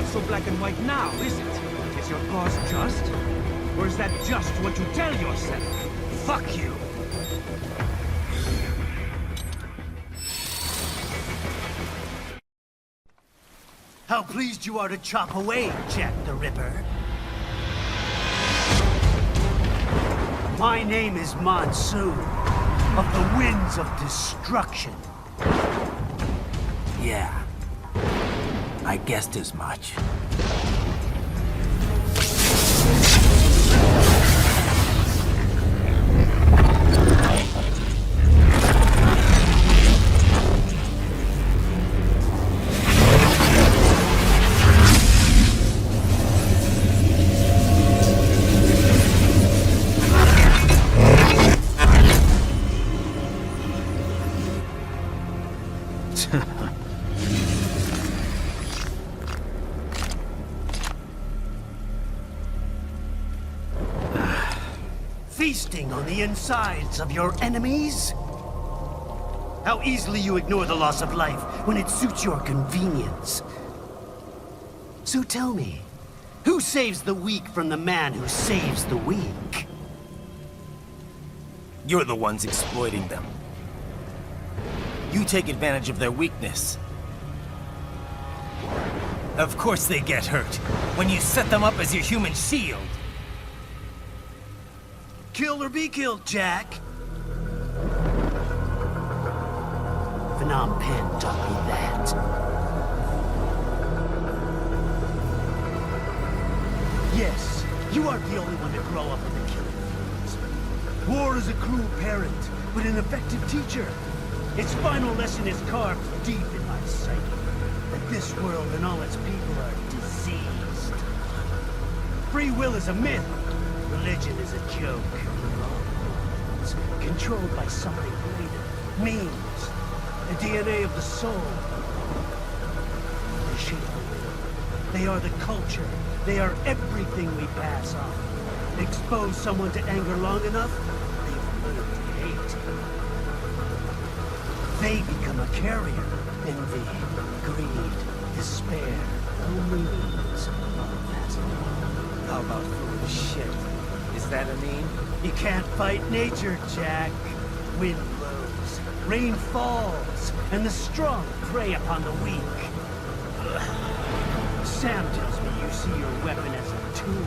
so black and white now, is it? Is your cause just? Or is that just what you tell yourself? Fuck you! How pleased you are to chop away, Jack the Ripper. My name is Monsoon, of the Winds of Destruction. Yeah, I guessed as much. Feasting on the insides of your enemies? How easily you ignore the loss of life when it suits your convenience. So tell me, who saves the weak from the man who saves the weak? You're the ones exploiting them. You take advantage of their weakness. Of course they get hurt when you set them up as your human shield. Kill or be killed, Jack. Phnom Penh taught me that. Yes, you aren't the only one to grow up in the killing fields. War is a cruel parent, but an effective teacher. Its final lesson is carved deep in my psyche. That this world and all its people are diseased. Free will is a myth. Religion is a joke. It's controlled by something greater. Means. The DNA of the soul. They shape the will. They are the culture. They are everything we pass on. Expose someone to anger long enough, they've learned to hate. They become a carrier. Envy, greed, despair, loneliness, all that. How about foolish shit? Is that a meme? You can't fight nature, Jack. Wind blows, rain falls, and the strong prey upon the weak. Sam tells me you see your weapon as a tool.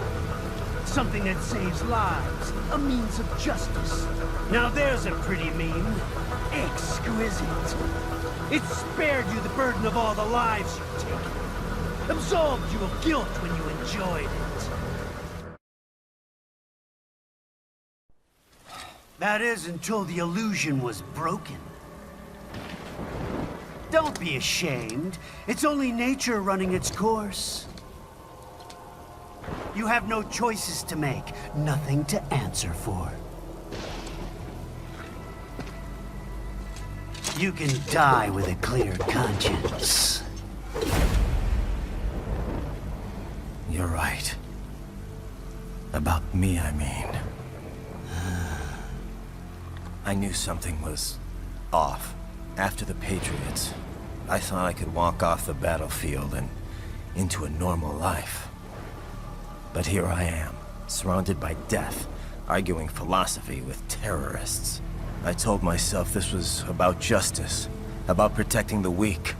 Something that saves lives, a means of justice. Now there's a pretty meme. Exquisite. It spared you the burden of all the lives you've taken. Absolved you of guilt when you enjoyed it. That is until the illusion was broken. Don't be ashamed. It's only nature running its course. You have no choices to make, nothing to answer for. You can die with a clear conscience. You're right. About me, I mean. I knew something was off. After the Patriots, I thought I could walk off the battlefield and into a normal life. But here I am, surrounded by death, arguing philosophy with terrorists. I told myself this was about justice, about protecting the weak.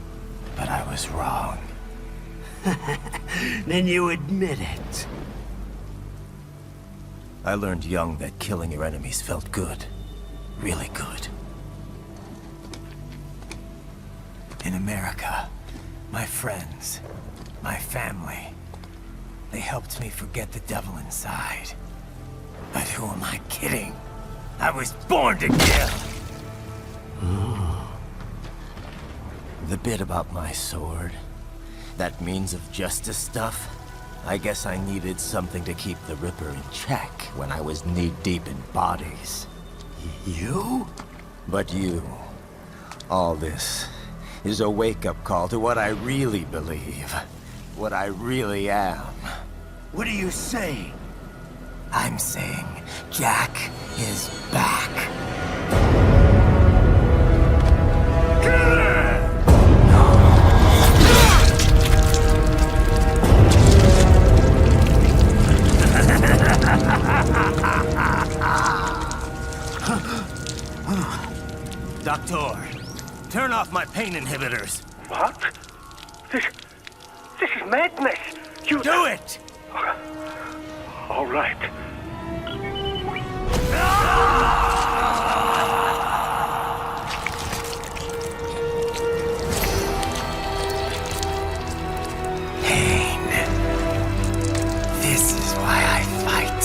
But I was wrong. Then you admit it. I learned young that killing your enemies felt good. Really good. In America, my friends, my family, they helped me forget the devil inside. But who am I kidding? I was born to kill! The bit about my sword, that means of justice stuff, I guess I needed something to keep the Ripper in check when I was knee-deep in bodies. You? But you, all this, is a wake-up call to what I really believe. What I really am. What are you saying? I'm saying Jack is back. pain inhibitors. What? This is madness. You do it! All right. Pain. This is why I fight.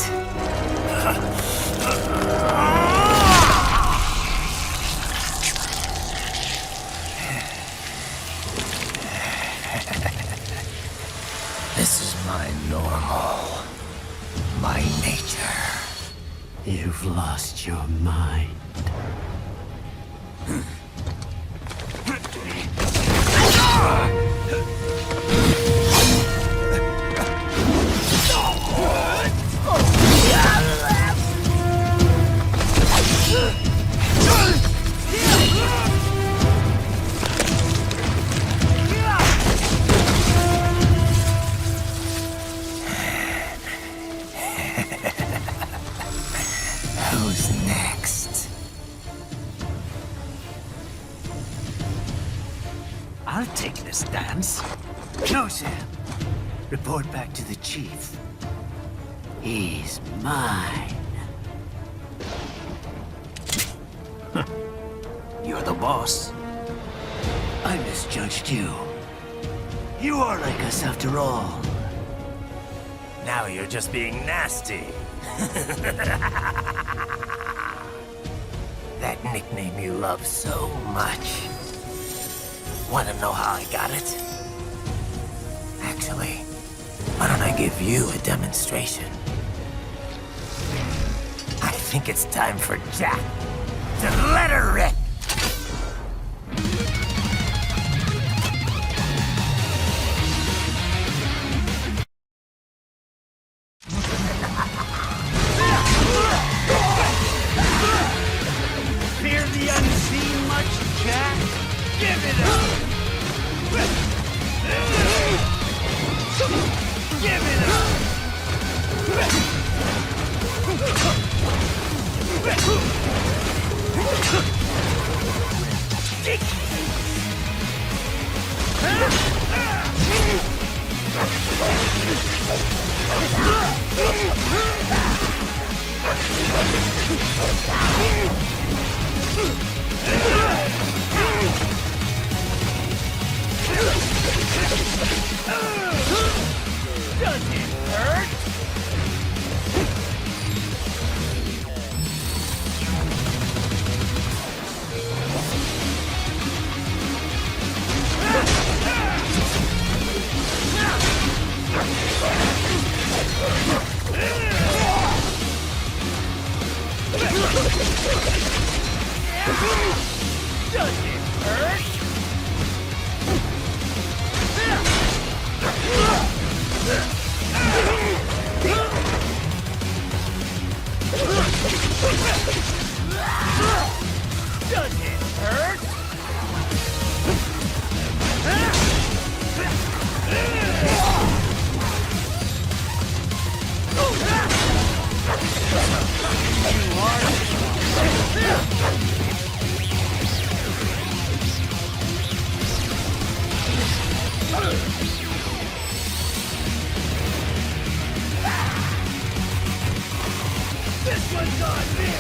This is my normal. My nature. You've lost your mind. Who's next? I'll take this dance. No, Sam. Report back to the chief. He's mine. You're the boss. I misjudged you. You are like us after all. Now you're just being nasty. That nickname you love so much. Want to know how I got it? Actually, why don't I give you a demonstration? I think it's time for Jack to let her rip. Fear the unseen much, Jack? Give it up! Give it up! Does it hurt? Does it hurt? Does it hurt? This one's on me!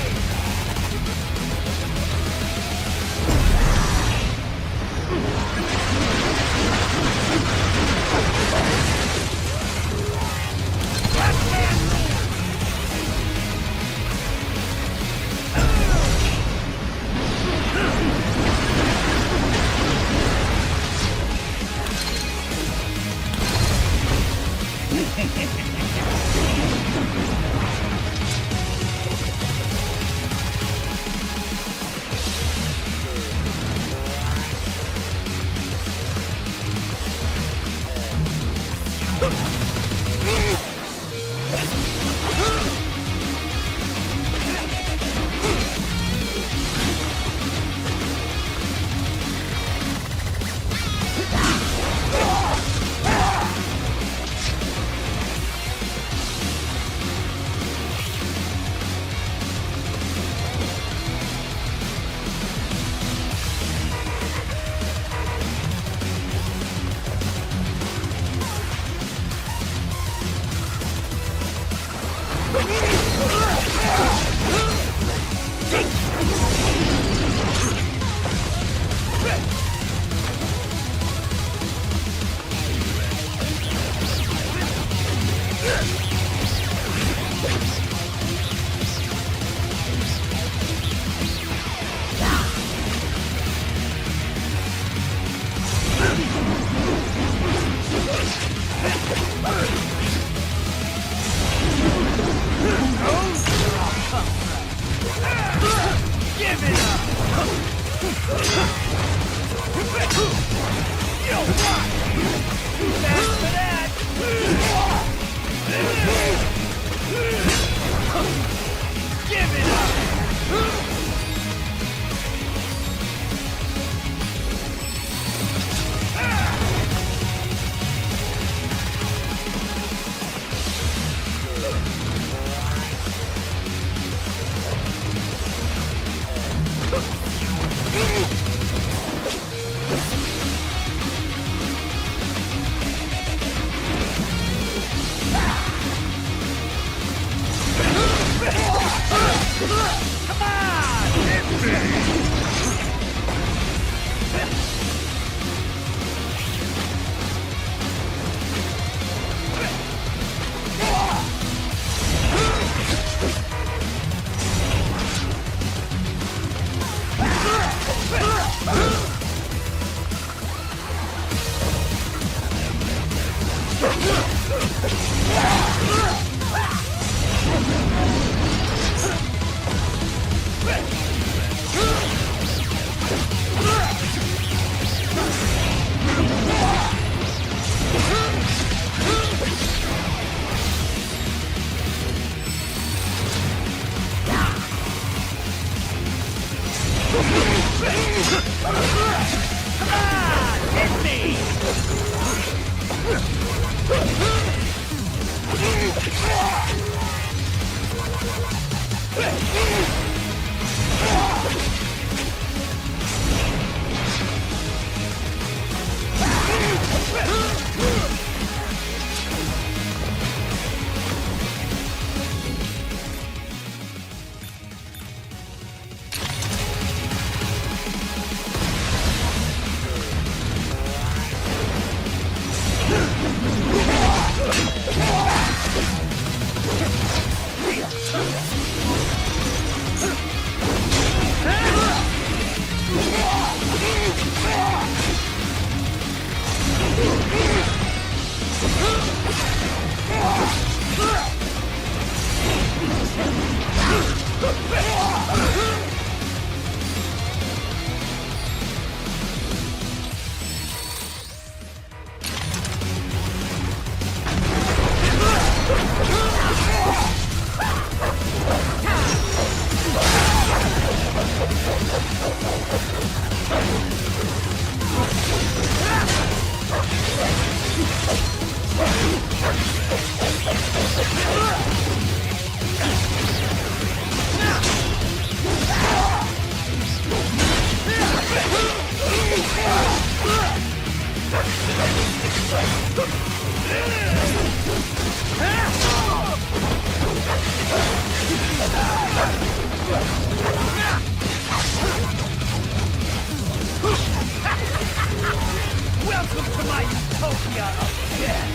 Welcome to my utopia of death!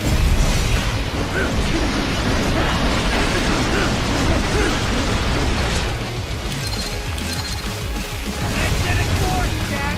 Energetic force, Jack!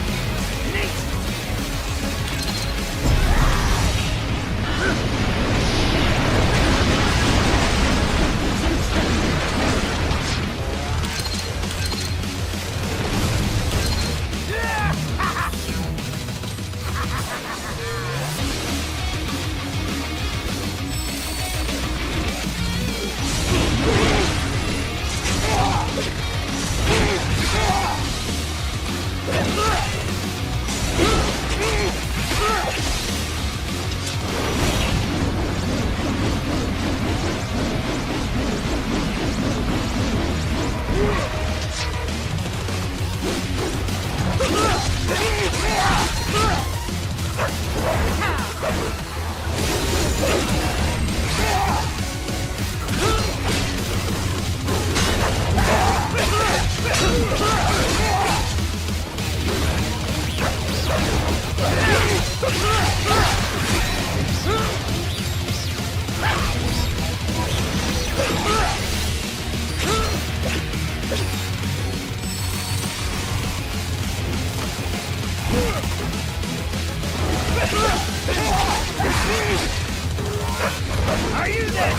Are you that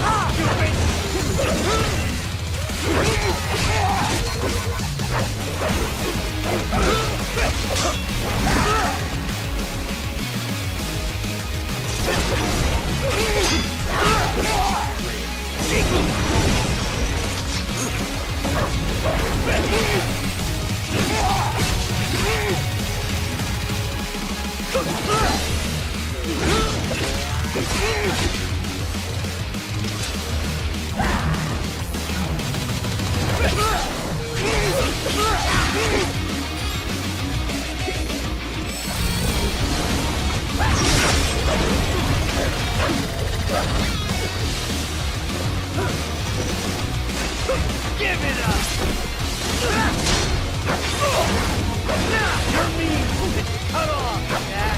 Give it up! You're mean! Cut off, Jack!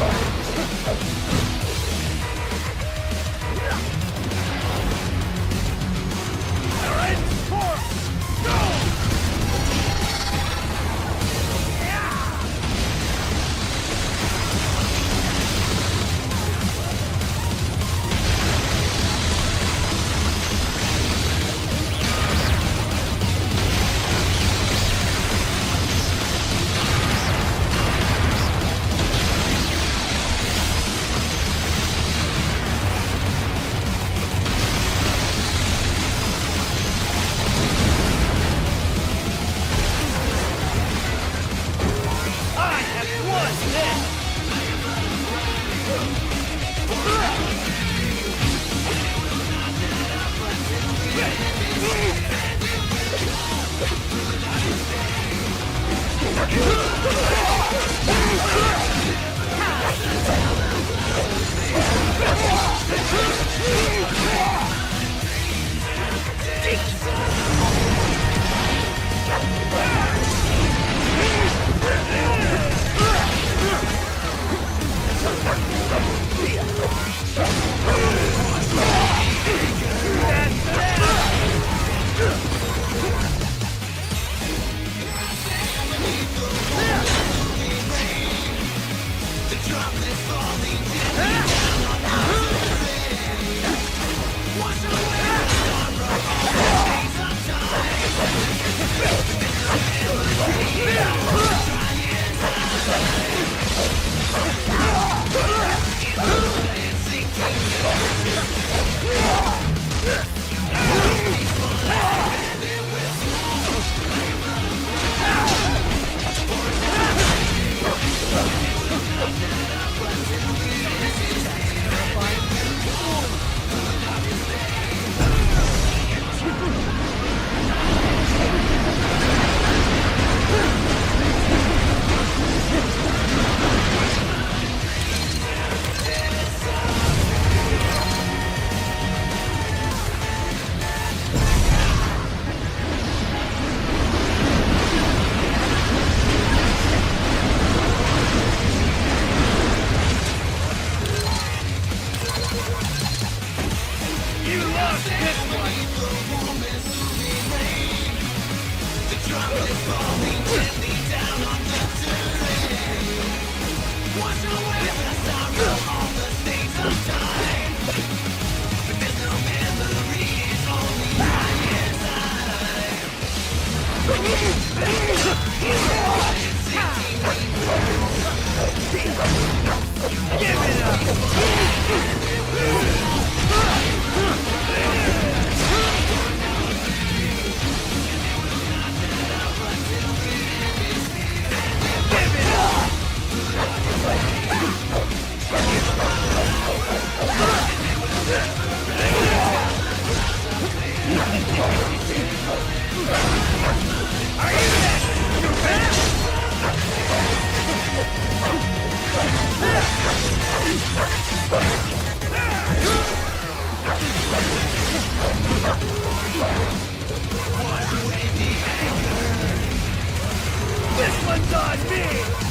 This one's on me!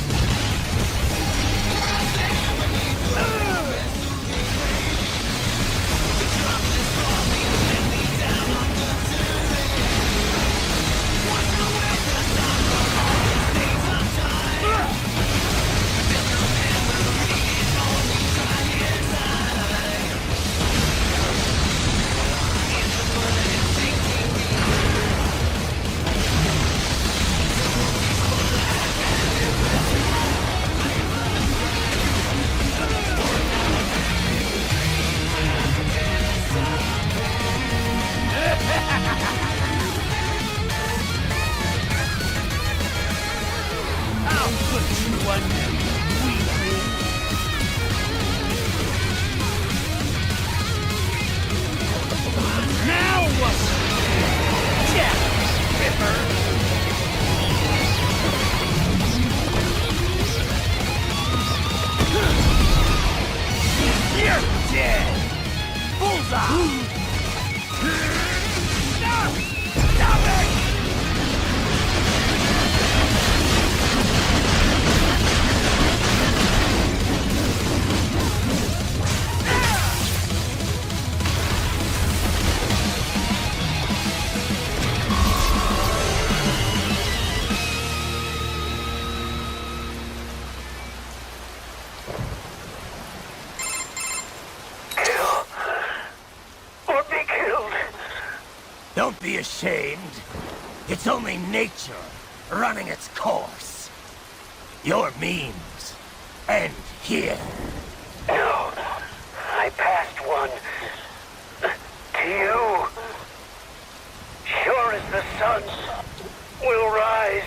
Don't be ashamed. It's only nature running its course. Your means end here. No, I passed one. To you. Sure as the sun will rise.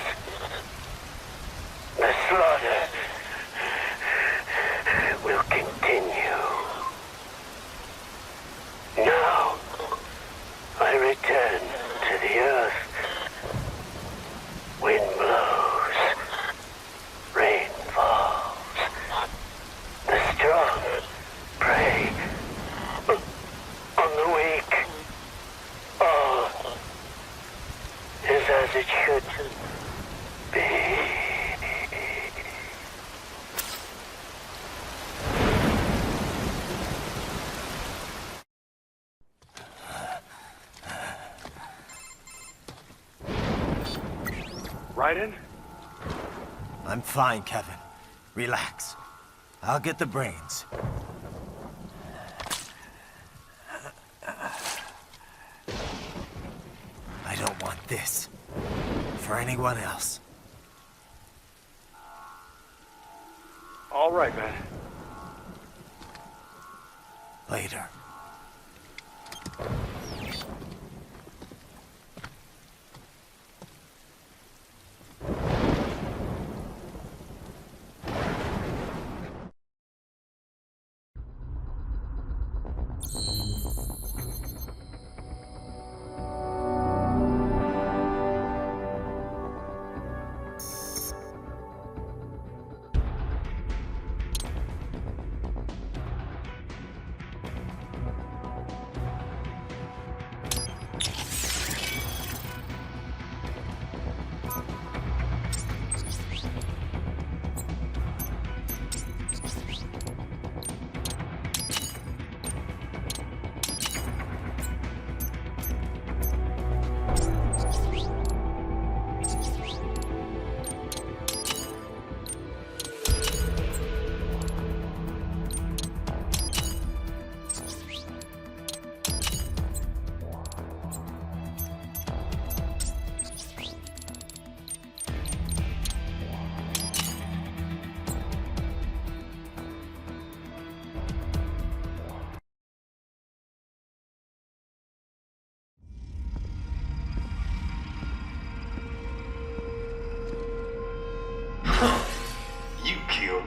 The slaughter will continue. Now, I return to the earth. Wind blows. Rain falls. The strong prey on the weak. All is as it should be. Raiden? I'm fine, Kevin. Relax. I'll get the brains. I don't want this. For anyone else. All right, man. Later.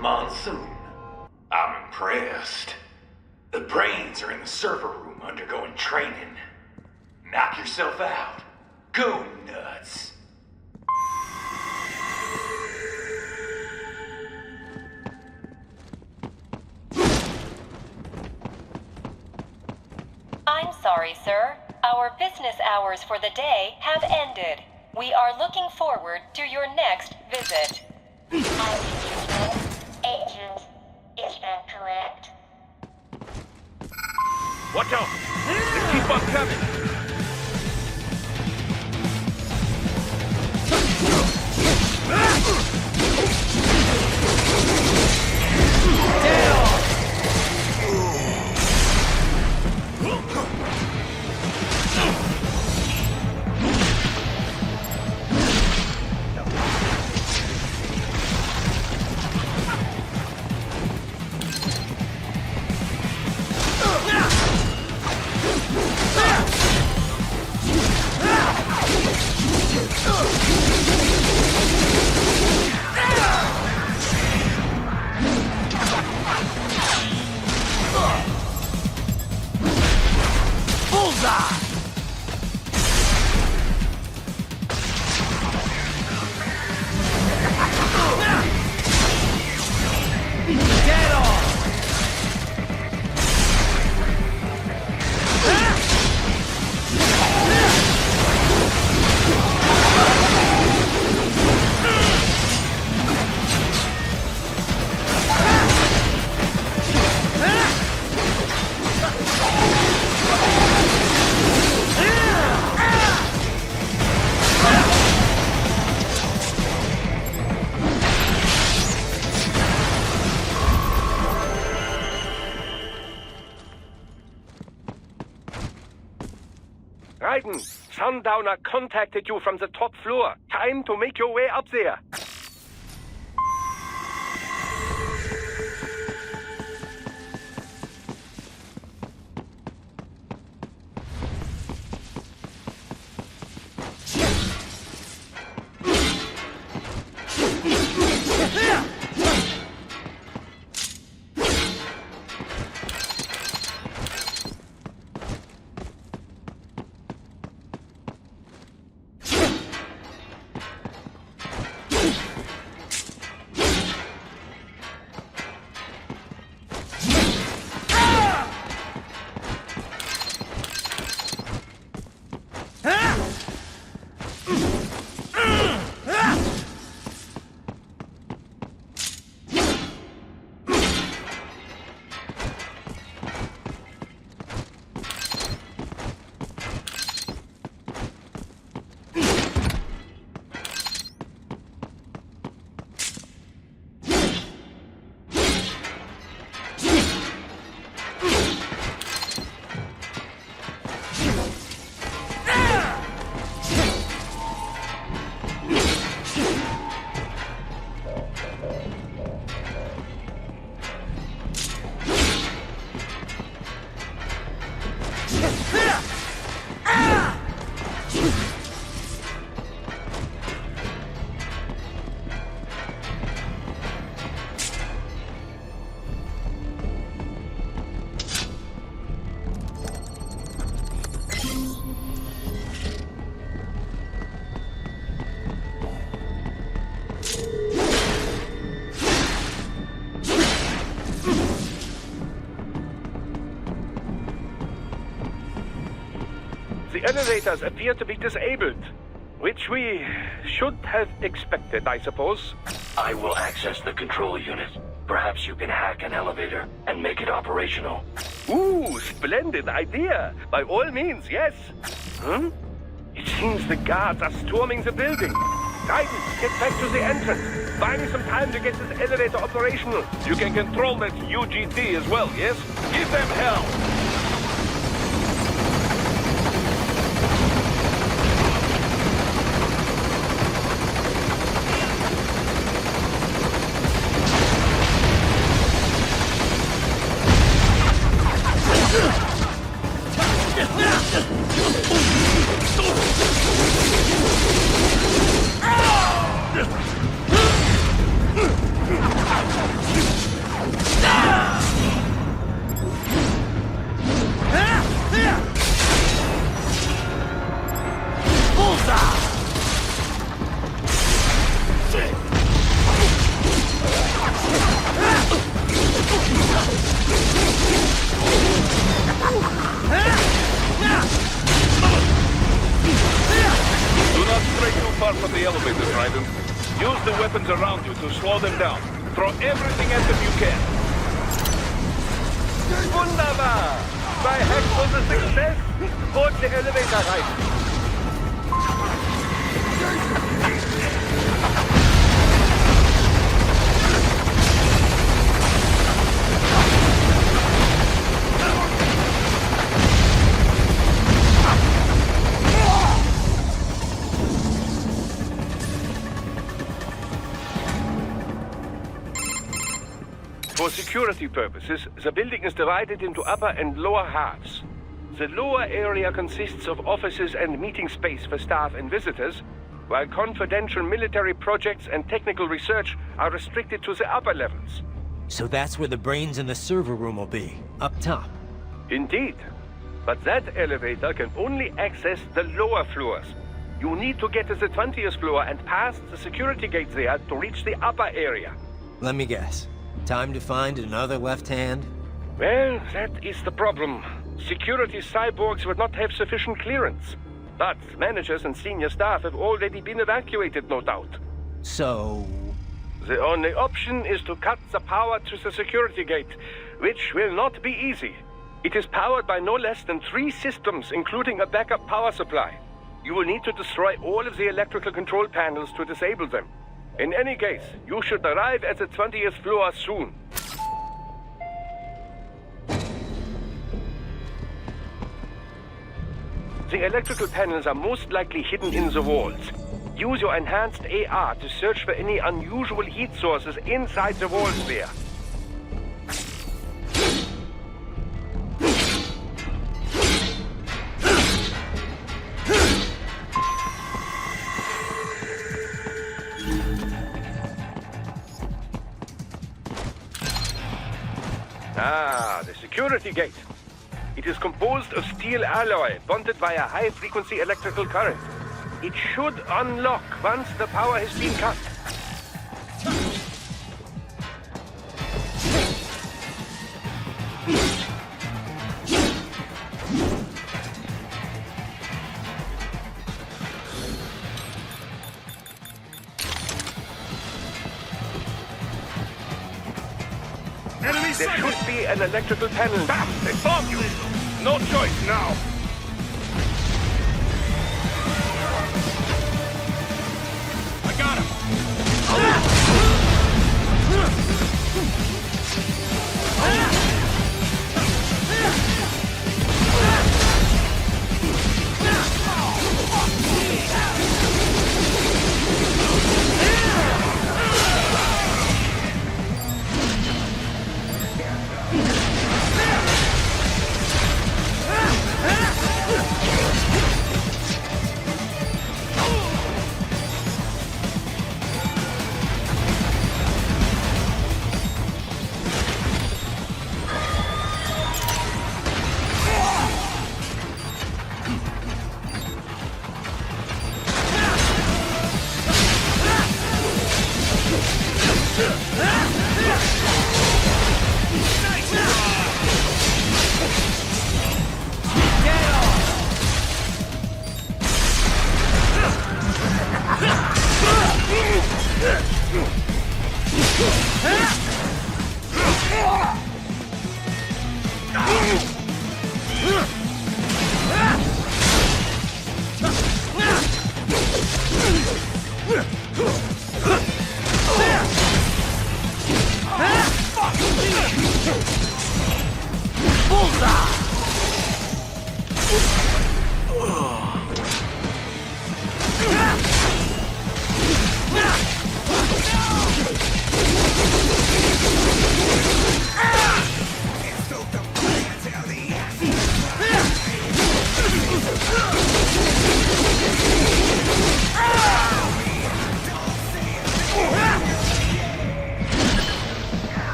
Monsoon. I'm impressed. The brains are in the server room undergoing training. Knock yourself out. Go nuts. I'm sorry, sir. Our business hours for the day have ended. We are looking forward to your next visit. Agent, is that correct? Watch out! They keep on coming! Raiden, Sundowner contacted you from the top floor. Time to make your way up there. The elevators appear to be disabled, which we should have expected, I suppose. I will access the control unit. Perhaps you can hack an elevator and make it operational. Ooh, splendid idea. By all means, yes. It seems the guards are storming the building. Raiden, get back to the entrance. Buy me some time to get this elevator operational. You can control that UGT as well, yes? Give them hell! elevators, Raiden. Use the weapons around you to slow them down. Throw everything at them you can. Wunderbar! Bei Heck was a success. Holt the elevator rein. For security purposes, the building is divided into upper and lower halves. The lower area consists of offices and meeting space for staff and visitors, while confidential military projects and technical research are restricted to the upper levels. So that's where the brains in the server room will be, up top. Indeed. But that elevator can only access the lower floors. You need to get to the 20th floor and pass the security gate there to reach the upper area. Let me guess. Time to find another left hand? Well, that is the problem. Security cyborgs would not have sufficient clearance. But managers and senior staff have already been evacuated, no doubt. So... The only option is to cut the power to the security gate, which will not be easy. It is powered by no less than 3 systems, including a backup power supply. You will need to destroy all of the electrical control panels to disable them. In any case, you should arrive at the 20th floor soon. The electrical panels are most likely hidden in the walls. Use your enhanced AR to search for any unusual heat sources inside the walls there. Ah, the security gate. It is composed of steel alloy bonded by a high-frequency electrical current. It should unlock once the power has been cut. There should be an electrical panel. Stop! They bomb you! No choice now! I got him!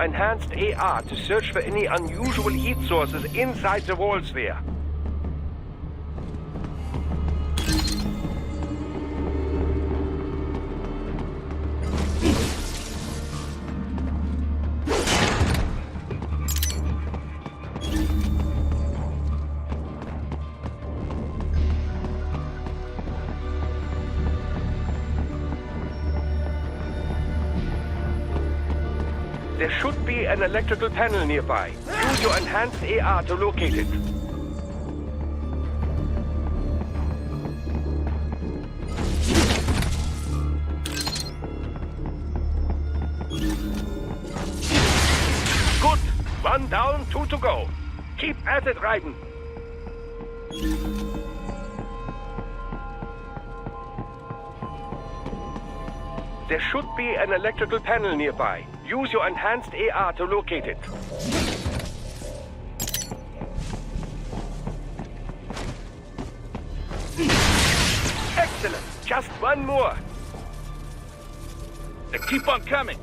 your enhanced AR to search for any unusual heat sources inside the wall sphere. There should be an electrical panel nearby. Use your enhanced AR to locate it. Good. 1 down, 2 to go. Keep at it, Raiden. There should be an electrical panel nearby. Use your enhanced AR to locate it. Excellent! Just one more. Keep on coming.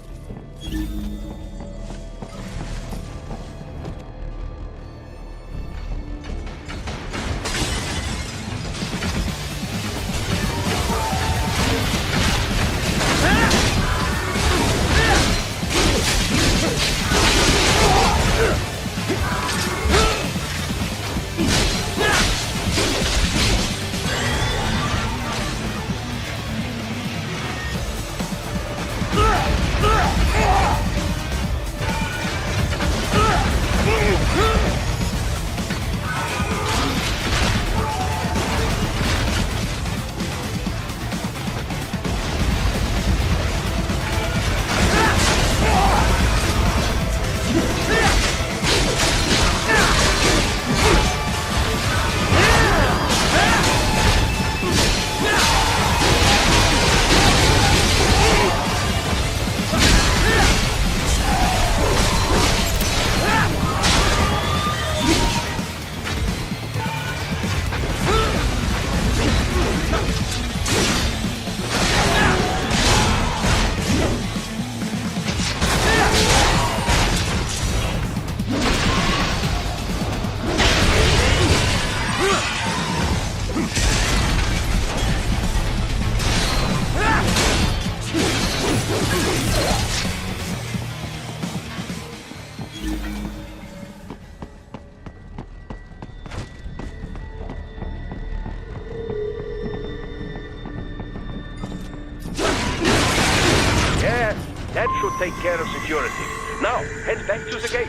That should take care of security. Now, head back to the gate.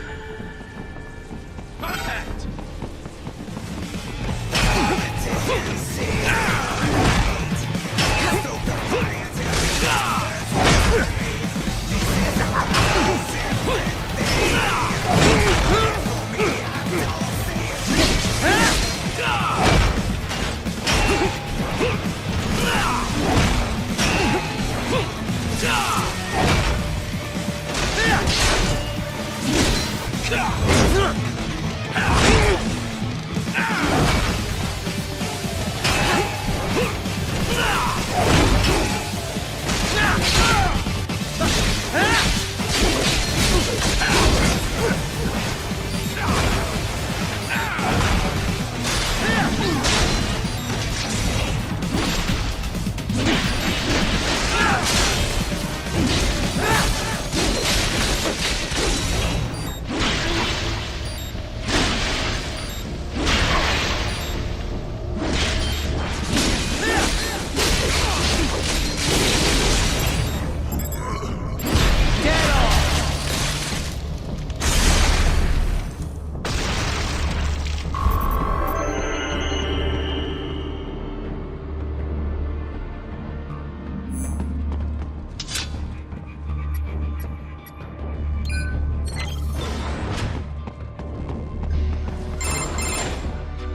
Contact!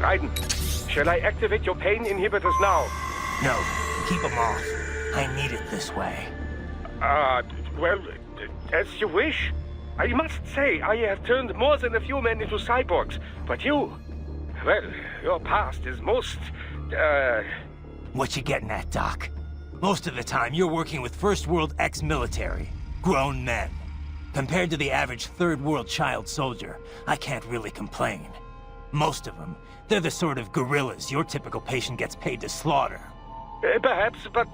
Raiden, shall I activate your pain inhibitors now? No, keep them off. I need it this way. Well, as you wish. I must say, I have turned more than a few men into cyborgs, but you... Well, your past is most, What you getting at, Doc? Most of the time, you're working with First World ex-military. Grown men. Compared to the average third-world child soldier, I can't really complain. Most of them, they're the sort of guerrillas your typical patient gets paid to slaughter. Perhaps, but,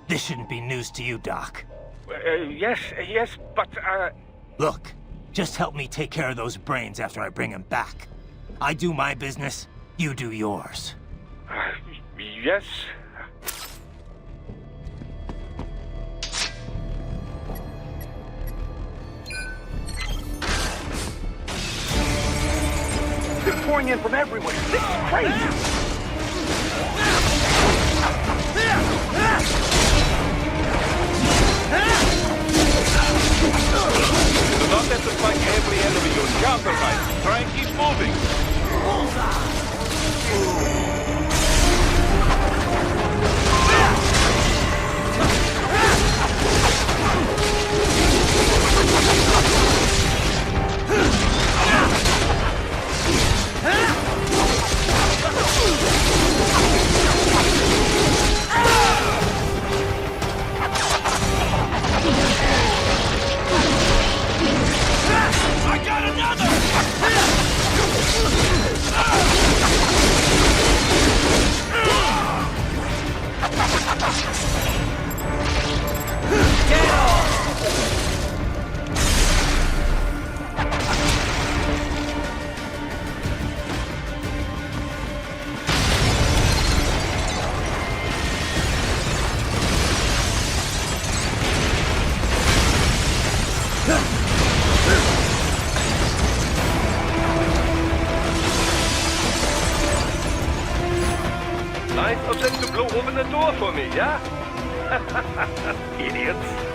This shouldn't be news to you, Doc. yes, but, Look, just help me take care of those brains after I bring them back. I do my business, you do yours. Yes. They're pouring in from everywhere. This is crazy. You do not have to fight every enemy you encounter, mate. Try and keep moving. I got another! Get off! Nice of them to blow open the door for me, yeah? Idiots.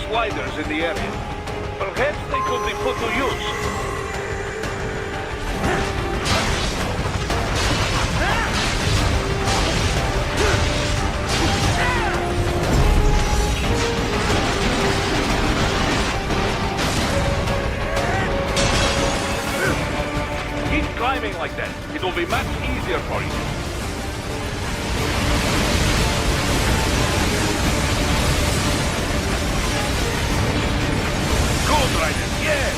sliders in the area. Perhaps they could be put to use. Keep climbing like that. It will be much easier for you. Good, Raiden, yes!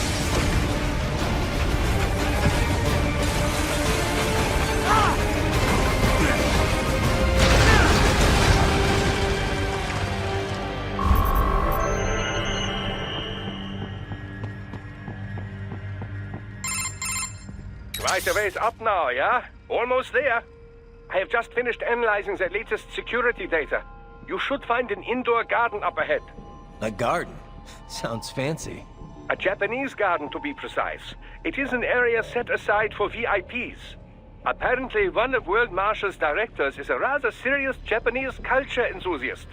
the ways up now, yeah? Almost there. I have just finished analyzing the latest security data. You should find an indoor garden up ahead. A garden? Sounds fancy. A Japanese garden, to be precise. It is an area set aside for VIPs. Apparently, one of World Marshal's directors is a rather serious Japanese culture enthusiast.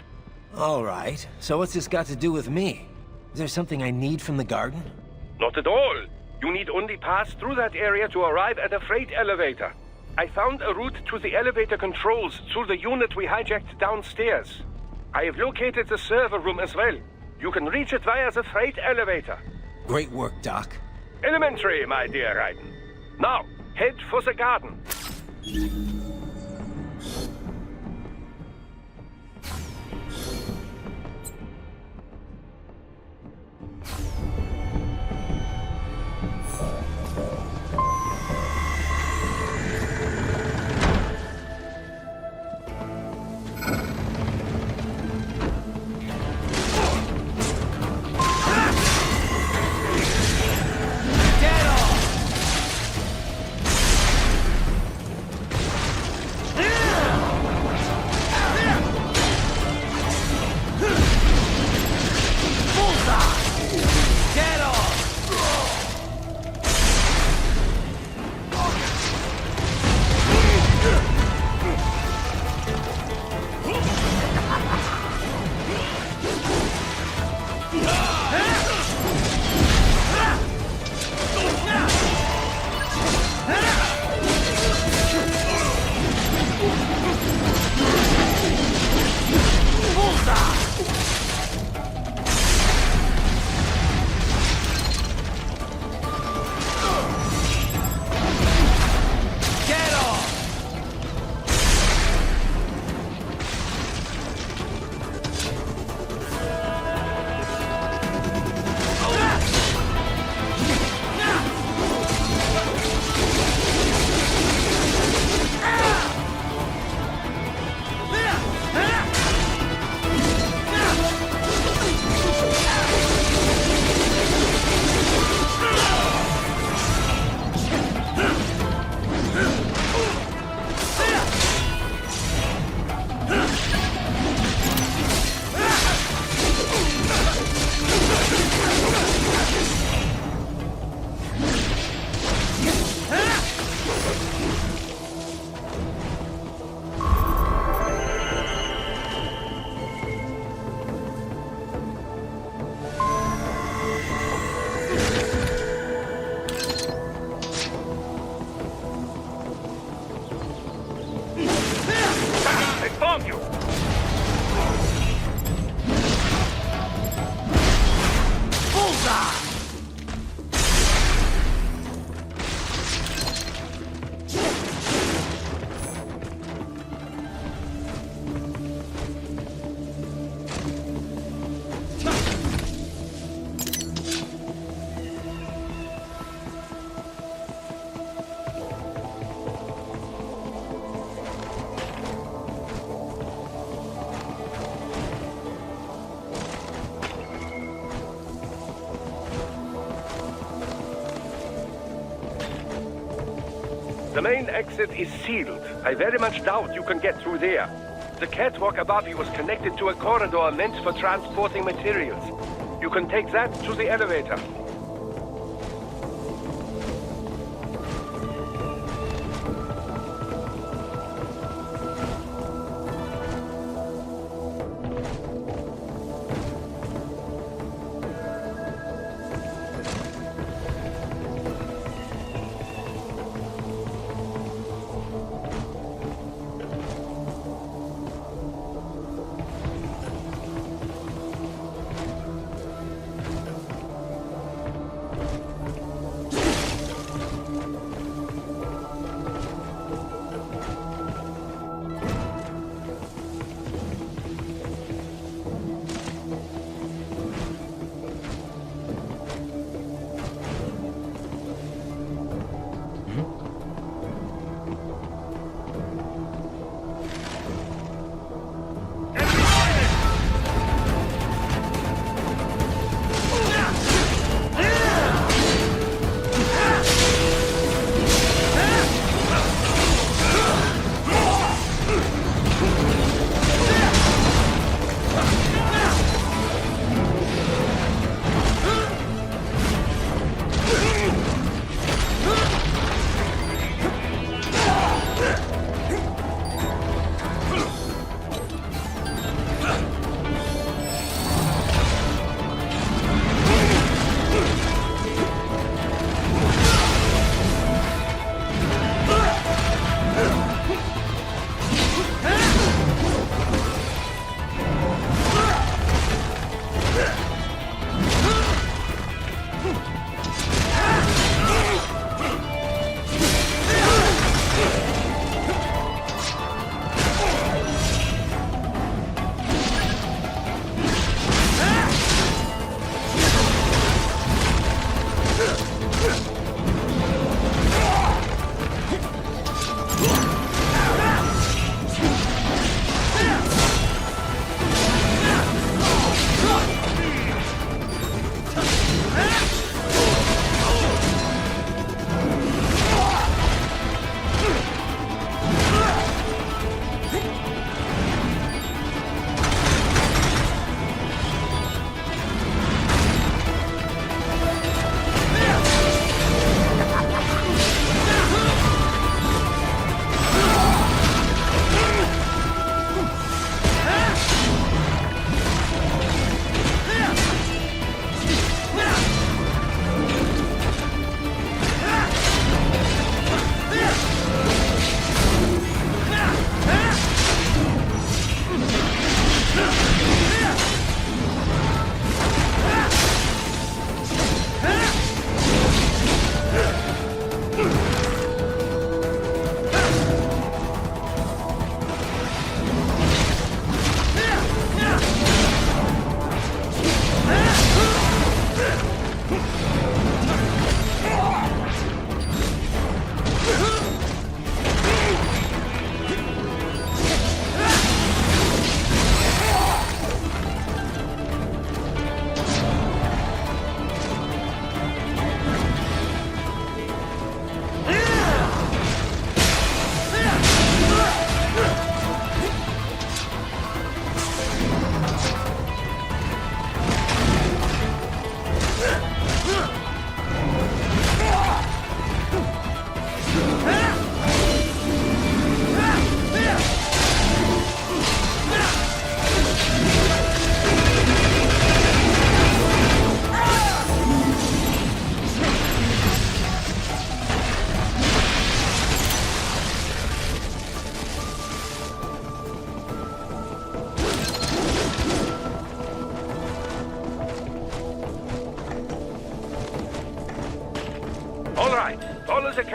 All right. So what's this got to do with me? Is there something I need from the garden? Not at all. You need only pass through that area to arrive at a freight elevator. I found a route to the elevator controls through the unit we hijacked downstairs. I have located the server room as well. You can reach it via the freight elevator. Great work, Doc. Elementary, my dear Raiden. Now, head for the garden. The main exit is sealed. I very much doubt you can get through there. The catwalk above you is connected to a corridor meant for transporting materials. You can take that to the elevator.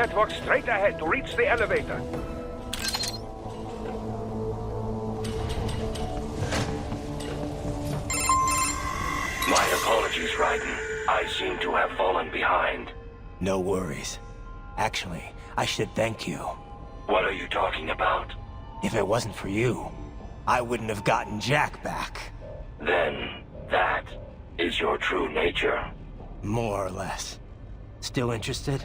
catwalk straight ahead to reach the elevator. My apologies, Raiden. I seem to have fallen behind. No worries. Actually, I should thank you. What are you talking about? If it wasn't for you, I wouldn't have gotten Jack back. Then, that is your true nature. More or less. Still interested?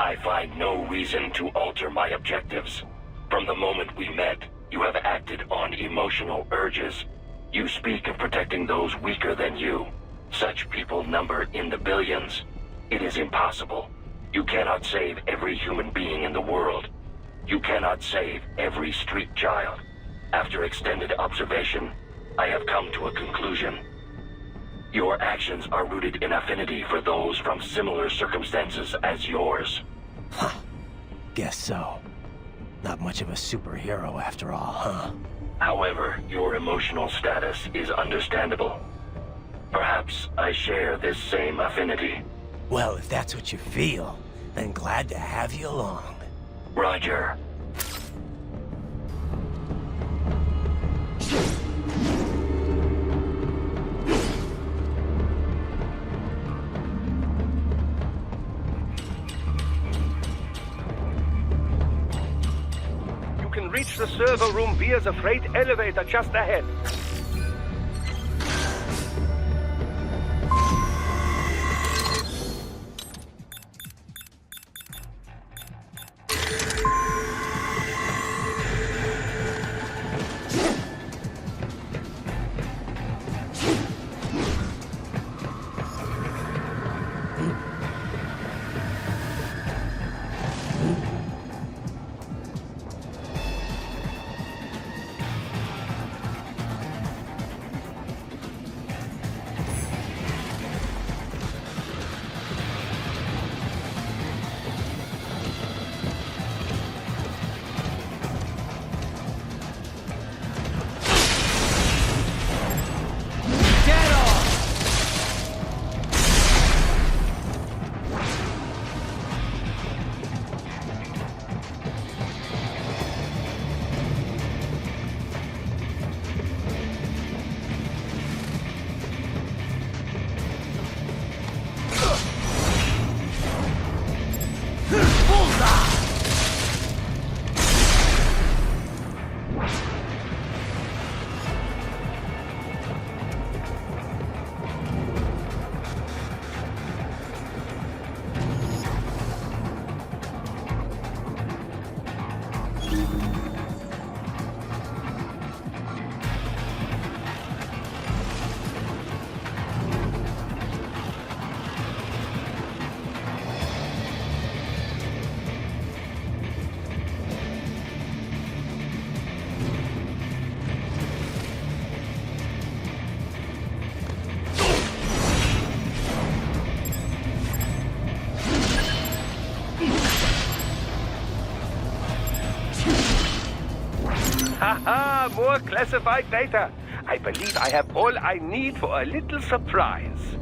I find no reason to alter my objectives. From the moment we met, you have acted on emotional urges. You speak of protecting those weaker than you. Such people number in the billions. It is impossible. You cannot save every human being in the world. You cannot save every street child. After extended observation, I have come to a conclusion. Your actions are rooted in affinity for those from similar circumstances as yours. Huh. Guess so. Not much of a superhero after all, huh? However, your emotional status is understandable. Perhaps I share this same affinity. Well, if that's what you feel, then glad to have you along. Roger. You can reach the server room via the freight elevator just ahead. Haha, more classified data. I believe I have all I need for a little surprise.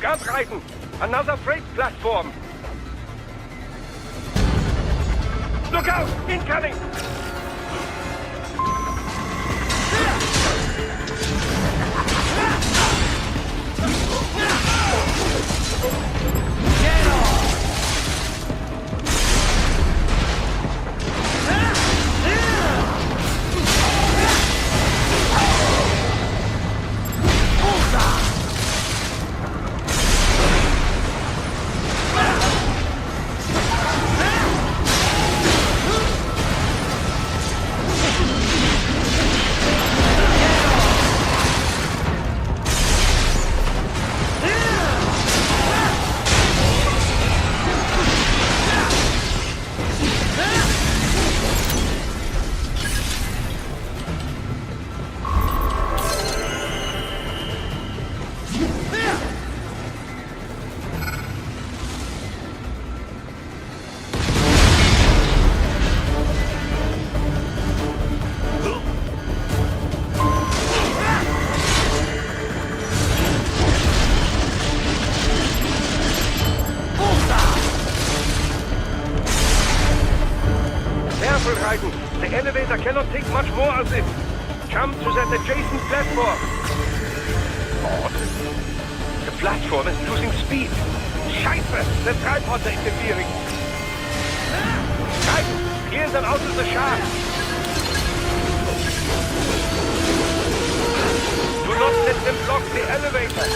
Guard Raiden! Another freight platform! Look out! Incoming! Get off! The elevator cannot take much more of this. Jump to that adjacent platform. Odd. The platform is losing speed. Scheiße! The tripods are interfering. Raiden, clear them out of the shaft. Do not let them block the elevator.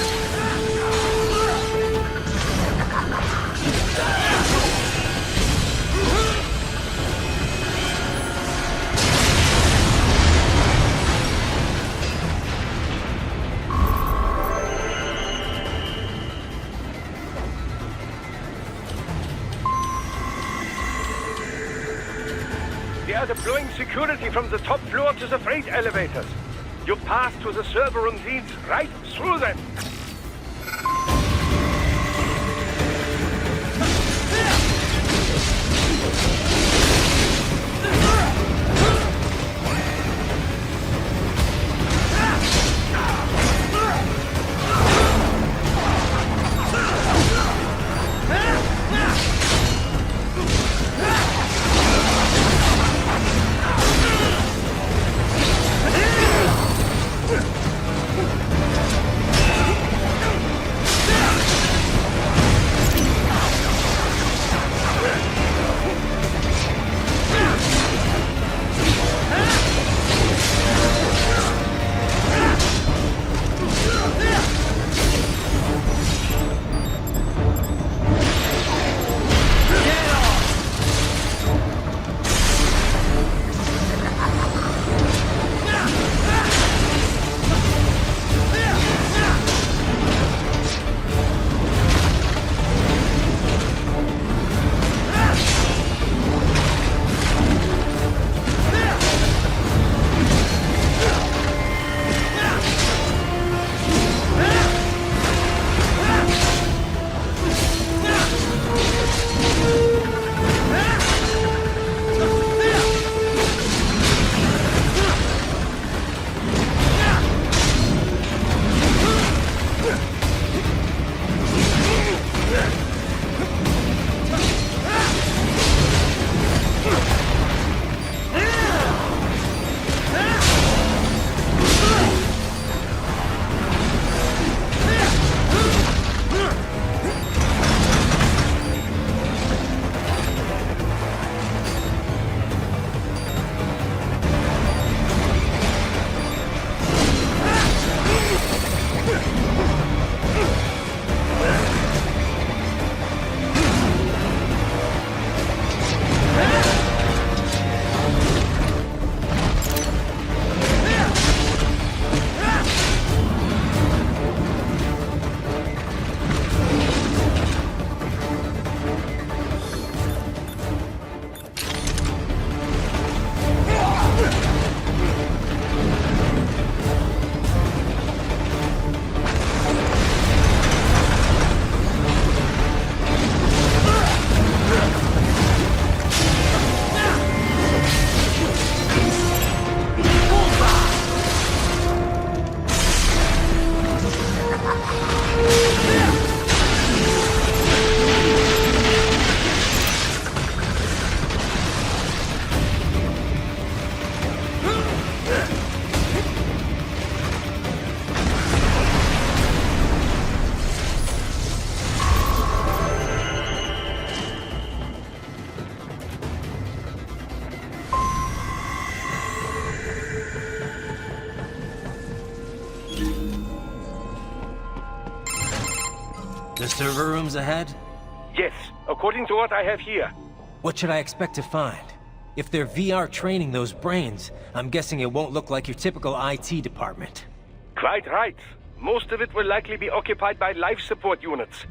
They are deploying security from the top floor to the freight elevators. You pass to the server room leads right through them. server rooms ahead? Yes, according to what I have here. What should I expect to find? If they're VR training those brains, I'm guessing it won't look like your typical IT department. Quite right. Most of it will likely be occupied by life support units.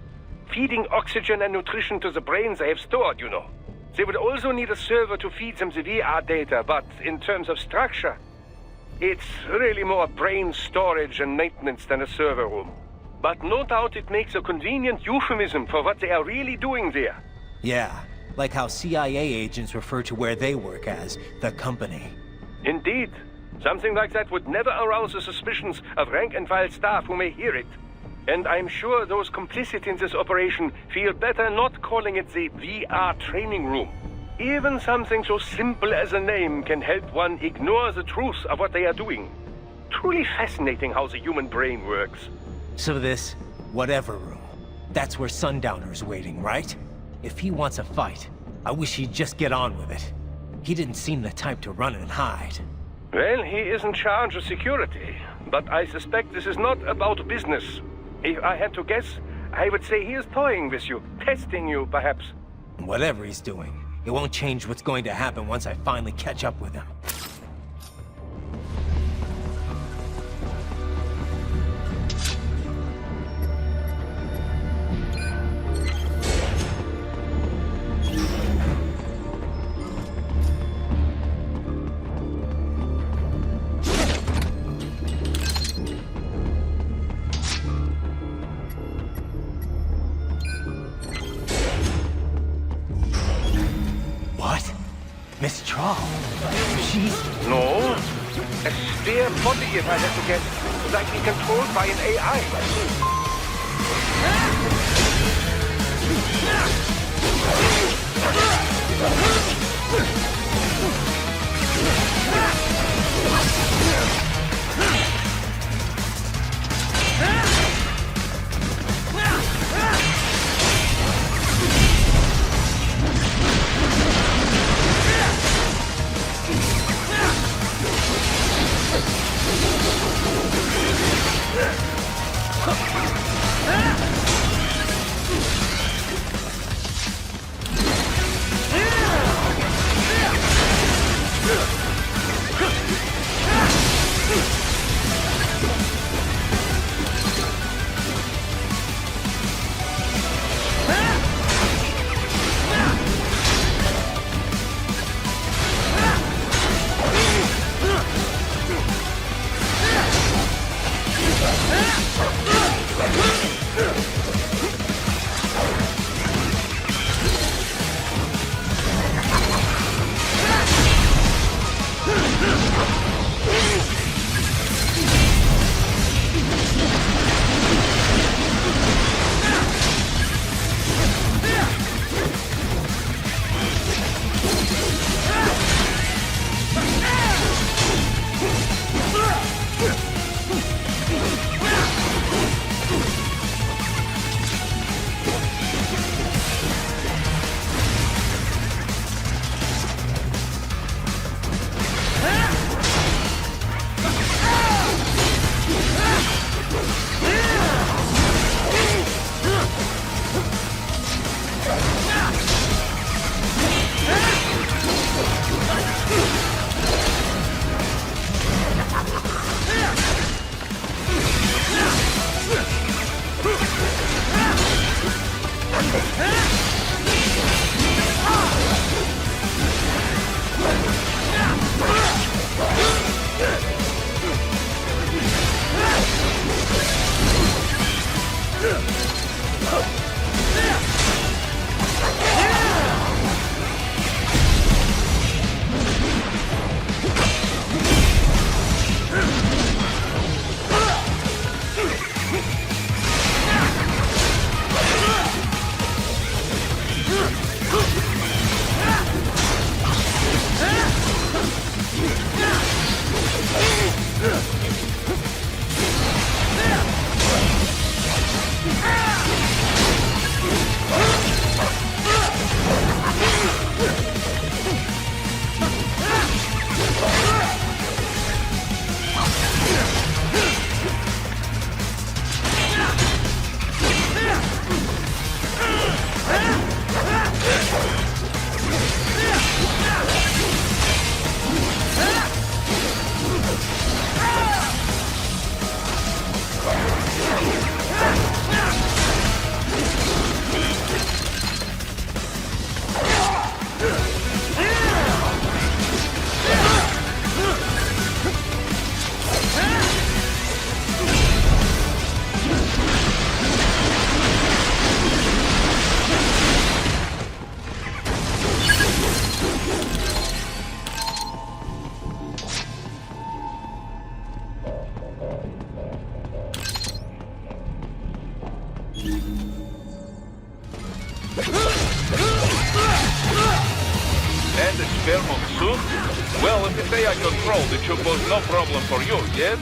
Feeding oxygen and nutrition to the brains they have stored, you know. They would also need a server to feed them the VR data, but in terms of structure, it's really more brain storage and maintenance than a server room. But no doubt it makes a convenient euphemism for what they are really doing there. Yeah, like how CIA agents refer to where they work as the company. Indeed. Something like that would never arouse the suspicions of rank-and-file staff who may hear it. And I'm sure those complicit in this operation feel better not calling it the VR training room. Even something so simple as a name can help one ignore the truth of what they are doing. Truly fascinating how the human brain works. So this, whatever room, that's where Sundowner's waiting, right? If he wants a fight, I wish he'd just get on with it. He didn't seem the type to run and hide. Well, he is in charge of security, but I suspect this is not about business. If I had to guess, I would say he is toying with you, testing you, perhaps. Whatever he's doing, it won't change what's going to happen once I finally catch up with him. Miss Trawl. She's... No. A spare body, if I had to guess. Likely controlled by an AI. and its pheromone soon? Well, if you say I controlled, it should pose no problem for you, yes?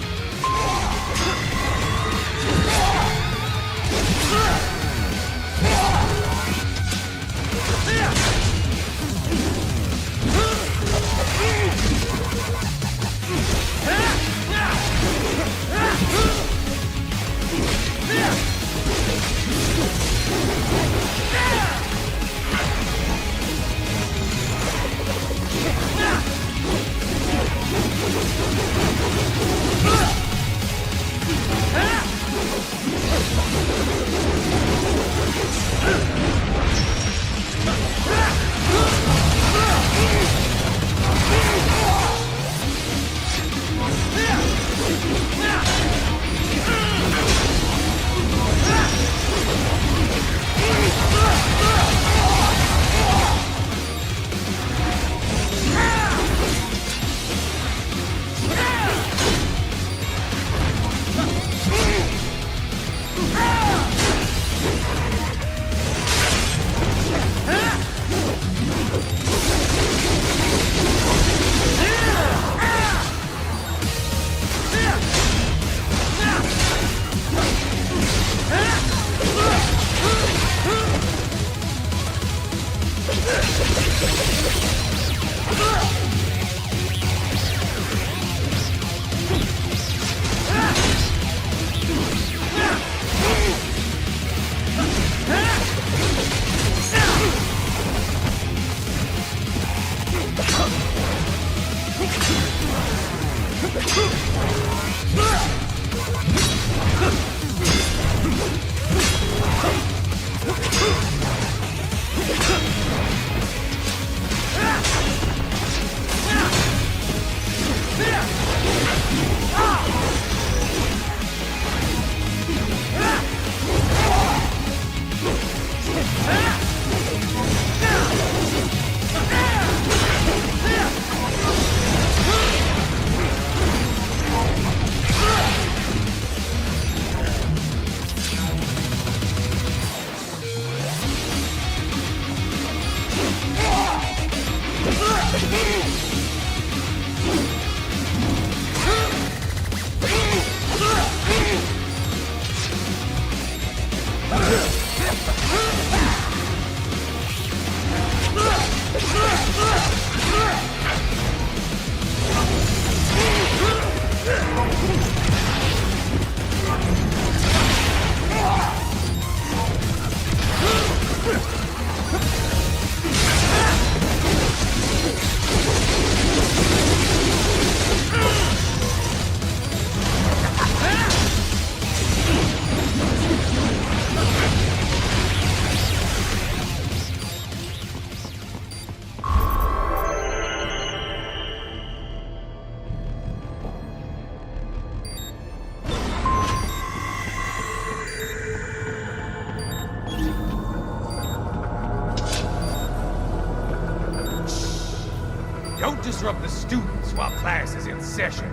Don't disrupt the students while class is in session.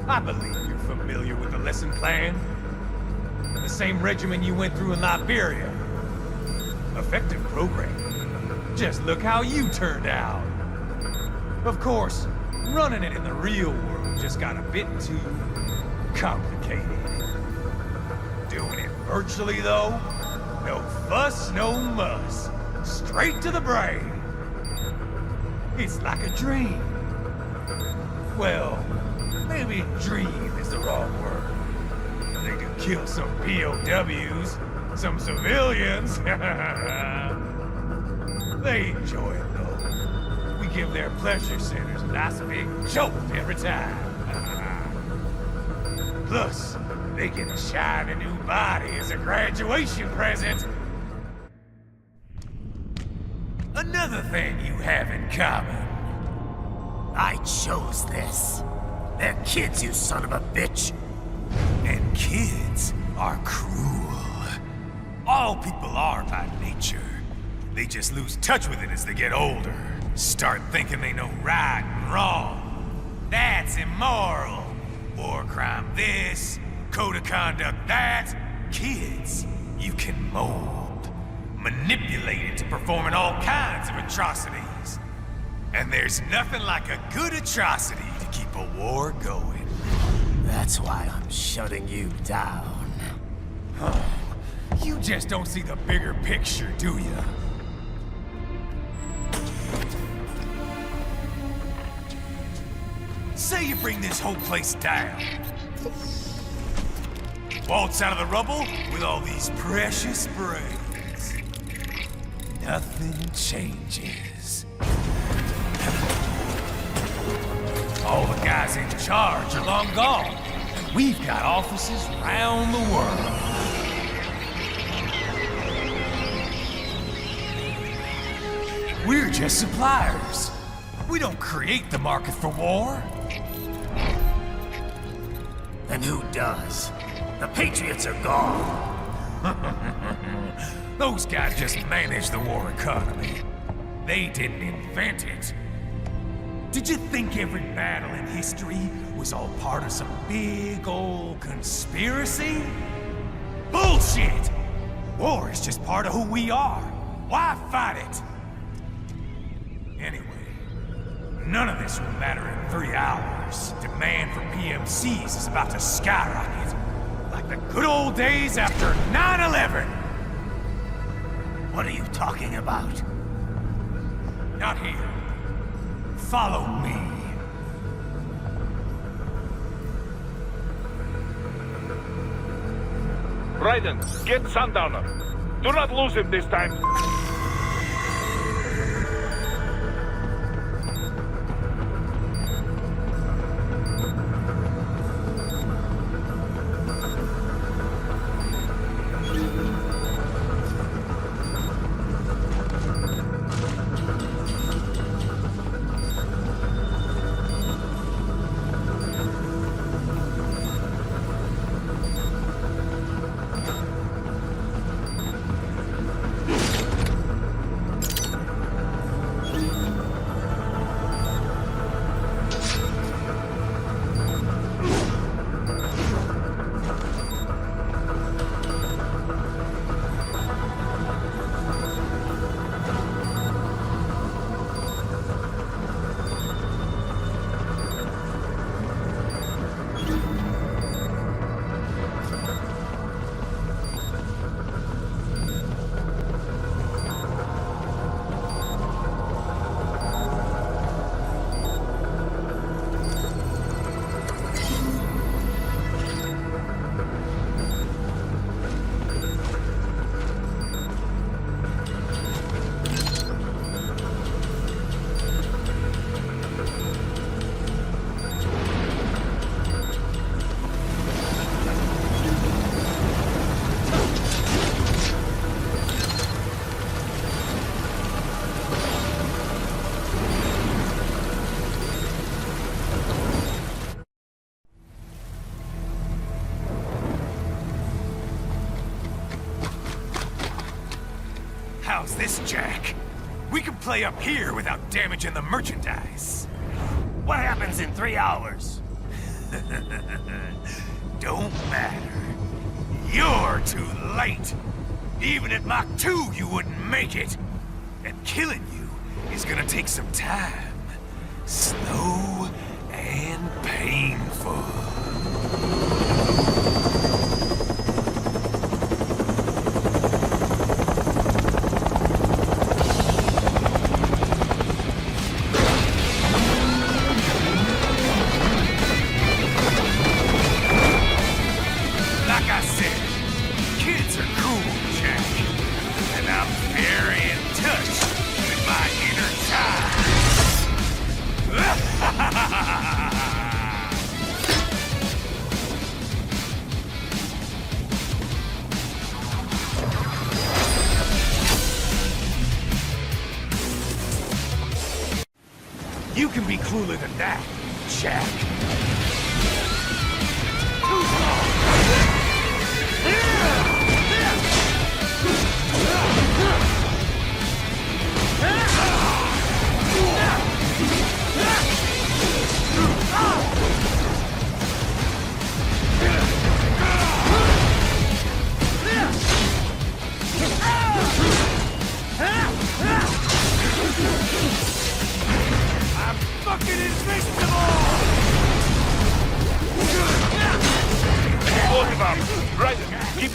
I believe you're familiar with the lesson plan. The same regimen you went through in Liberia. Effective program. Just look how you turned out. Of course, running it in the real world just got a bit too complicated. Doing it virtually, though? No fuss, no muss. Straight to the brain. It's like a dream. Well, maybe dream is the wrong word. They could kill some POWs, some civilians. They enjoy it, though. We give their pleasure centers a nice big jolt every time. Plus, they get a shiny new body as a graduation present. Another thing you have in common. I chose this. They're kids, you son of a bitch. And kids are cruel. All people are by nature. They just lose touch with it as they get older. Start thinking they know right and wrong. That's immoral. War crime this, code of conduct that. Kids, you can mold. Manipulated to performing all kinds of atrocities. And there's nothing like a good atrocity to keep a war going. That's why I'm shutting you down. Oh, you just don't see the bigger picture, do you? Say you bring this whole place down. Waltz out of the rubble with all these precious brains. Nothing changes. All the guys in charge are long gone, and we've got offices round the world. We're just suppliers. We don't create the market for war. Then who does? The Patriots are gone. Those guys just manage the war economy. They didn't invent it. Did you think every battle in history was all part of some big old conspiracy? Bullshit! War is just part of who we are. Why fight it? Anyway, none of this will matter in 3 hours. Demand for PMCs is about to skyrocket. Like the good old days after 9/11. What are you talking about? Not here. Follow me. Raiden, get Sundowner. Do not lose him this time. How's this, Jack? We can play up here without damaging the merchandise. What happens in 3 hours? Don't matter. You're too late. Even at Mach 2, you wouldn't make it. And killing you is gonna take some time. Slow and painful. You can be cooler than that, Jack.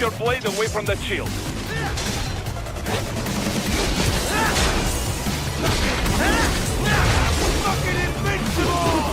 your blade away from that shield. Fucking invincible!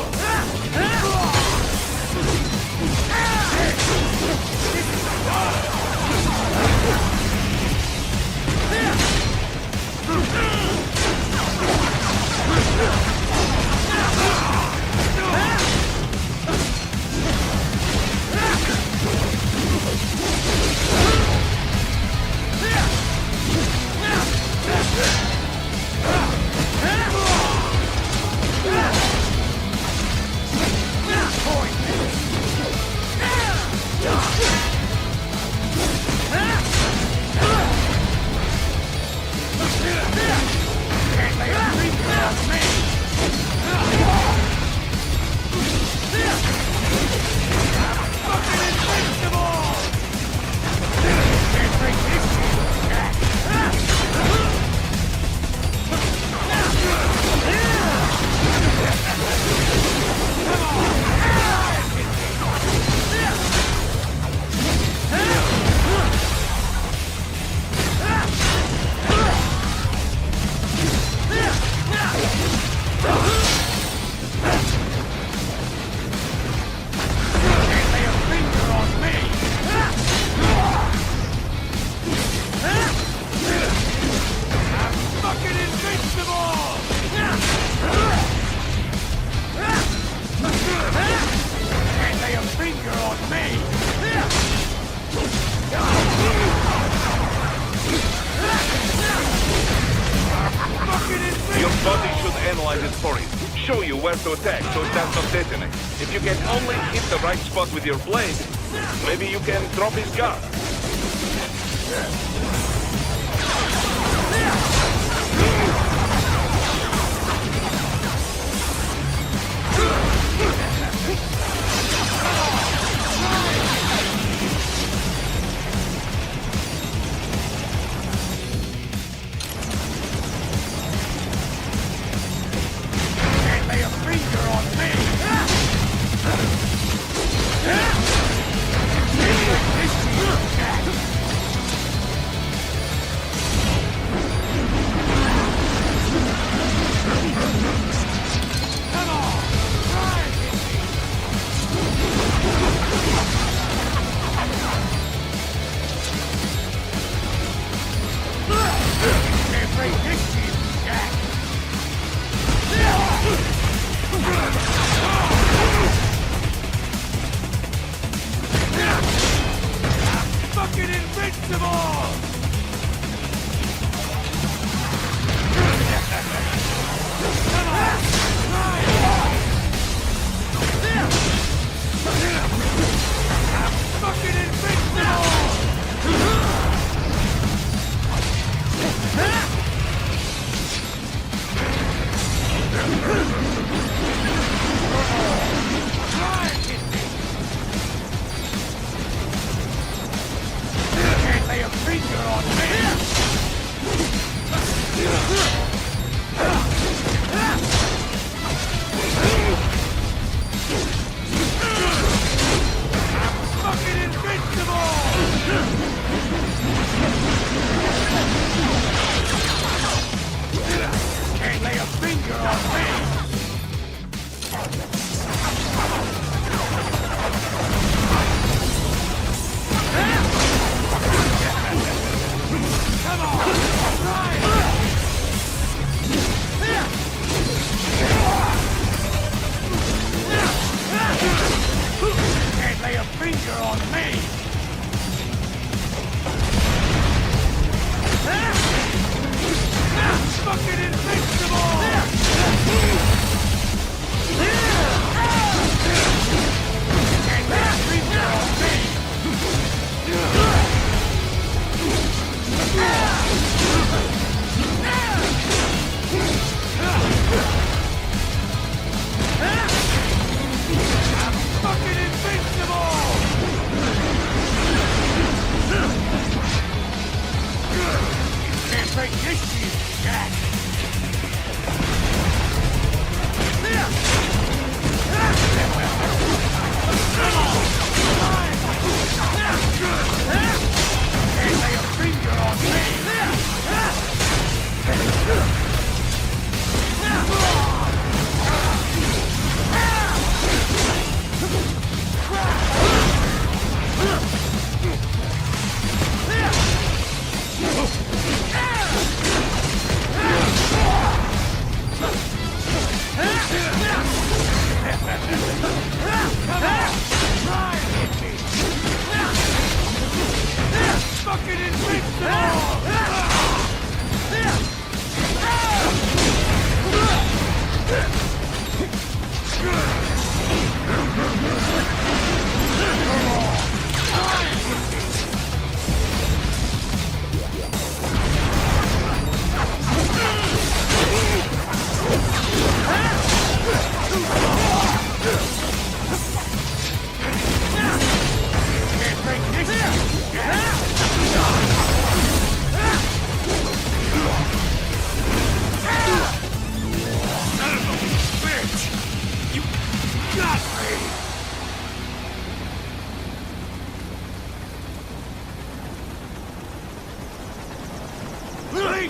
Your body should analyze it for you. Show you where to attack so it does not detonate. If you can only hit the right spot with your blade, maybe you can drop his guard. Try and hit me! Fucking invincible!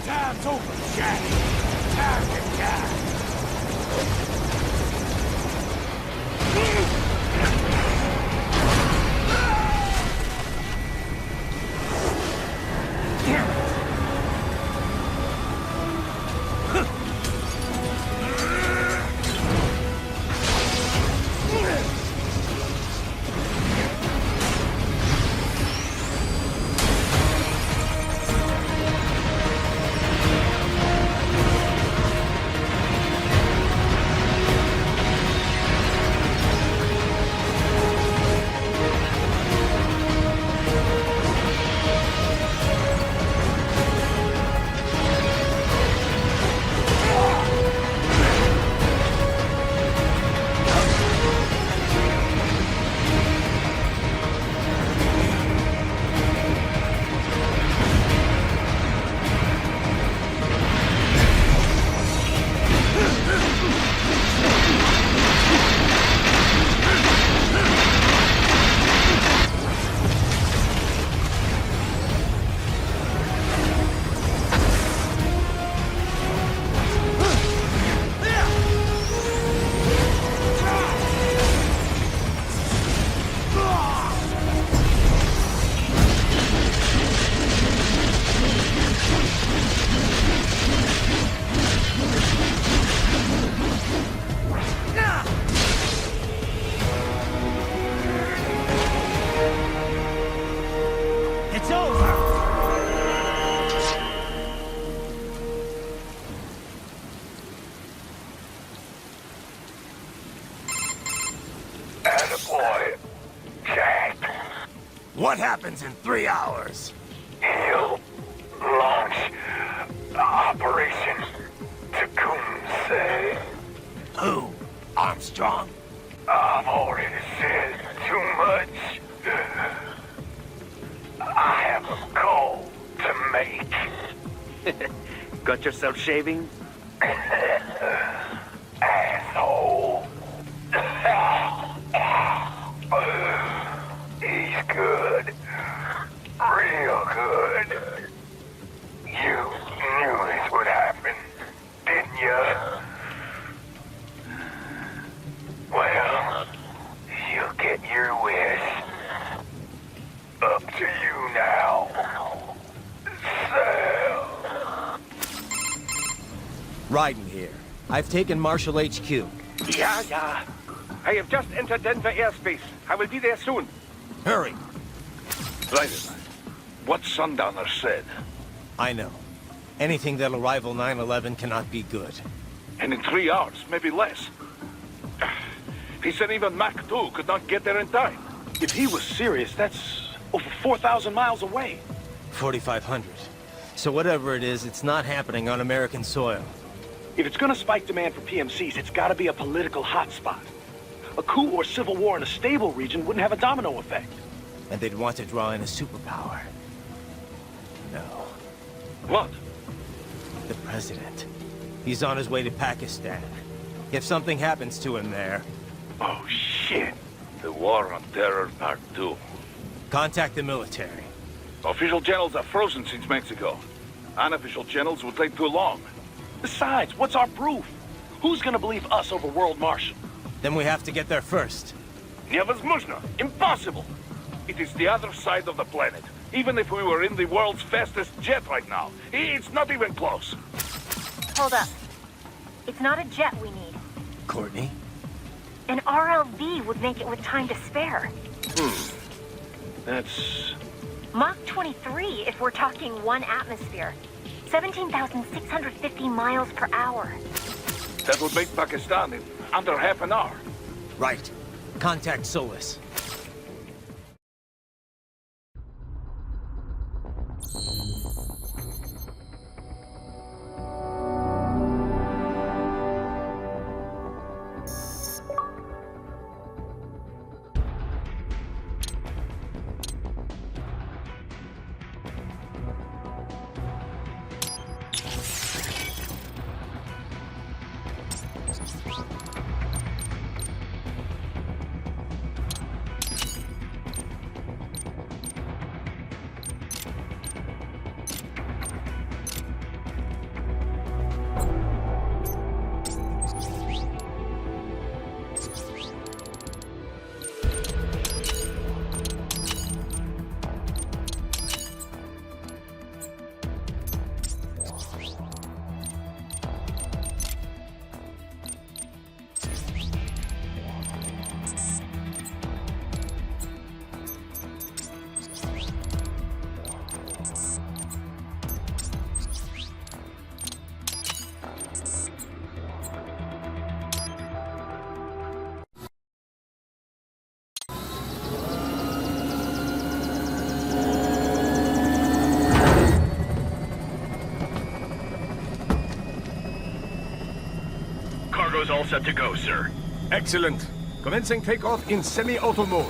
Time's over, Jack. Time to die. What happens in 3 hours? He'll launch Operation Tecumseh. Who? Armstrong? I've already said too much. I have a call to make. Got yourself shaving? Asshole. He's good. Real good. You knew this would happen, didn't you? Well, you'll get your wish. Up to you now. Sam. Raiden here. I've taken Marshall HQ. Yeah. I have just entered Denver airspace. I will be there soon. Hurry. Raiden, what Sundowner said. I know. Anything that'll rival 9/11 cannot be good. And in 3 hours, maybe less. He said even Mach 2 could not get there in time. If he was serious, that's over 4,000 miles away. 4,500. So whatever it is, it's not happening on American soil. If it's gonna spike demand for PMCs, it's gotta be a political hotspot. A coup or civil war in a stable region wouldn't have a domino effect. And they'd want to draw in a superpower. No. What? The president. He's on his way to Pakistan. If something happens to him there... Oh, shit. The War on Terror Part 2. Contact the military. Official channels are frozen since Mexico. Unofficial channels would take too long. Besides, what's our proof? Who's gonna believe us over World Marshal? Then we have to get there first. Невозможно. Impossible. It is the other side of the planet. Even if we were in the world's fastest jet right now, it's not even close. Hold up. It's not a jet we need. Courtney? An RLV would make it with time to spare. That's... Mach 23 if we're talking 1 atmosphere. 17,650 miles per hour. That would make Pakistan in under half an hour. Right. Contact Solus. Cargo's all set to go, sir. Excellent. Commencing takeoff in semi-auto mode.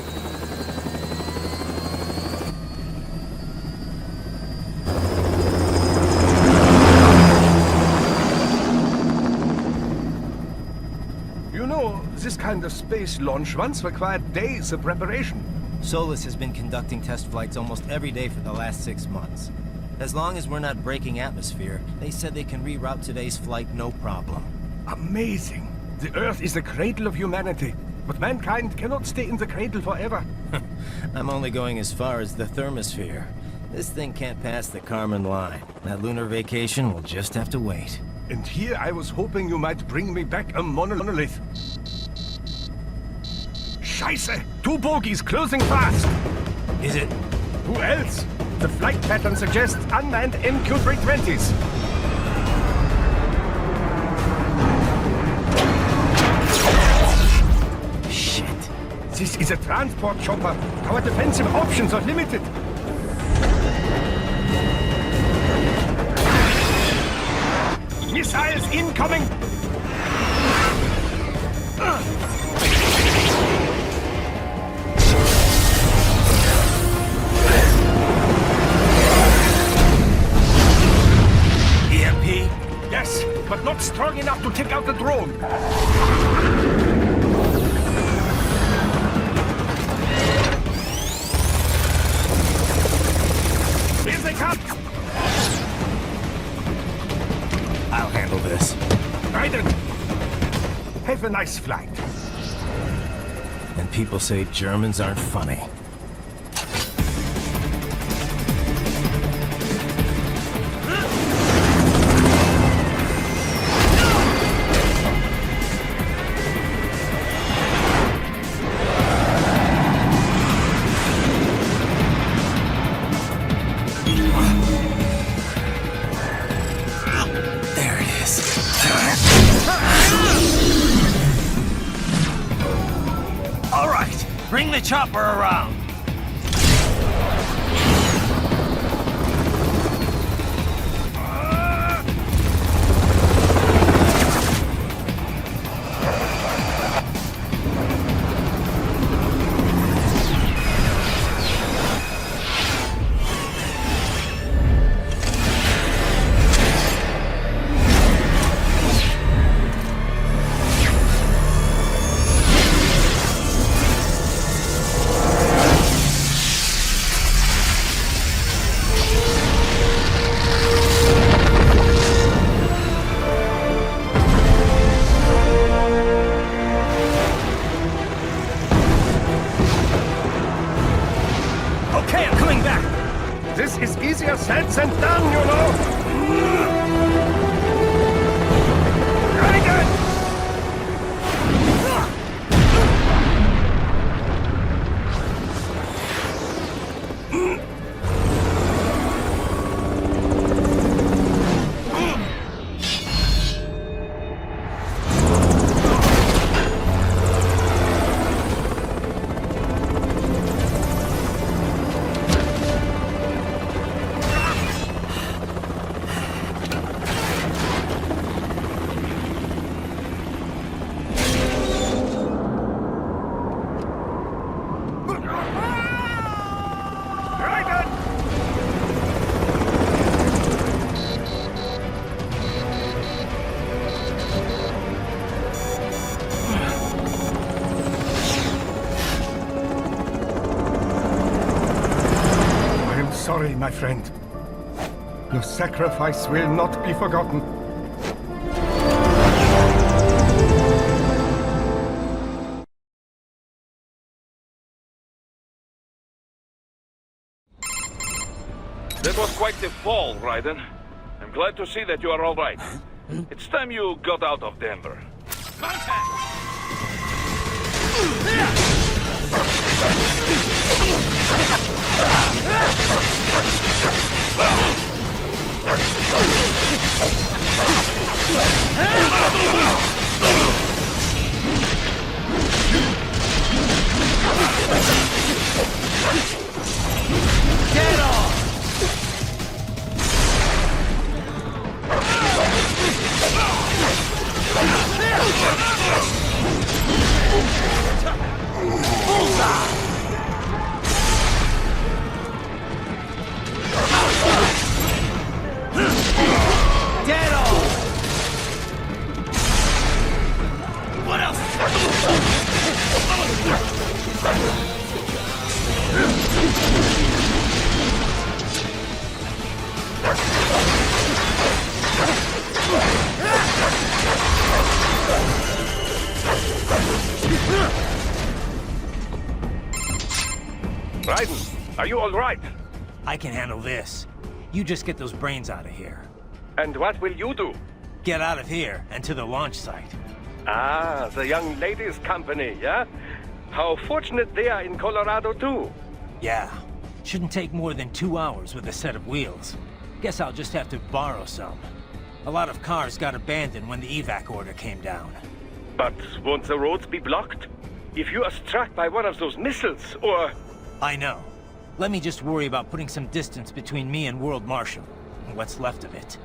You know, this kind of space launch once required days of preparation. Solus has been conducting test flights almost every day for the last 6 months. As long as we're not breaking atmosphere, they said they can reroute today's flight no problem. Amazing. The Earth is the cradle of humanity, but mankind cannot stay in the cradle forever. I'm only going as far as the thermosphere. This thing can't pass the Kármán line. That lunar vacation will just have to wait. And here I was hoping you might bring me back a monolith. Scheiße! 2 bogies closing fast! Is it? Who else? The flight pattern suggests unmanned MQ-320s. Shit. This is a transport chopper. Our defensive options are limited. Missiles incoming! EMP? Yes, but not strong enough to take out the drone. Here they come! I'll handle this. Raiden! Have a nice flight. And people say Germans aren't funny. Bring the chopper around! my friend. Your sacrifice will not be forgotten. That was quite the fall, Raiden. I'm glad to see that you are all right. It's time you got out of Denver. Get off! Dead on! What else? Raiden, are you all right? I can handle this. You just get those brains out of here. And what will you do? Get out of here and to the launch site. Ah, the young ladies' company, yeah? How fortunate they are in Colorado, too. Yeah. Shouldn't take more than 2 hours with a set of wheels. Guess I'll just have to borrow some. A lot of cars got abandoned when the evac order came down. But won't the roads be blocked? If you are struck by one of those missiles, or... I know. Let me just worry about putting some distance between me and World Marshal, and what's left of it.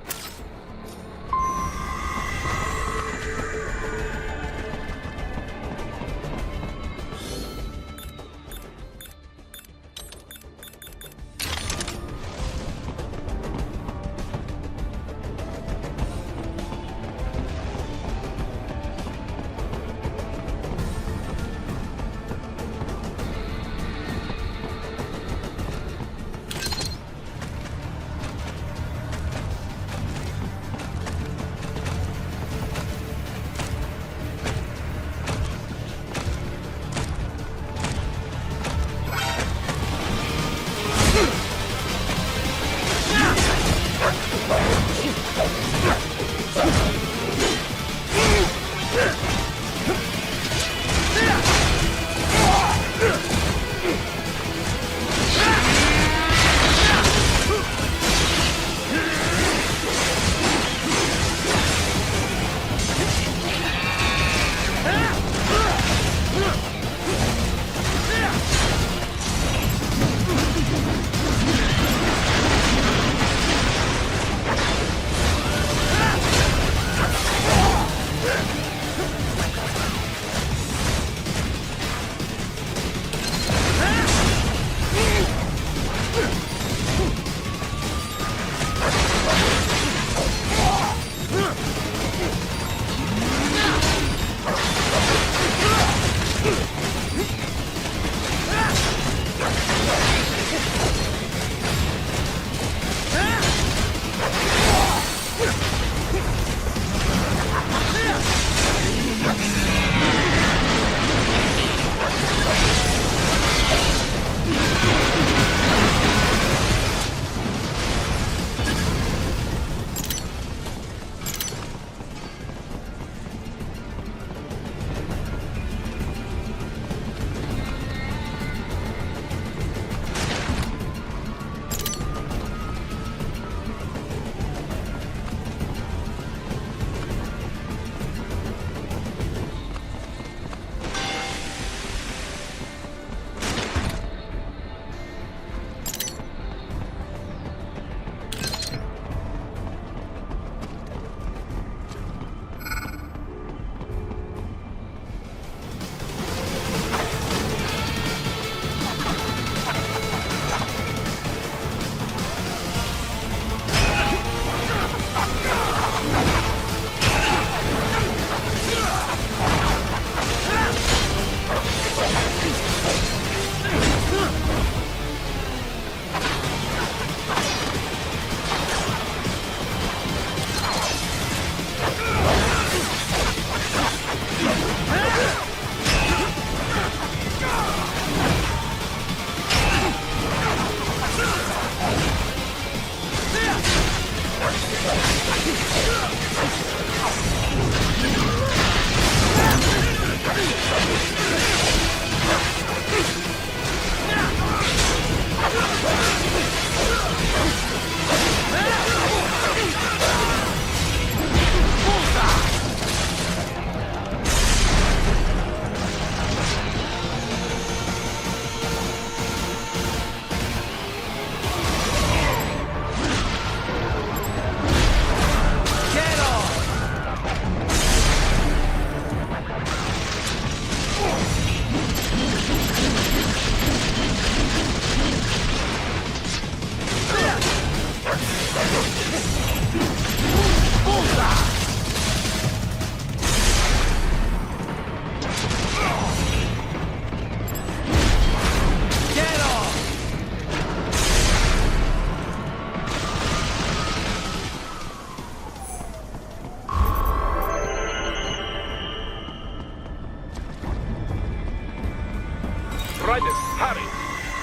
Raiden, hurry.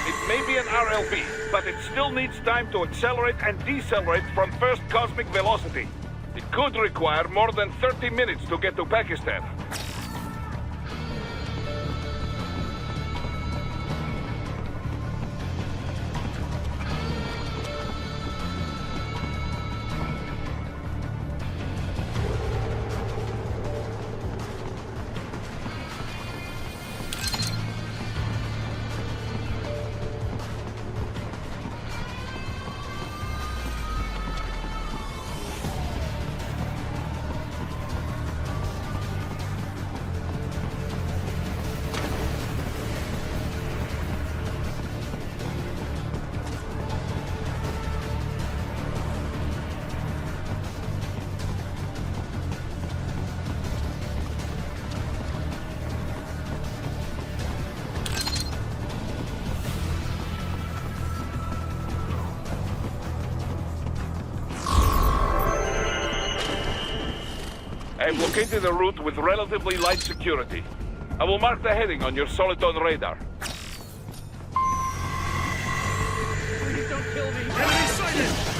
It may be an RLB, but it still needs time to accelerate and decelerate from first cosmic velocity. It could require more than 30 minutes to get to Pakistan. I've located a route with relatively light security. I will mark the heading on your Soliton radar. Please don't kill me! Enemy sighted!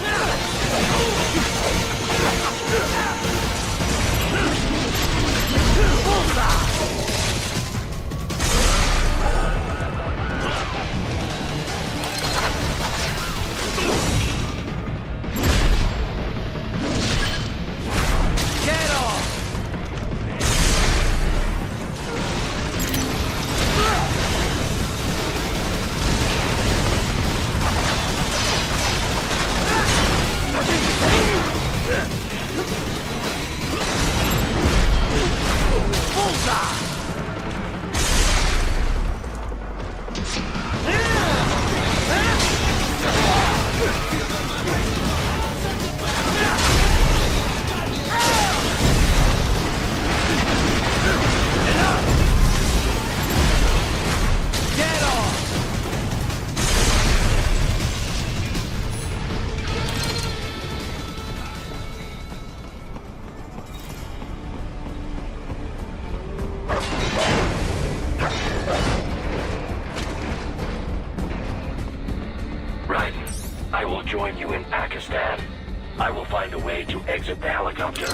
Join you in Pakistan. I will find a way to exit the helicopter.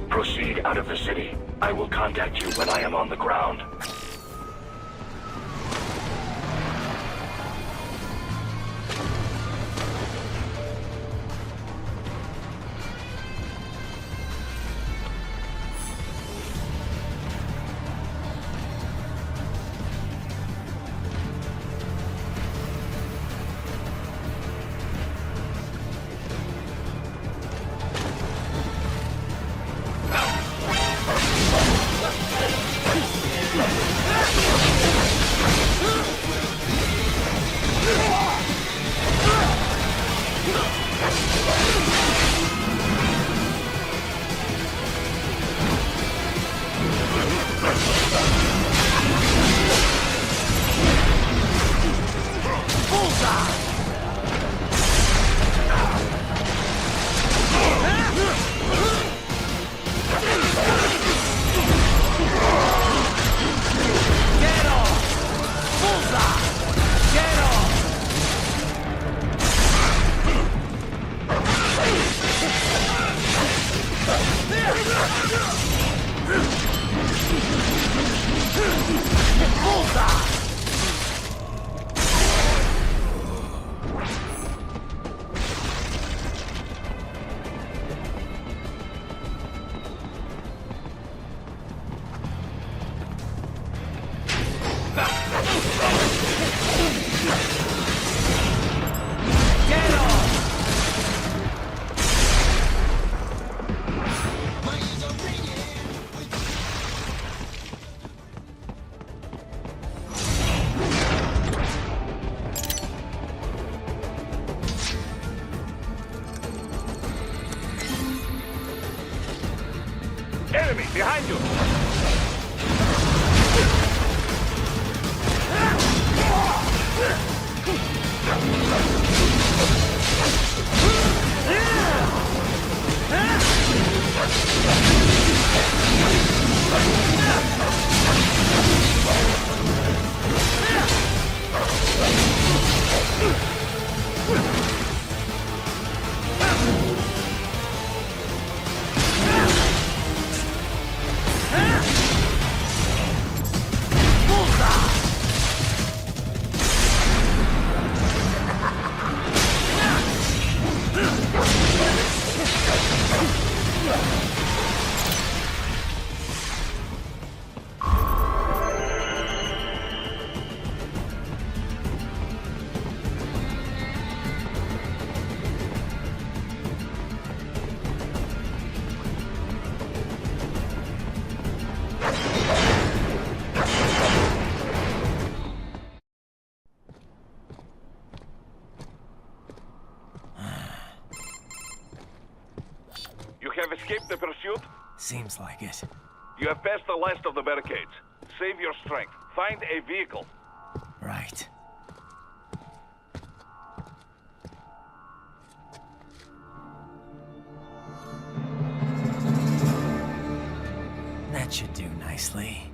Proceed out of the city. I will contact you when I am on the ground. Enemy behind you! escaped the pursuit? Seems like it. You have passed the last of the barricades. Save your strength. Find a vehicle. Right. That should do nicely.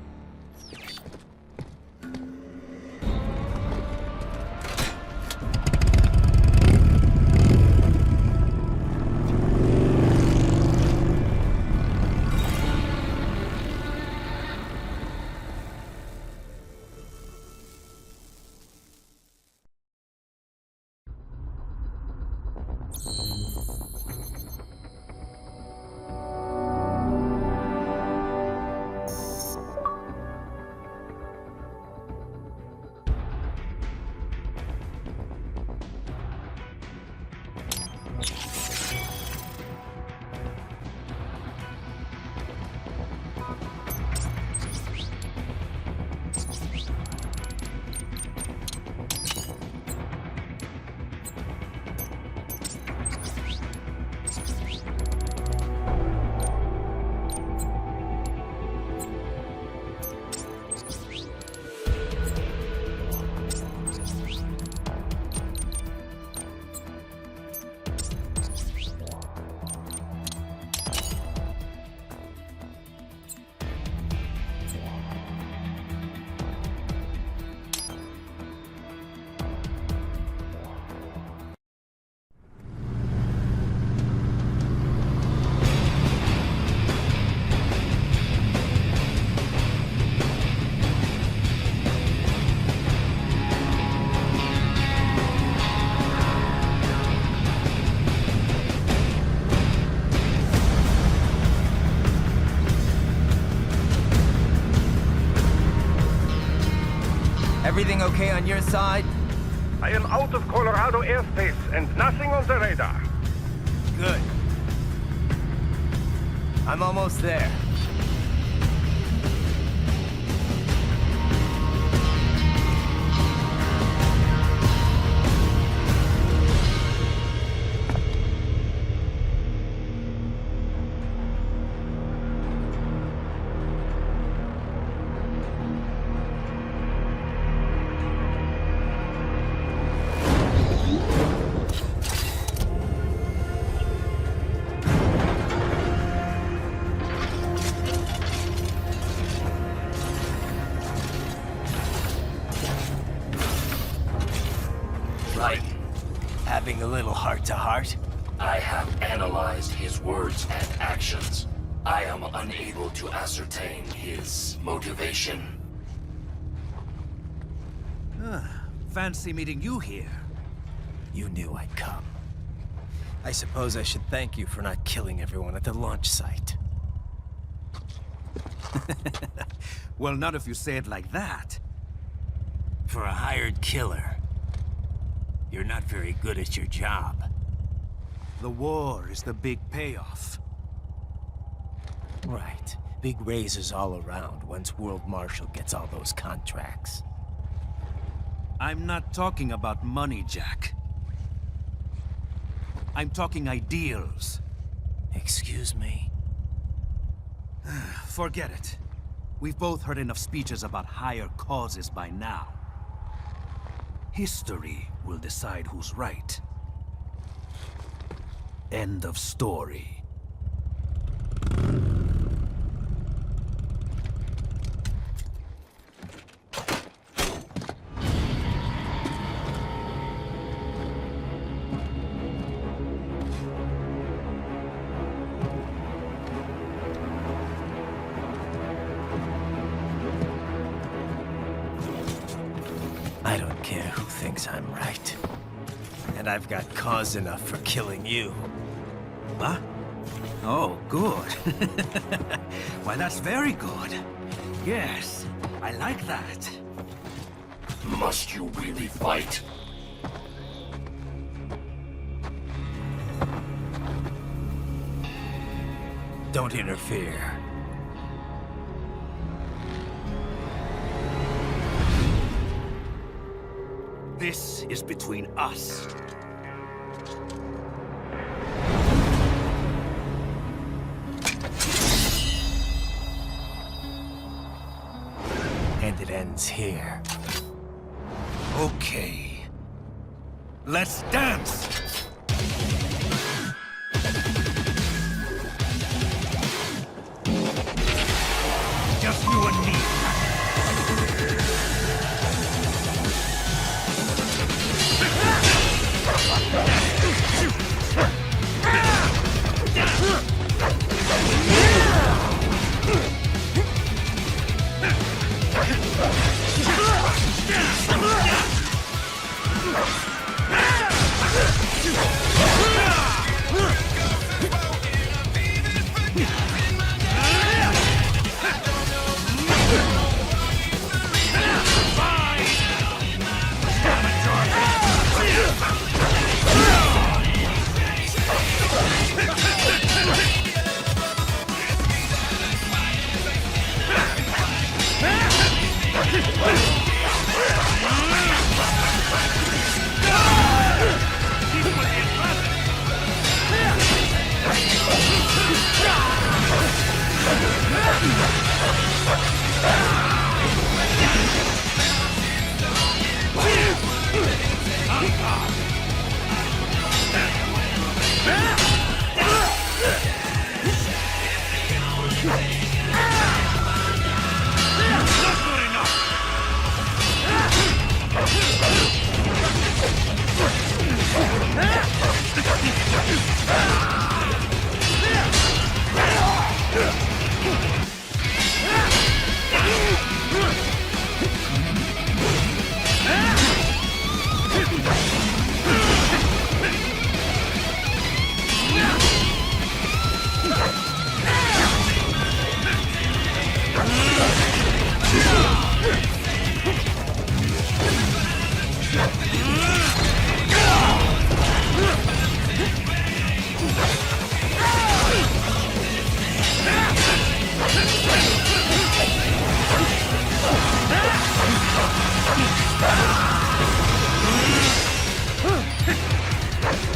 Everything okay on your side? I am out of Colorado airspace and nothing on the radar. Good. I'm almost there. Having a little heart-to-heart? I have analyzed his words and actions. I am unable to ascertain his motivation. Fancy meeting you here. You knew I'd come. I suppose I should thank you for not killing everyone at the launch site. Well, not if you say it like that. For a hired killer, you're not very good at your job. The war is the big payoff. Right. Big raises all around once World Marshal gets all those contracts. I'm not talking about money, Jack. I'm talking ideals. Excuse me? Forget it. We've both heard enough speeches about higher causes by now. History will decide who's right. End of story. I don't care who thinks I'm right. And I've got cause enough for killing you. Huh? Oh, good. Why, that's very good. Yes, I like that. Must you really fight? Don't interfere. This is between us. And it ends here. Okay. Let's dance! Just you and me.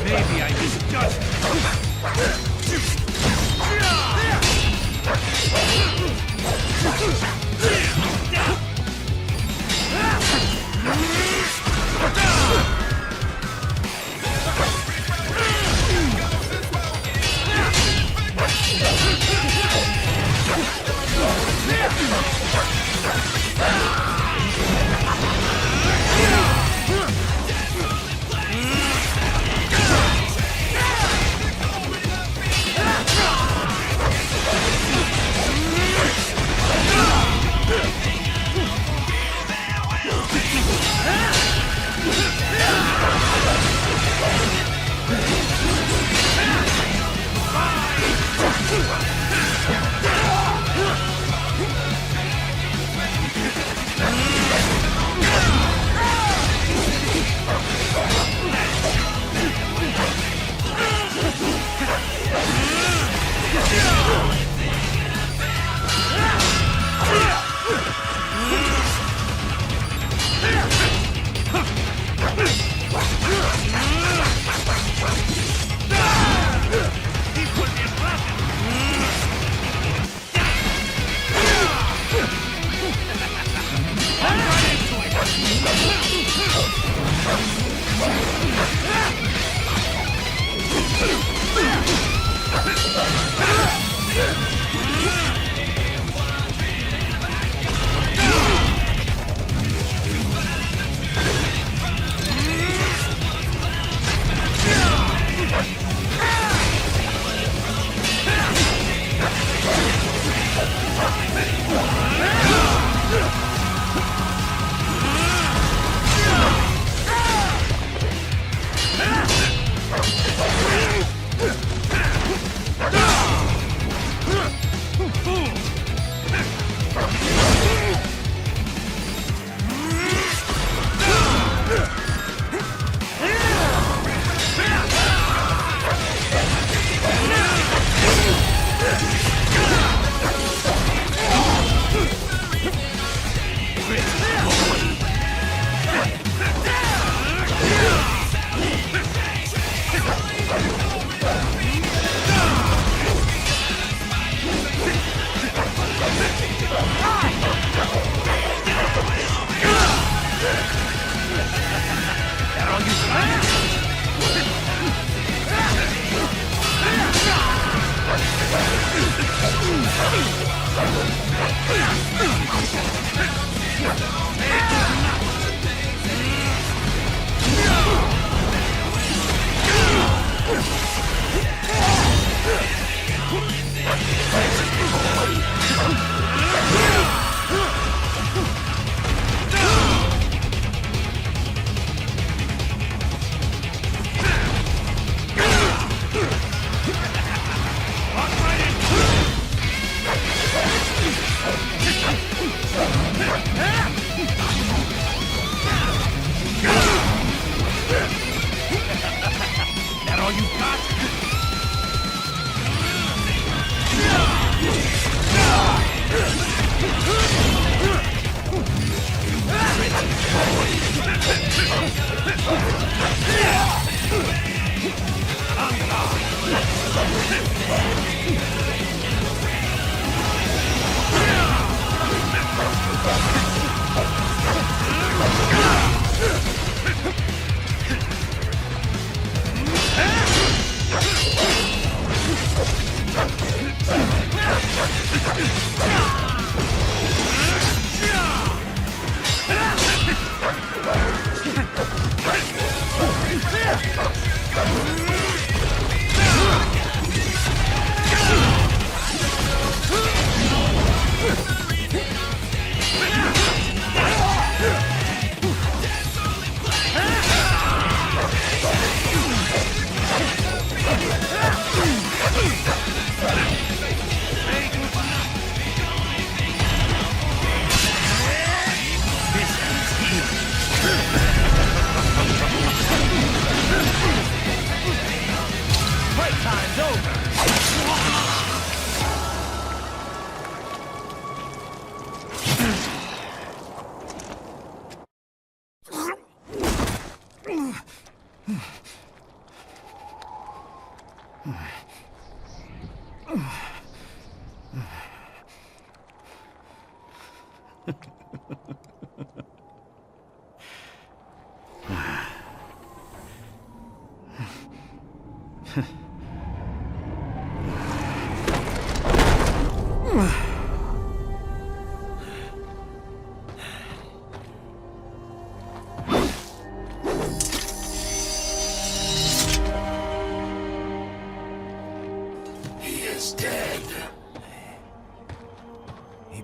Maybe I misjudged.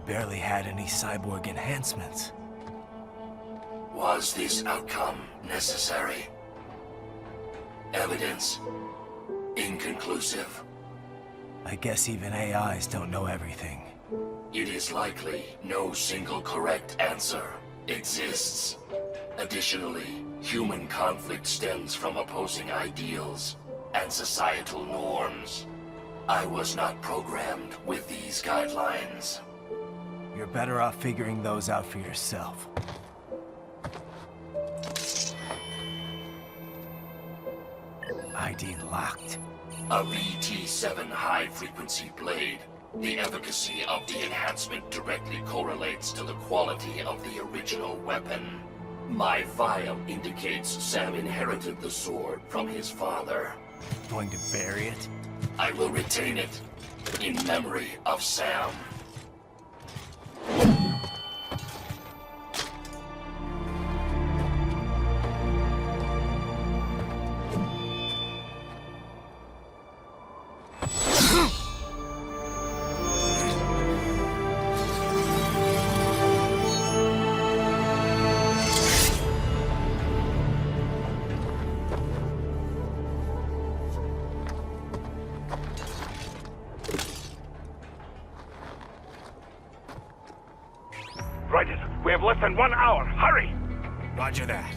Barely had any cyborg enhancements. Was this outcome necessary? Evidence inconclusive. I guess even AIs don't know everything. It is likely no single correct answer exists. Additionally, human conflict stems from opposing ideals and societal norms. I was not programmed with these guidelines. You're better off figuring those out for yourself. ID locked. A VT7 high-frequency blade. The efficacy of the enhancement directly correlates to the quality of the original weapon. My file indicates Sam inherited the sword from his father. Going to bury it? I will retain it in memory of Sam. Raiden, we have less than 1 hour. Hurry! Roger that.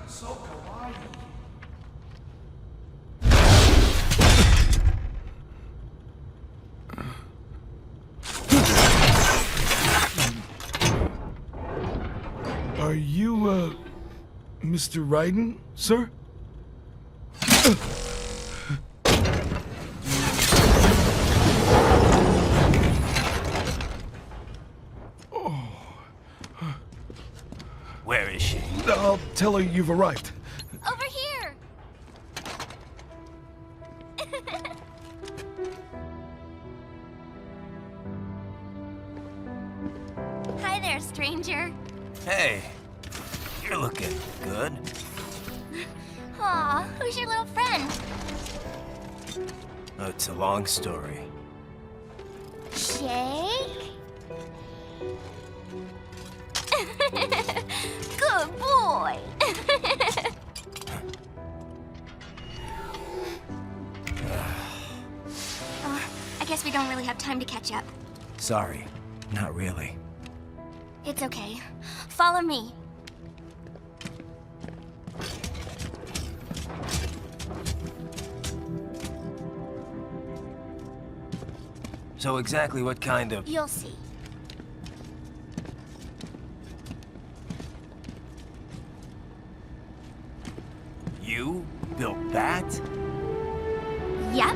So kawaii. Are you, Mr. Raiden, sir? Where is she? I'll tell her you've arrived. Over here! Hi there, stranger. Hey, you're looking good. Aw, who's your little friend? Oh, it's a long story. Shake? Good boy! I guess we don't really have time to catch up. Sorry. Not really. It's okay. Follow me. So exactly what kind of... You'll see. You built that? Yep.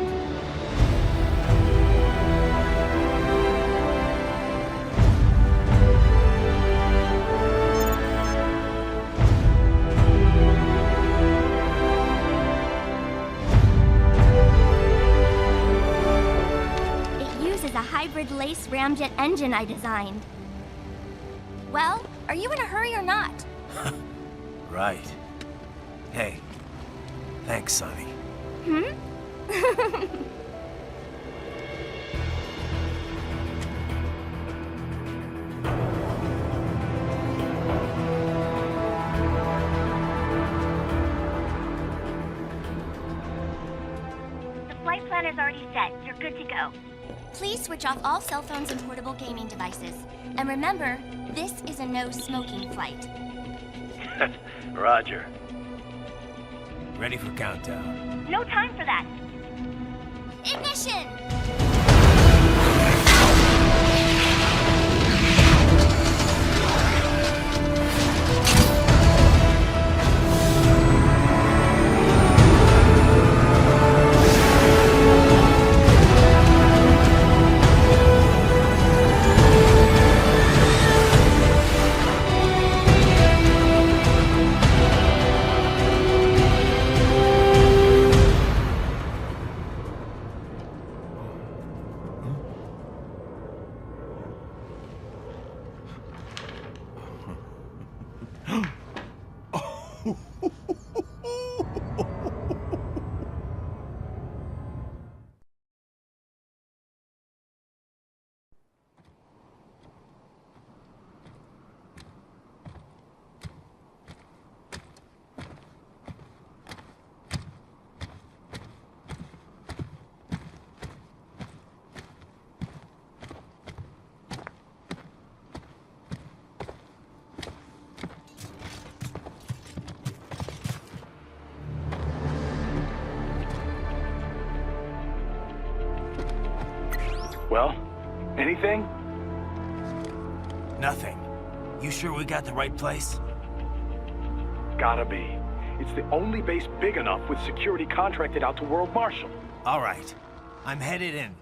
Hybrid lace ramjet engine I designed. Well, are you in a hurry or not? Right. Hey, thanks, Sonny. Hmm? The flight plan is already set. You're good to go. Please switch off all cell phones and portable gaming devices. And remember, this is a no-smoking flight. Roger. Ready for countdown. No time for that. Ignition! Well, anything? Nothing. You sure we got the right place? Gotta be. It's the only base big enough with security contracted out to World Marshal. All right. I'm headed in.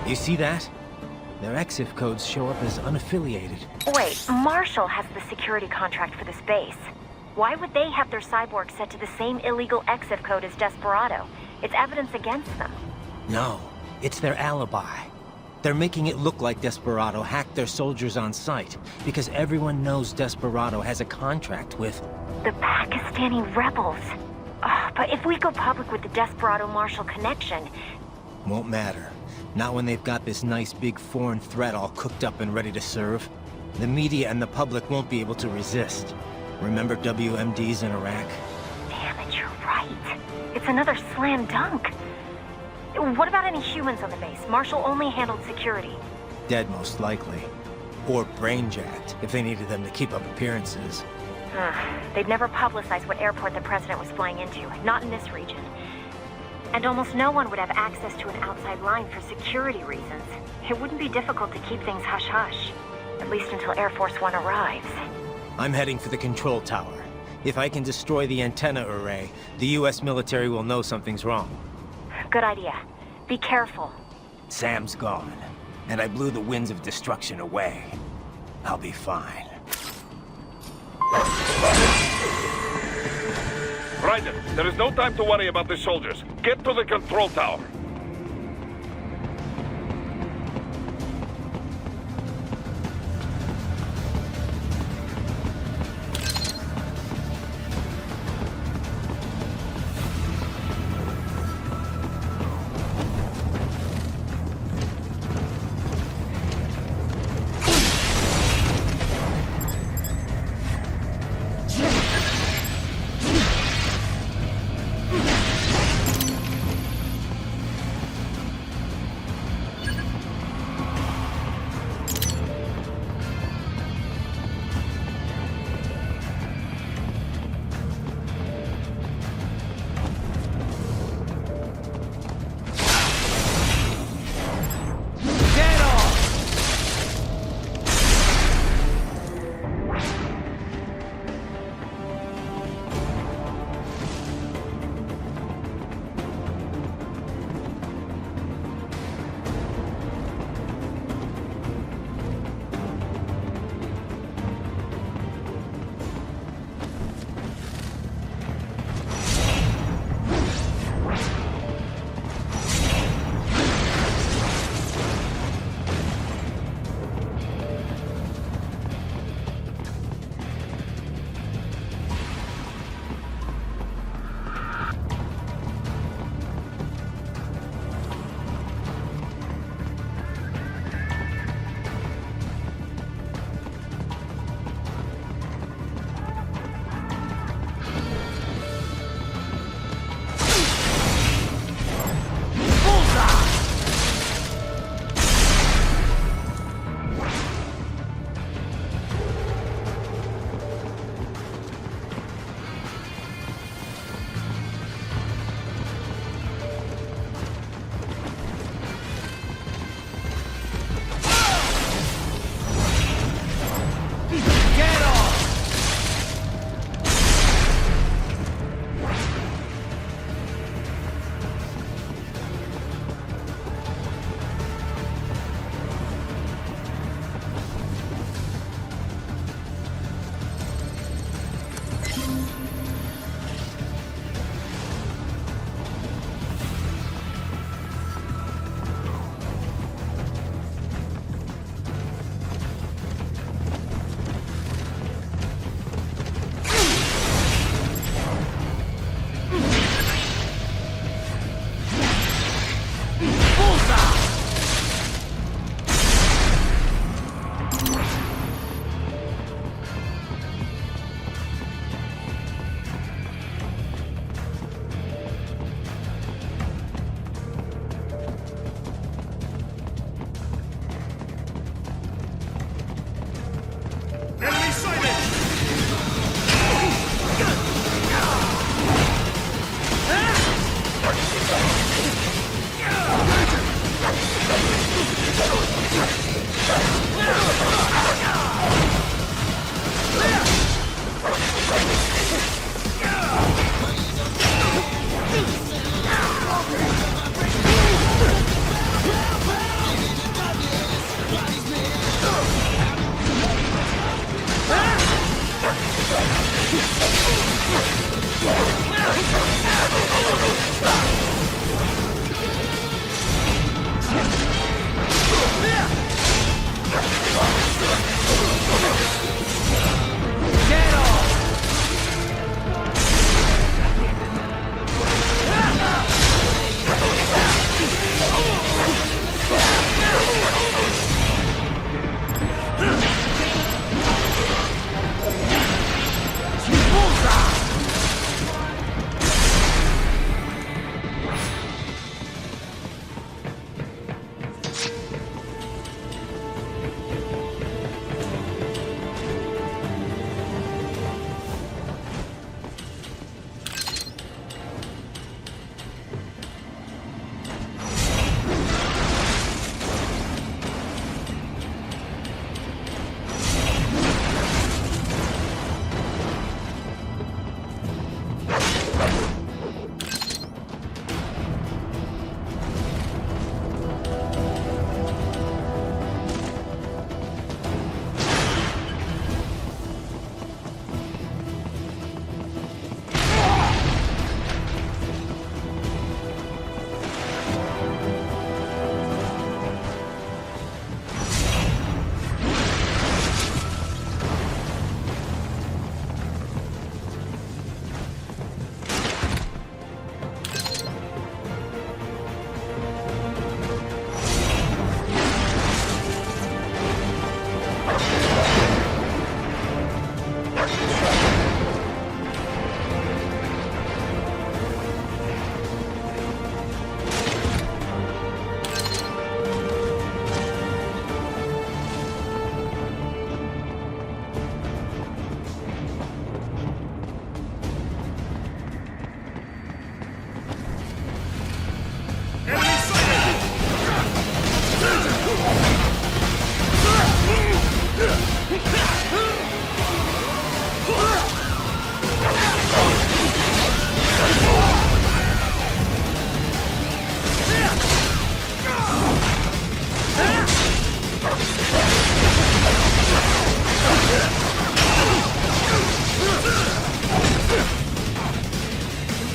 You see that? Their EXIF codes show up as unaffiliated. Wait, Marshall has the security contract for this base. Why would they have their cyborg set to the same illegal EXIF code as Desperado? It's evidence against them. No, it's their alibi. They're making it look like Desperado hacked their soldiers on site, because everyone knows Desperado has a contract with... the Pakistani rebels. Oh, but if we go public with the Desperado-Marshall connection... Won't matter. Not when they've got this nice big foreign threat all cooked up and ready to serve. The media and the public won't be able to resist. Remember WMDs in Iraq? Damn it, you're right. It's another slam dunk. What about any humans on the base? Marshall only handled security. Dead, most likely. Or brain-jacked, if they needed them to keep up appearances. They'd never publicize what airport the president was flying into, not in this region. And almost no one would have access to an outside line for security reasons. It wouldn't be difficult to keep things hush-hush. At least until Air Force One arrives. I'm heading for the control tower. If I can destroy the antenna array, the US military will know something's wrong. Good idea. Be careful. Sam's gone, and I blew the winds of destruction away. I'll be fine. Raiden, there is no time to worry about the soldiers. Get to the control tower.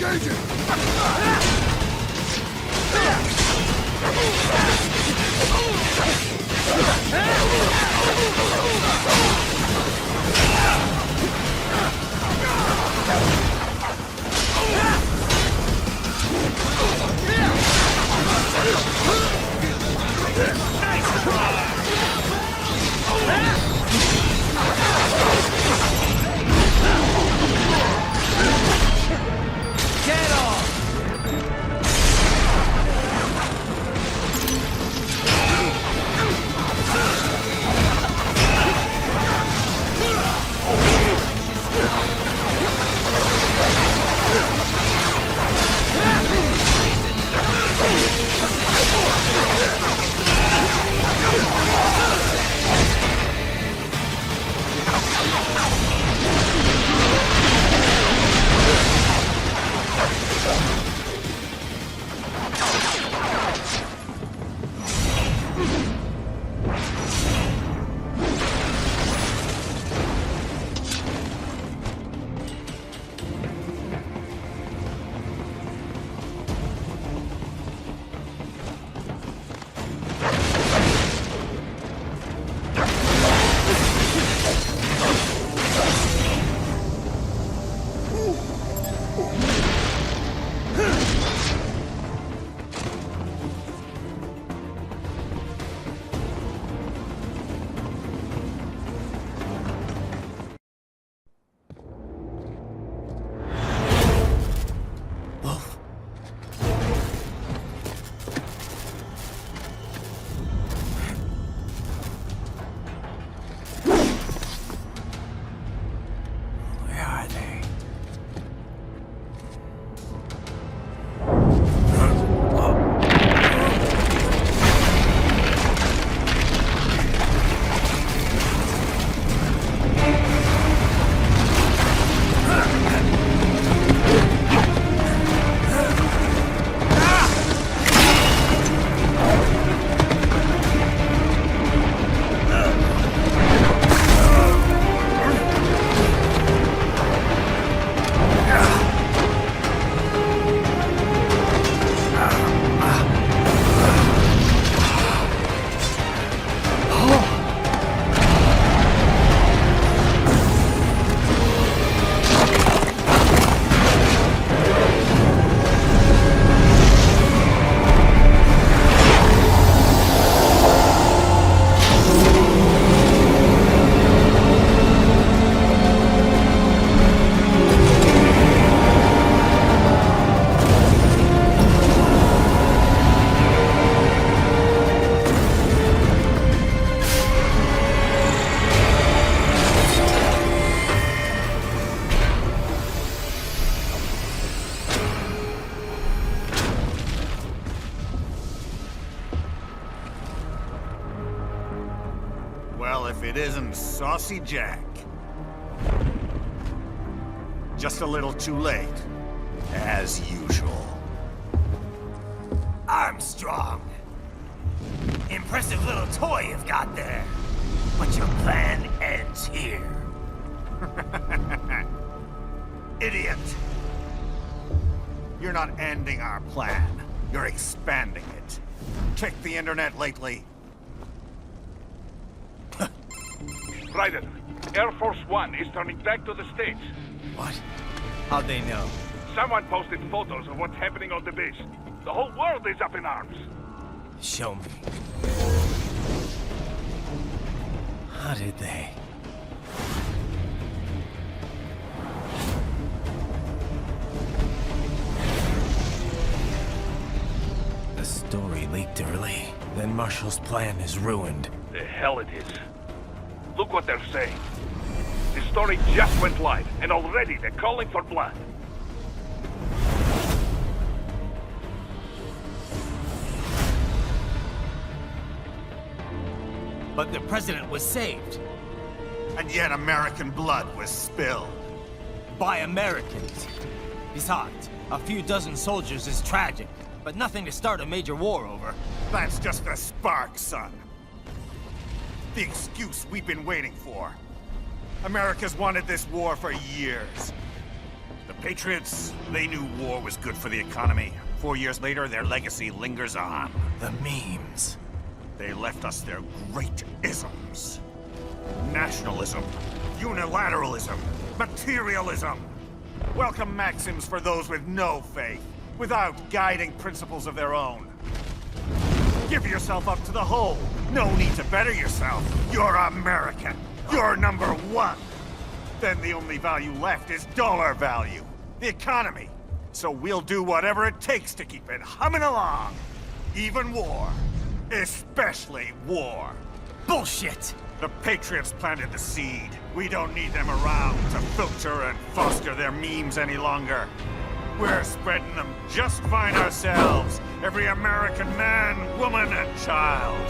Engaging! Get off! Well, if it isn't Saucy Jack. Just a little too late, as usual. Armstrong. Impressive little toy you've got there. But your plan ends here. Idiot! You're not ending our plan. You're expanding it. Checked the internet lately? Raiden, Air Force One is turning back to the States. What? How'd they know? Someone posted photos of what's happening on the base. The whole world is up in arms. Show me. How did they? The story leaked early. Then Marshall's plan is ruined. The hell it is. Look what they're saying. The story just went live, and already they're calling for blood. But the president was saved. And yet American blood was spilled. By Americans. Besides, a few dozen soldiers is tragic, but nothing to start a major war over. That's just a spark, son. The excuse we've been waiting for. America's wanted this war for years. The Patriots, they knew war was good for the economy. 4 years later, their legacy lingers on. The memes. They left us their great isms. Nationalism, unilateralism, materialism. Welcome maxims for those with no faith, without guiding principles of their own. Give yourself up to the whole. No need to better yourself. You're American. You're #1. Then the only value left is dollar value. The economy. So we'll do whatever it takes to keep it humming along. Even war. Especially war. Bullshit! The Patriots planted the seed. We don't need them around to filter and foster their memes any longer. We're spreading them just fine ourselves. Every American man, woman, and child.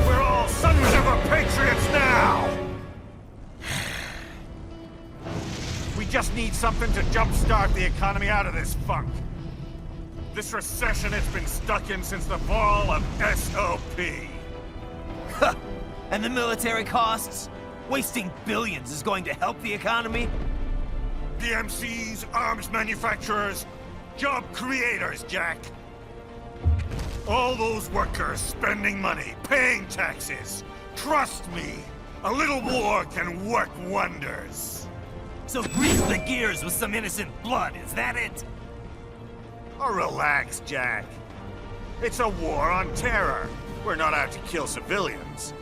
We're all sons of the Patriots now! We just need something to jumpstart the economy out of this funk. This recession it's been stuck in since the fall of SOP. And the military costs? Wasting billions is going to help the economy? PMCs, arms manufacturers, job creators, Jack. All those workers spending money, paying taxes. Trust me, a little war can work wonders. So grease the gears with some innocent blood, is that it? Oh, relax, Jack. It's a war on terror. We're not out to kill civilians.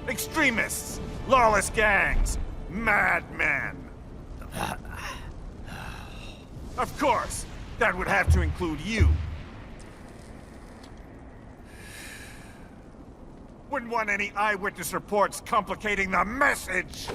Extremists, lawless gangs, madmen. Of course, that would have to include you. Wouldn't want any eyewitness reports complicating the message.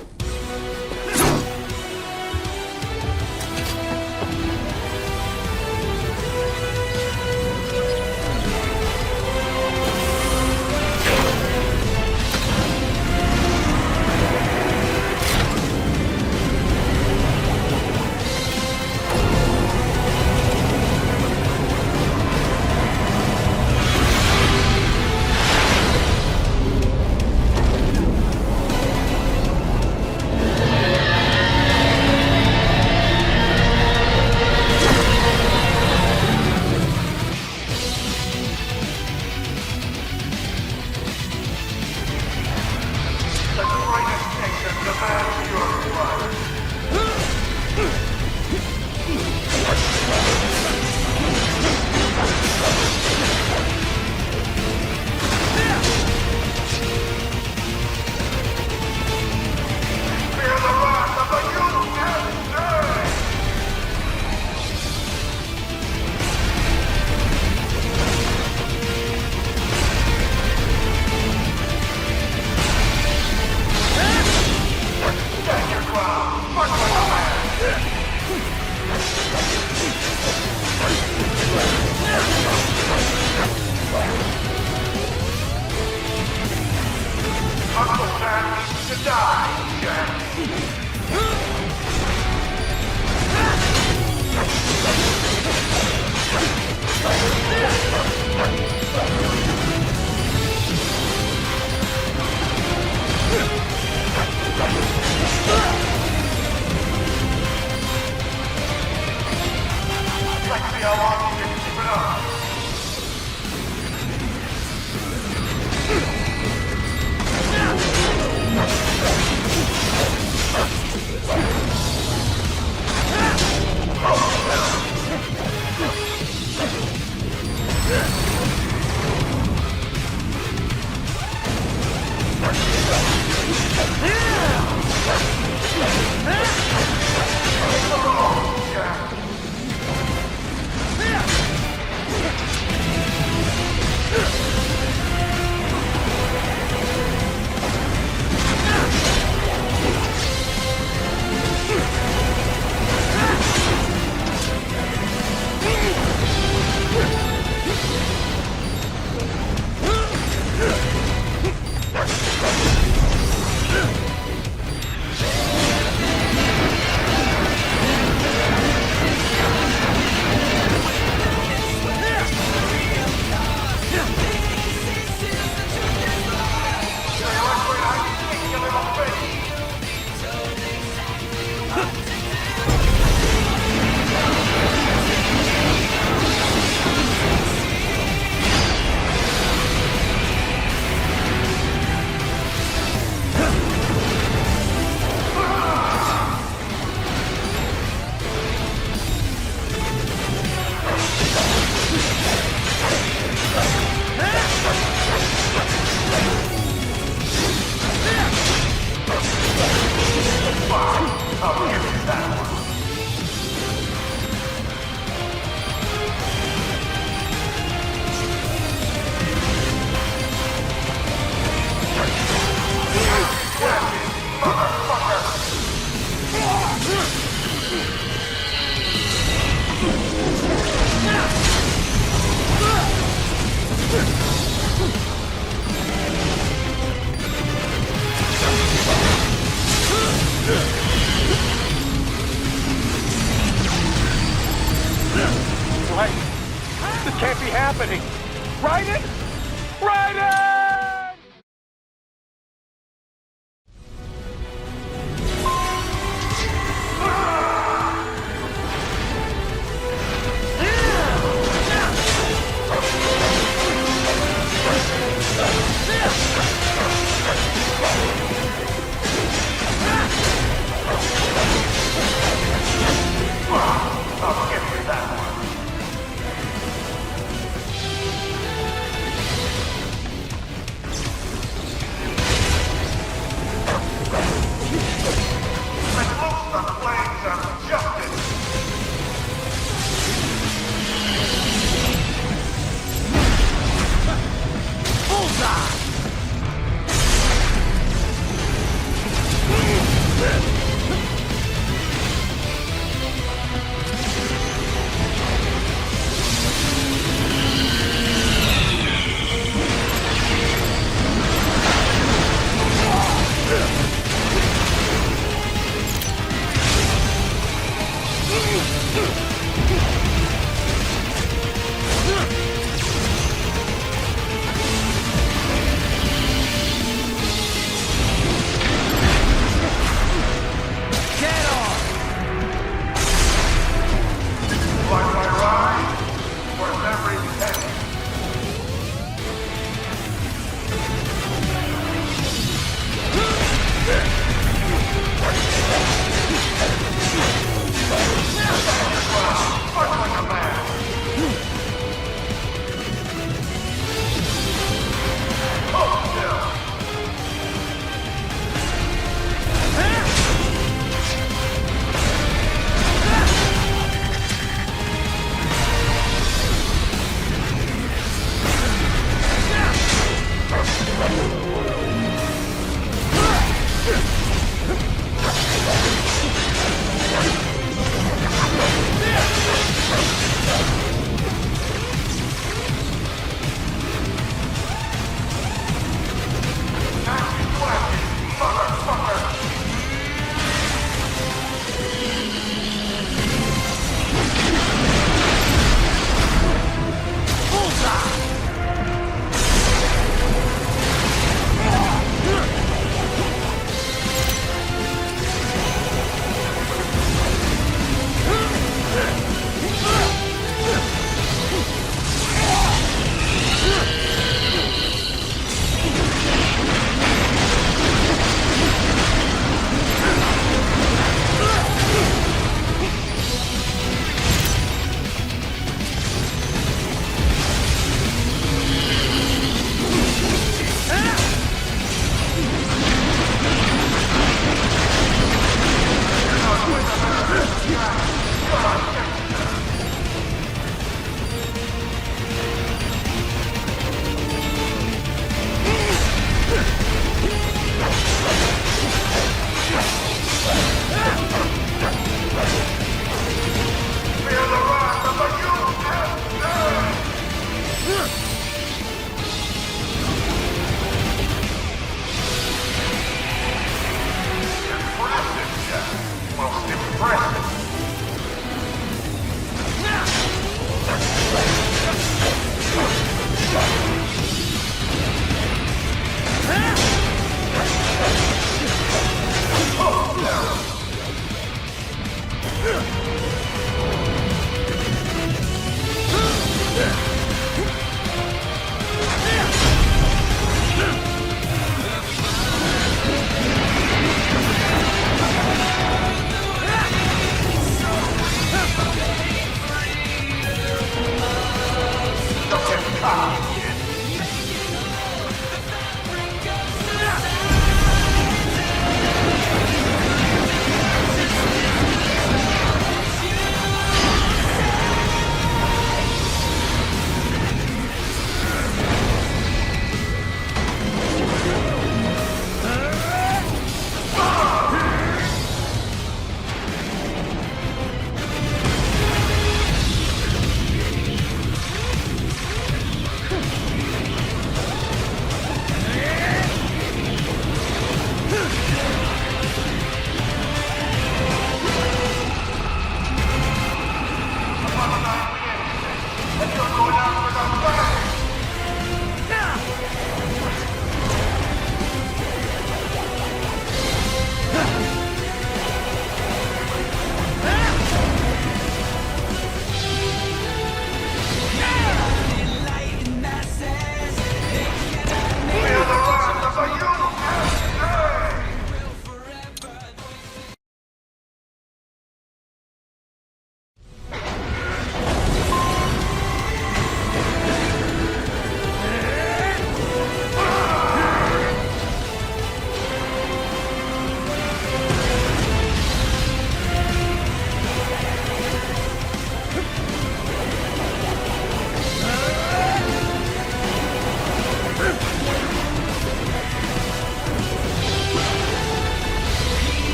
Right? This can't be happening. Raiden? Raiden!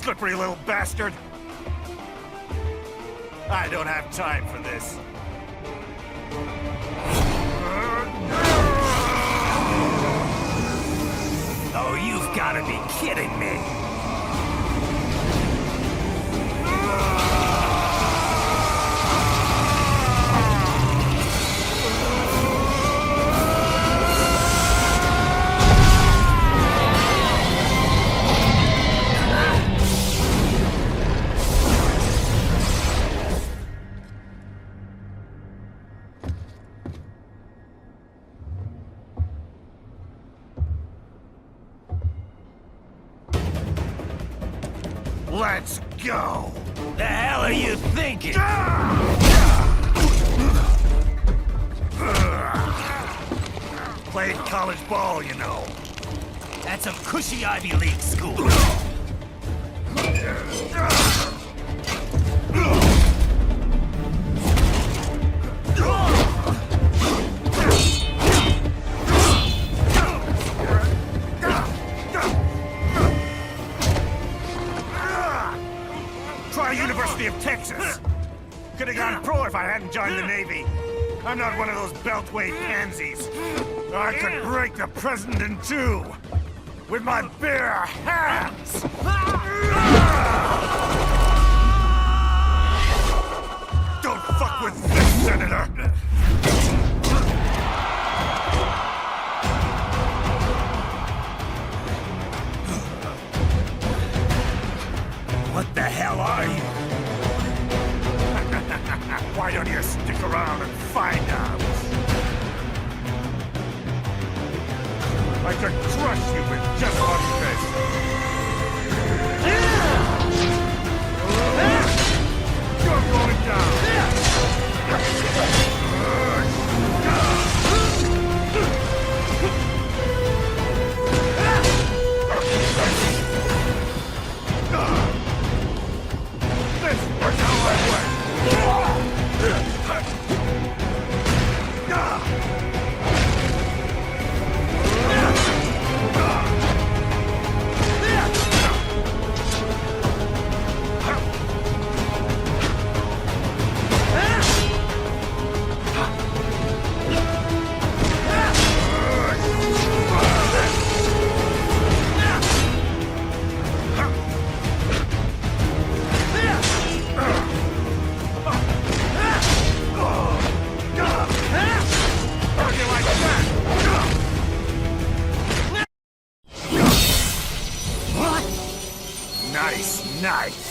slippery little bastard! I don't have time for this. Oh, you've gotta be kidding me! Let's go! The hell are you thinking? Played college ball, you know. That's some cushy Ivy League school. Try University of Texas. Could have gone pro if I hadn't joined the Navy. I'm not one of those beltway pansies. I could break the president in two with my bare hands. Don't fuck with this, Senator. What the hell are you? Why don't you stick around and find out? I could crush you with just one fist. You're going down. This was how I went. Nice.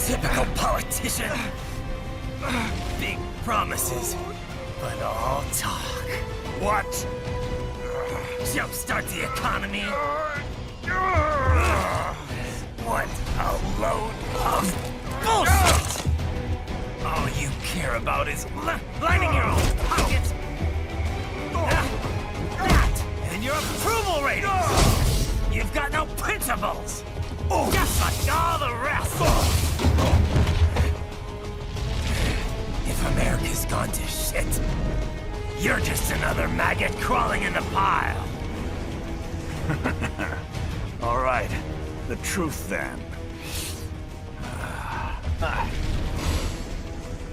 Typical politician. Big promises, but all talk. What? Jumpstart the economy. What a load of bullshit! All you care about is lining your own pockets. That and your approval ratings. You've got no principles. Just like all the rest. If America's gone to shit, you're just another maggot crawling in the pile. All right, the truth then.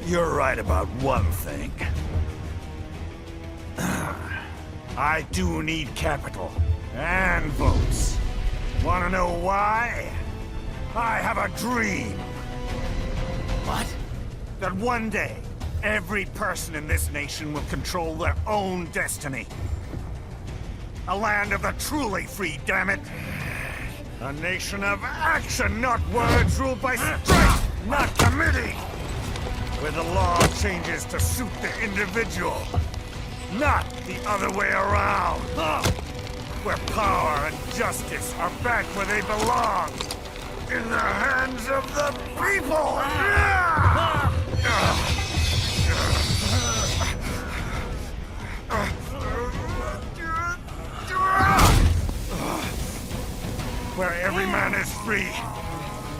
You're right about one thing. I do need capital and votes. Want to know why? I have a dream. What? That one day, every person in this nation will control their own destiny. A land of the truly free, damn it. A nation of action, not words, ruled by strength, not committee. Where the law changes to suit the individual, not the other way around. Where power and justice are back where they belong. In the hands of the people! Where every man is free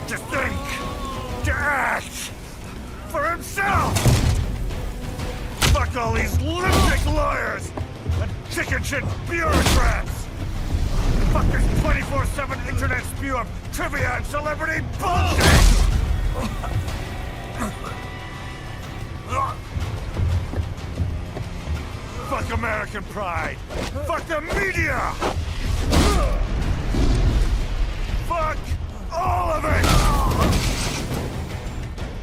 to think, to act for himself! Fuck all these lipstick lawyers and chicken shit bureaucrats! Fuck this 24/7 internet spew of trivia and celebrity bullshit! Fuck American pride! Fuck the media! Fuck all of it!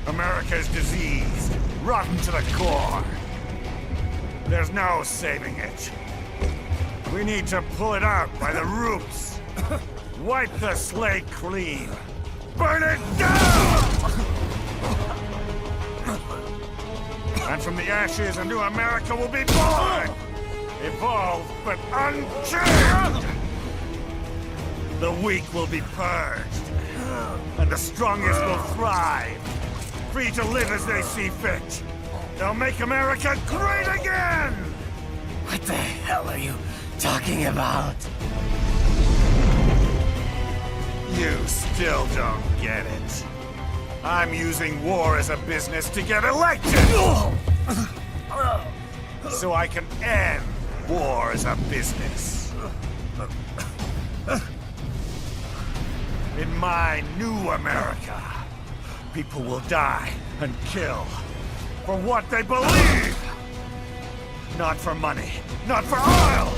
America is diseased, rotten to the core. There's no saving it. We need to pull it out by the roots. Wipe the slate clean. Burn it down! And from the ashes, a new America will be born! Evolved, but unchained! The weak will be purged. And the strongest will thrive. Free to live as they see fit. They'll make America great again! What the hell are you talking about? You still don't get it. I'm using war as a business to get elected! So I can end war as a business. In my new America, people will die and kill for what they believe! Not for money, not for oil!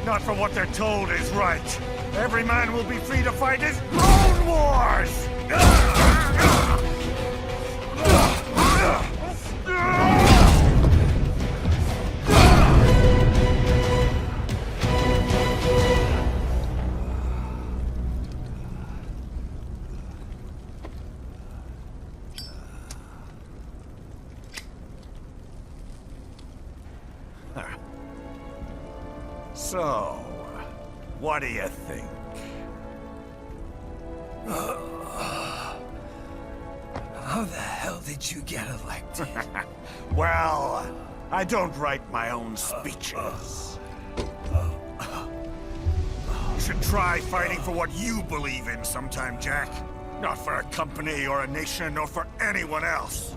Not for what they're told is right. Every man will be free to fight his own wars! So, what do you think? How the hell did you get elected? Well, I don't write my own speeches. You should try fighting for what you believe in sometime, Jack. Not for a company or a nation or for anyone else.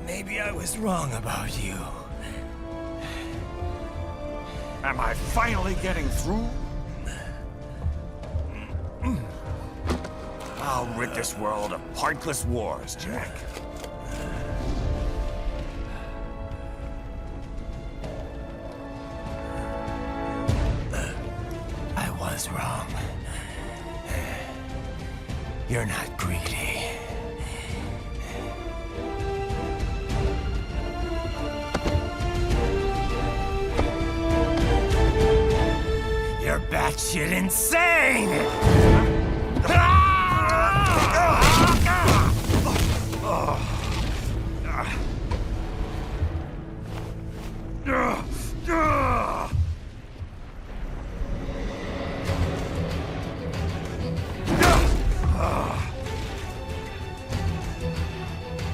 Maybe I was wrong about you. Am I finally getting through? I'll rid this world of pointless wars, Jack. I was wrong. You're not greedy. You're batshit insane!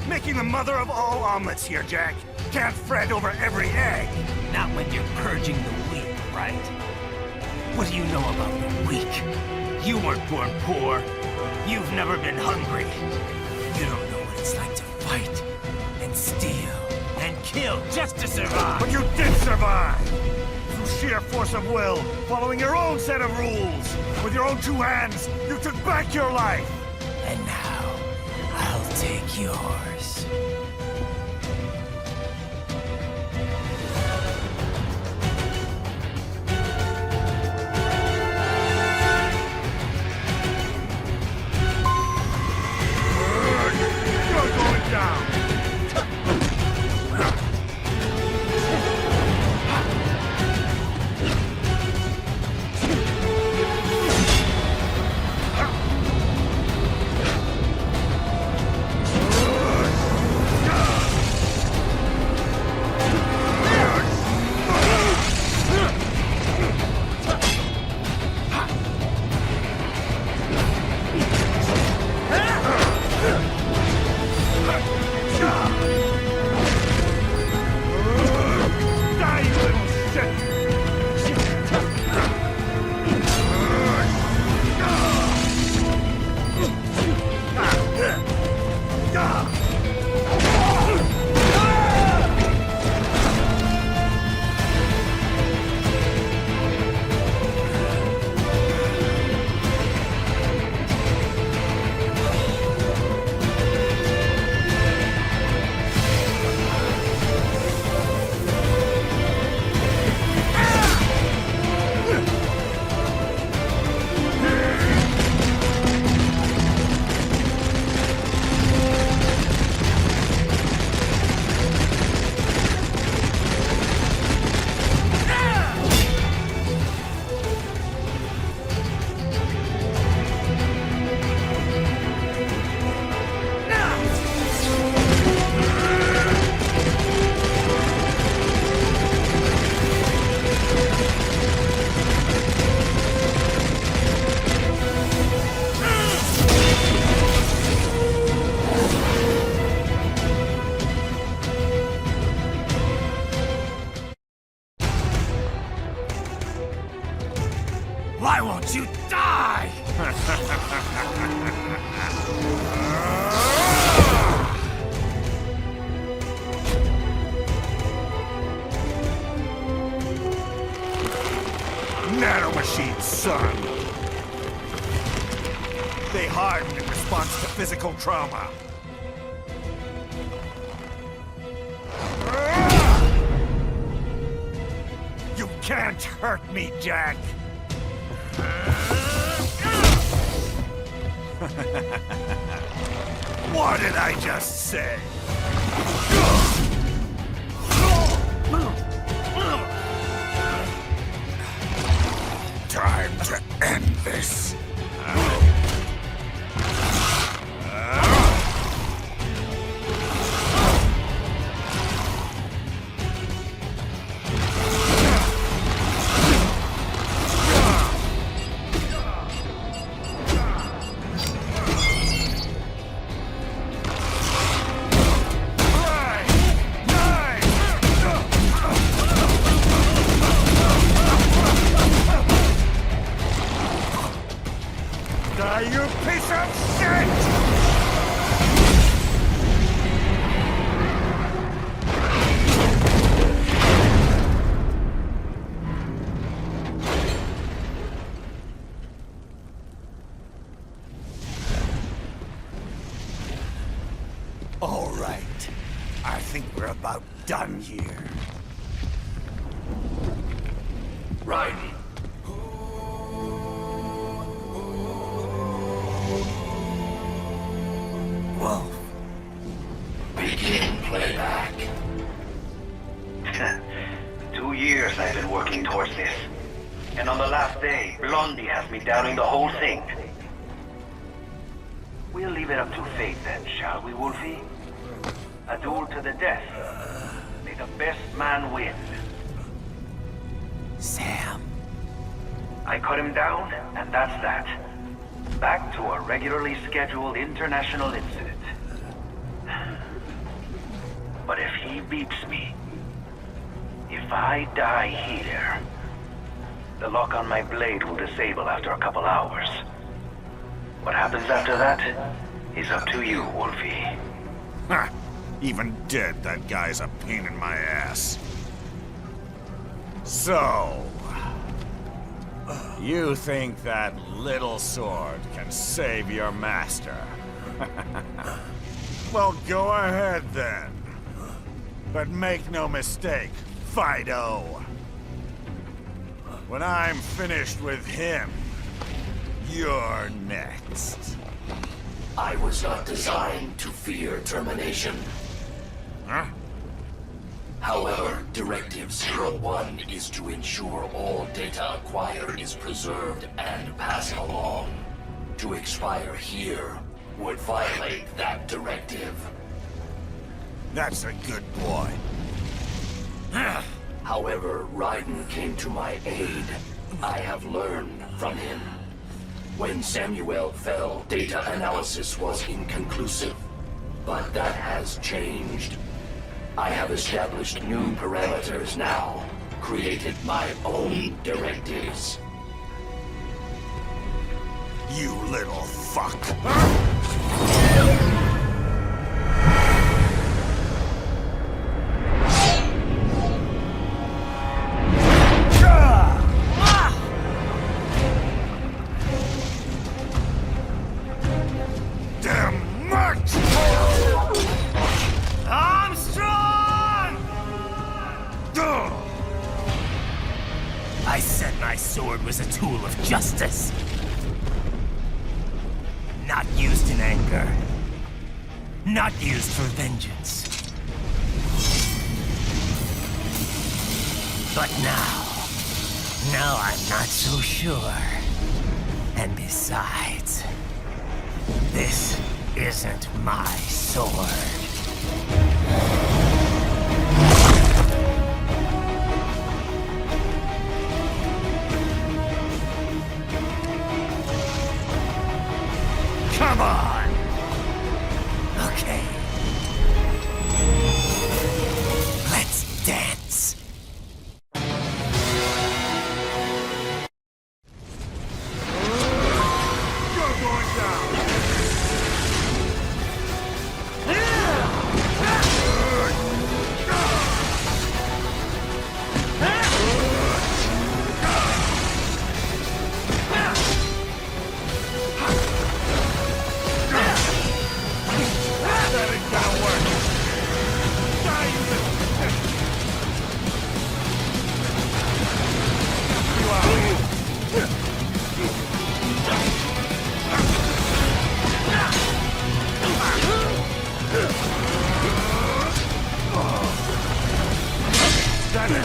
Making the mother of all omelets here, Jack. Can't fret over every egg. Not when you're purging the weak, right? What do you know about the weak? You weren't born poor. You've never been hungry. You don't know what it's like to fight, and steal, and kill just to survive. But you did survive! Through sheer force of will, following your own set of rules. With your own two hands, you took back your life! And now, I'll take yours. Why won't you die? Nanomachines, son! They harden in response to physical trauma. You can't hurt me, Jack! What did I just say? Time to end this. You piece of shit! All right. I think we're about done here. Raiden. Whoa. Begin playback. 2 years I've been working towards this. And on the last day, Blondie has me downing the whole thing. We'll leave it up to fate then, shall we, Wolfie? A duel to the death. May the best man win. Sam. I cut him down, and that's that. Back to a regularly scheduled international incident. But if he beeps me, if I die here, the lock on my blade will disable after a couple hours. What happens after that is up to you, Wolfie. Ha! Even dead, that guy's a pain in my ass. So... you think that little sword can save your master? Well, go ahead then. But make no mistake, Fido. When I'm finished with him, you're next. I was not designed to fear termination. Huh? However, Directive 01 is to ensure all data acquired is preserved and passed along. To expire here would violate that directive. That's a good boy. However, Raiden came to my aid. I have learned from him. When Samuel fell, data analysis was inconclusive. But that has changed. I have established new parameters now, created my own directives. You little fuck. Damn much! I said my sword was a tool of justice. Not used in anger. Not used for vengeance. But now I'm not so sure. And besides, this isn't my sword. Come on! Okay. Let's dance.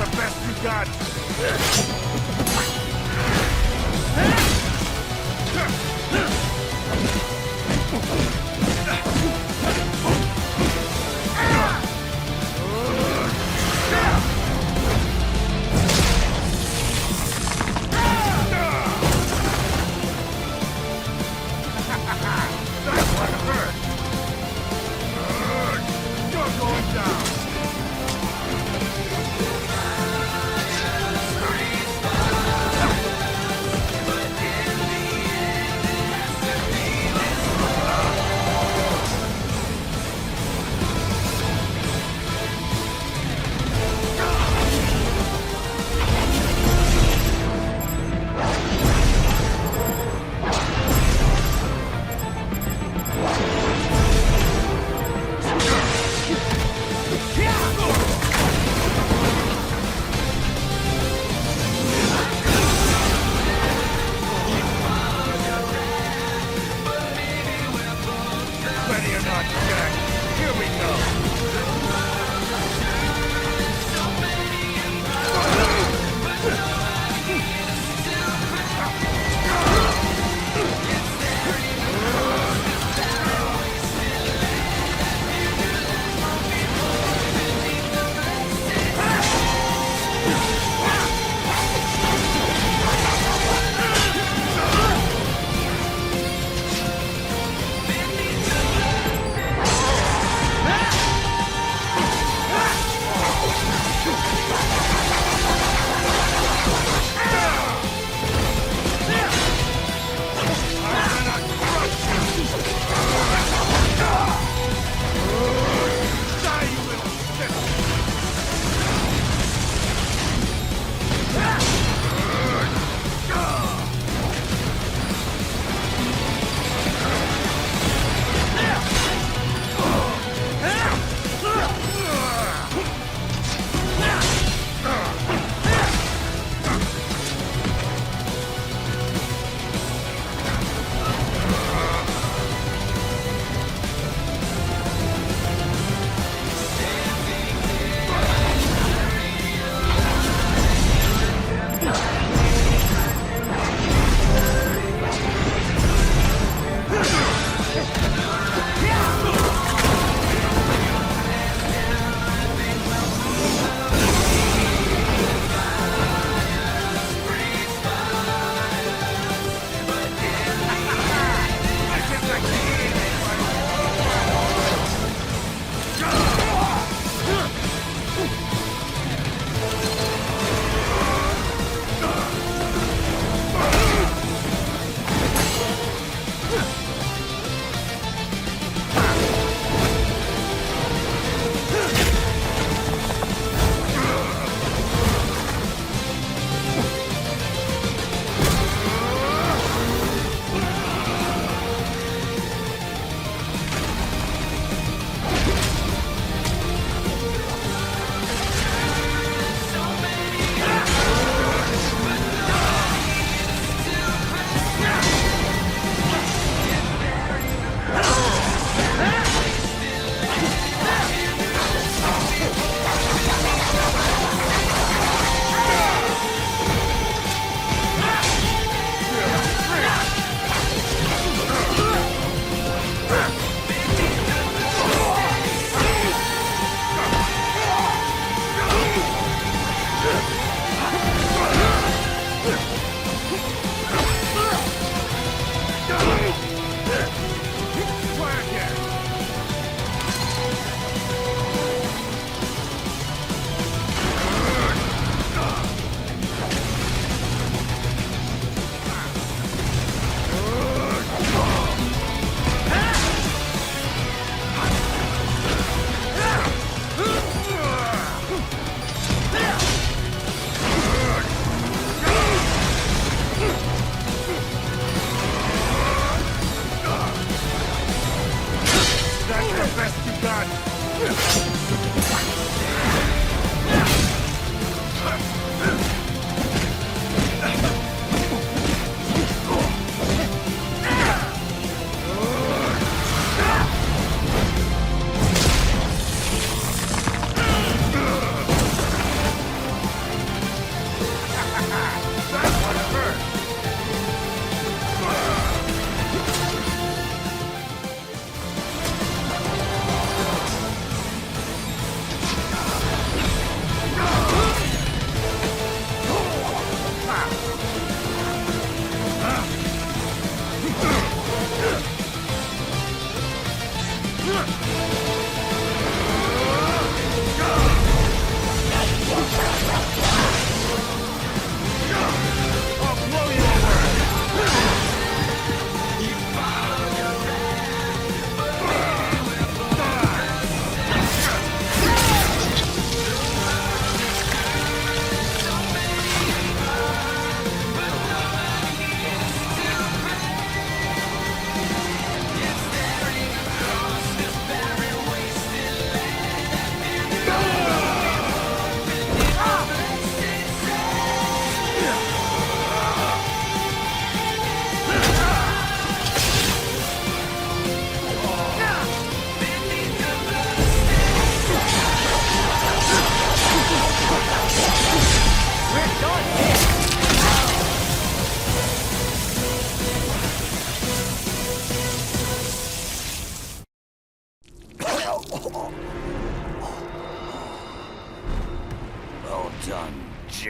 the best you got!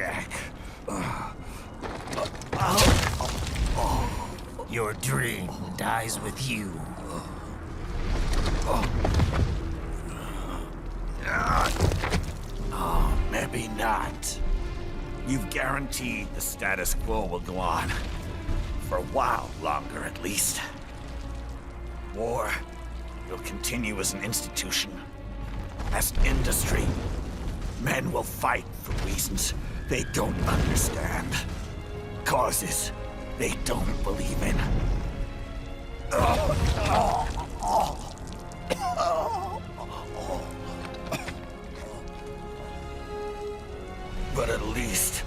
Jack. Your dream dies with you. Oh, maybe not. You've guaranteed the status quo will go on. For a while longer, at least. War will continue as an institution. As an industry. Men will fight for reasons they don't understand. Causes they don't believe in. But at least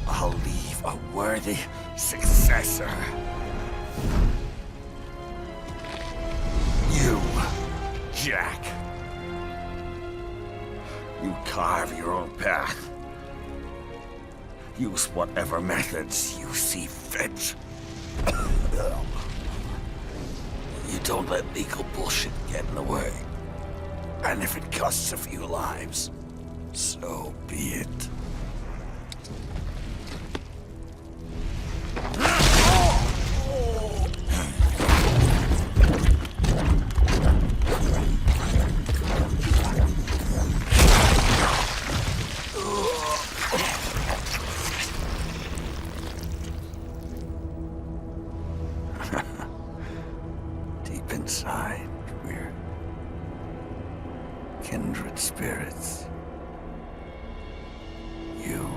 I'll leave a worthy successor. You, Jack. You carve your own path. Use whatever methods you see fit. You don't let legal bullshit get in the way. And if it costs a few lives, so be it. Deep inside, we're kindred spirits. You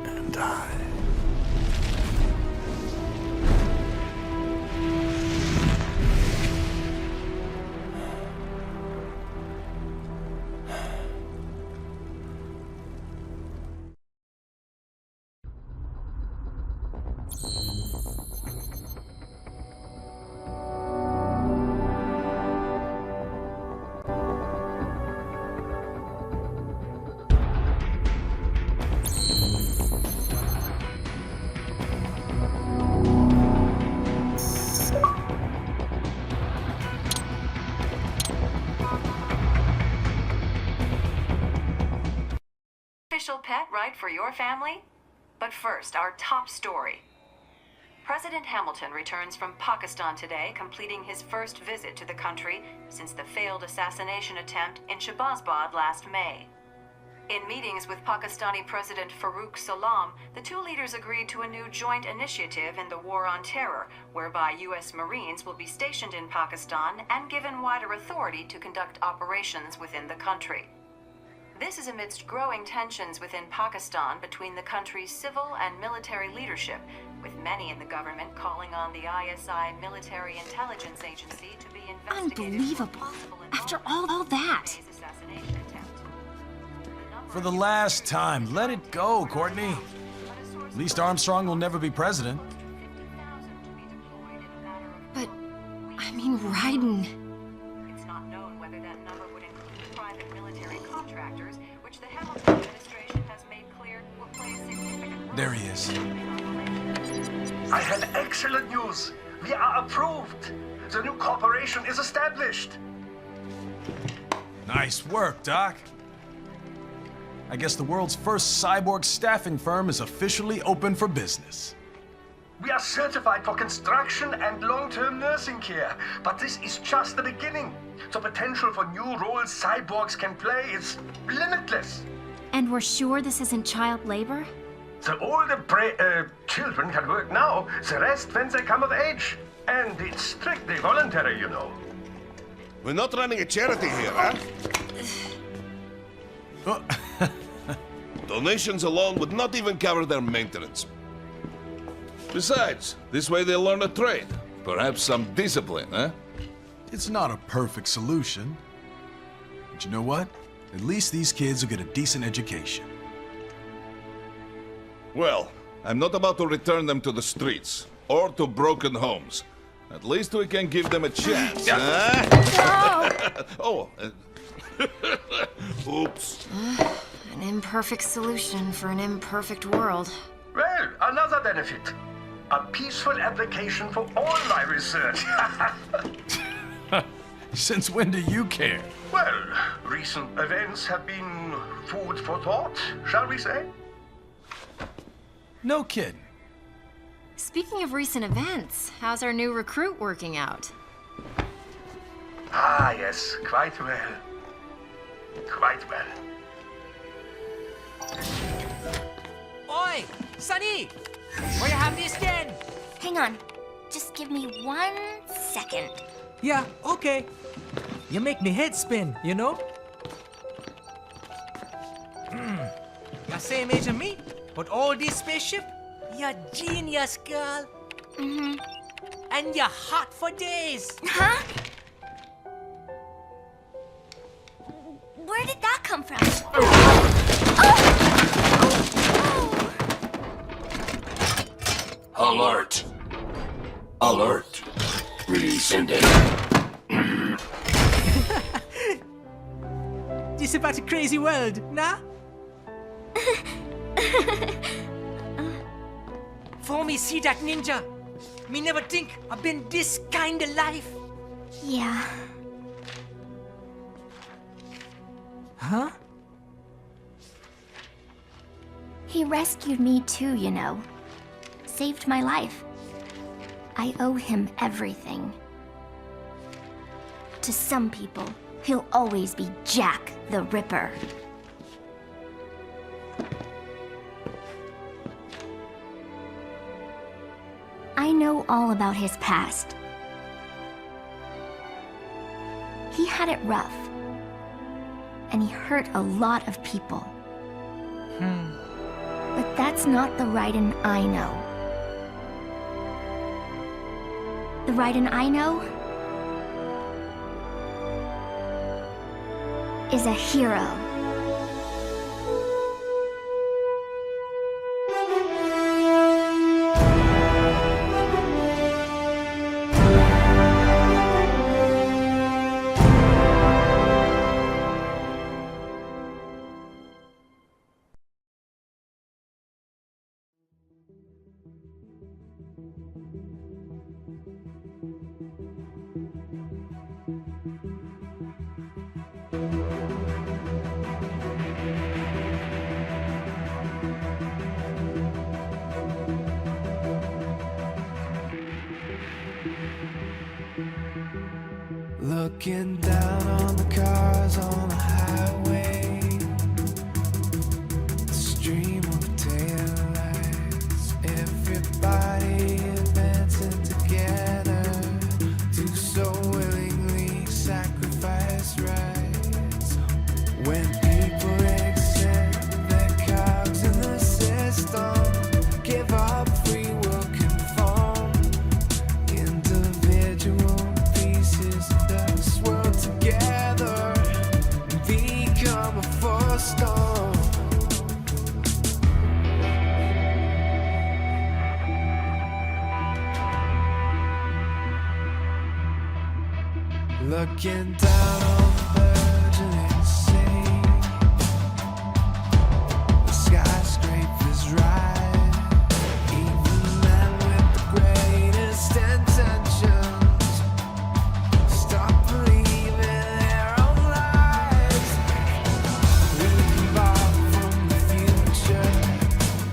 and I. Official pet right for your family? But first, our top story. President Hamilton returns from Pakistan today, completing his first visit to the country since the failed assassination attempt in Shahbazbad last May. In meetings with Pakistani President Farooq Salam, the two leaders agreed to a new joint initiative in the war on terror, whereby U.S. Marines will be stationed in Pakistan and given wider authority to conduct operations within the country. This is amidst growing tensions within Pakistan between the country's civil and military leadership, with many in the government calling on the ISI military intelligence agency to be investigated. Unbelievable. After all that. For the last time, let it go, Courtney. At least Armstrong will never be president. But, I mean, Raiden. It's not known whether that number would include private military contractors, which the Hamilton administration has made clear will play a significant role. There he is. I have excellent news. We are approved. The new corporation is established. Nice work, Doc. I guess the world's first cyborg staffing firm is officially open for business. We are certified for construction and long-term nursing care, but this is just the beginning. The potential for new roles cyborgs can play is limitless. And we're sure this isn't child labor? The older children can work now, the rest when they come of age. And it's strictly voluntary, you know. We're not running a charity here, huh? Donations alone would not even cover their maintenance. Besides, this way they'll learn a trade. Perhaps some discipline, huh? It's not a perfect solution. But you know what? At least these kids will get a decent education. Well, I'm not about to return them to the streets or to broken homes. At least we can give them a chance, huh? Oh, oops. An imperfect solution for an imperfect world. Well, another benefit. A peaceful application for all my research. Since when do you care? Well, recent events have been food for thought, shall we say? No kidding. Speaking of recent events, how's our new recruit working out? Ah, yes, quite well. Quite well. Oi, Sonny! Where you have this then? Hang on. Just give me 1 second. Yeah, okay. You make me head spin, you know? You're same age as me, but all this spaceship, you're genius, girl. Mm-hmm. And you're hot for days. Huh? Where did that come from? Alert! Alert! Resending. This about a crazy world, nah? For me see that ninja, me never think I've been this kind of life. Yeah. Huh? He rescued me too, you know. Saved my life. I owe him everything. To some people, he'll always be Jack the Ripper. I know all about his past. He had it rough. And he hurt a lot of people. But that's not the Raiden I know. The Raiden I know is a hero. Looking down on the cars on the highway, the stream of taillights, everybody advancing together to so willingly sacrifice rights. When people accept their cogs in the system, give up free will conform, individual pieces that swirl together and become a force storm. Looking down on the burgeoning sea, the skyscrapers rise, even men with the greatest intentions stop believing their own lies. We embark from the future,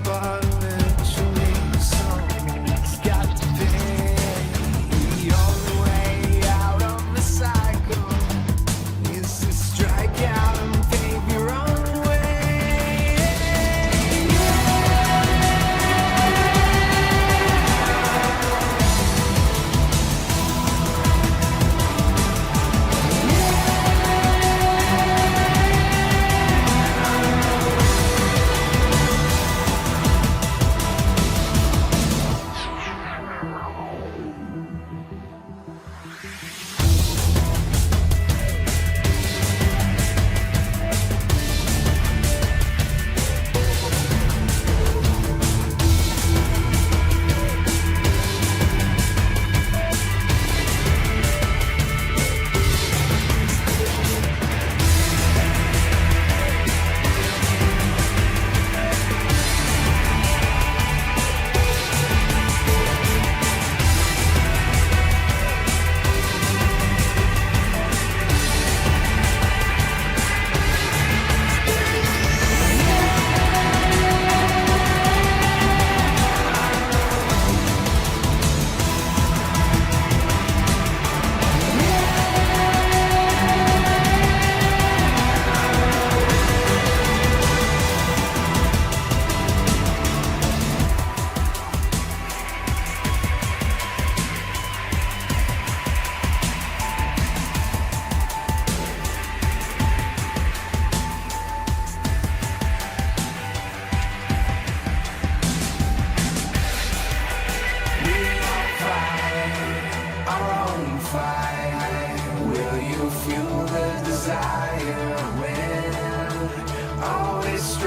but eventually someone's got to pay. The only way out of the cycle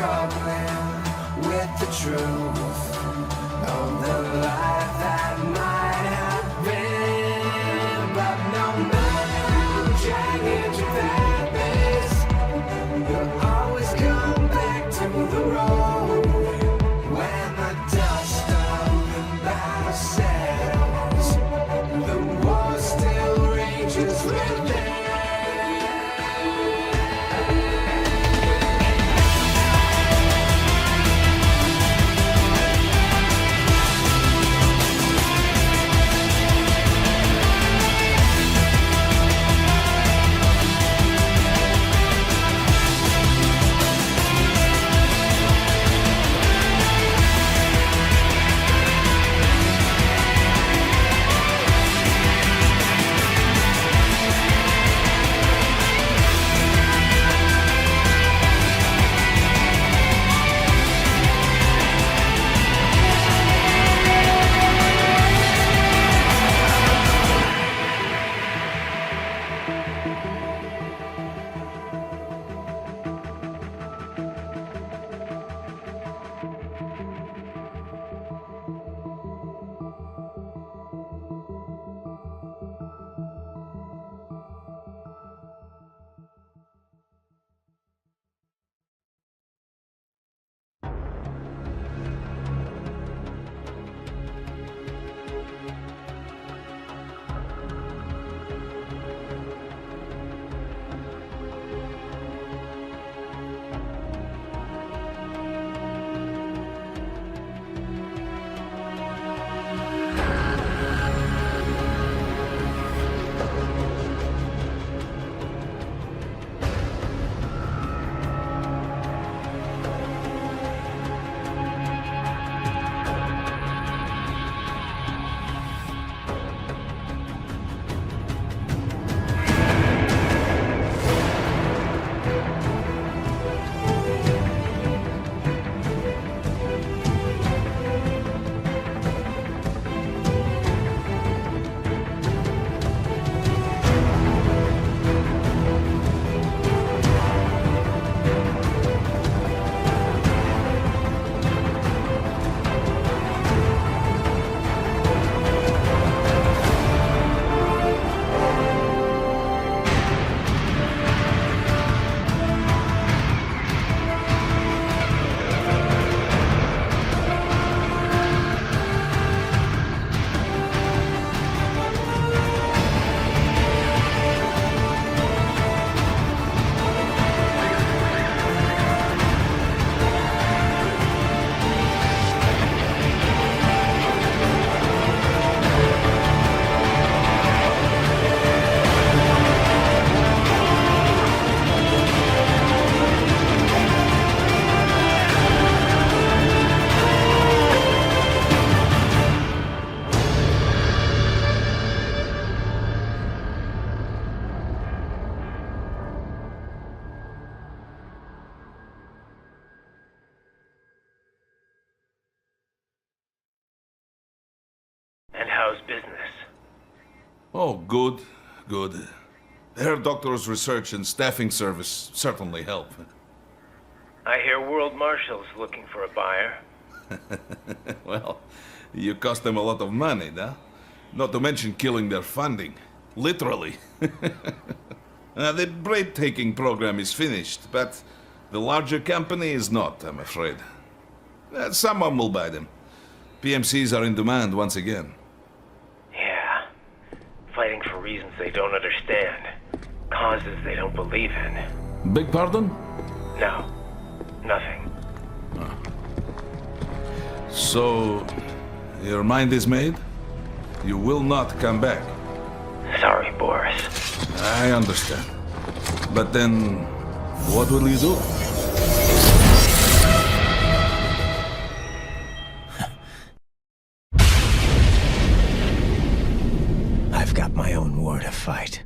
struggling with the truth of the life that might have been. But no matter who drag into that abyss, you'll always come back to the road when the dust of the battle settles. The war still rages within. Oh, good, good. Their doctor's research and staffing service certainly help. I hear World Marshal's looking for a buyer. Well, you cost them a lot of money, huh? Not to mention killing their funding. Literally. The bread-taking program is finished, but the larger company is not, I'm afraid. Someone will buy them. PMCs are in demand once again. Yeah. Fighting for reasons they don't understand. Causes they don't believe in. Beg pardon? No. Nothing. So, your mind is made? You will not come back? Sorry, Boris. I understand. But then, what will you do? I've got my own war to fight.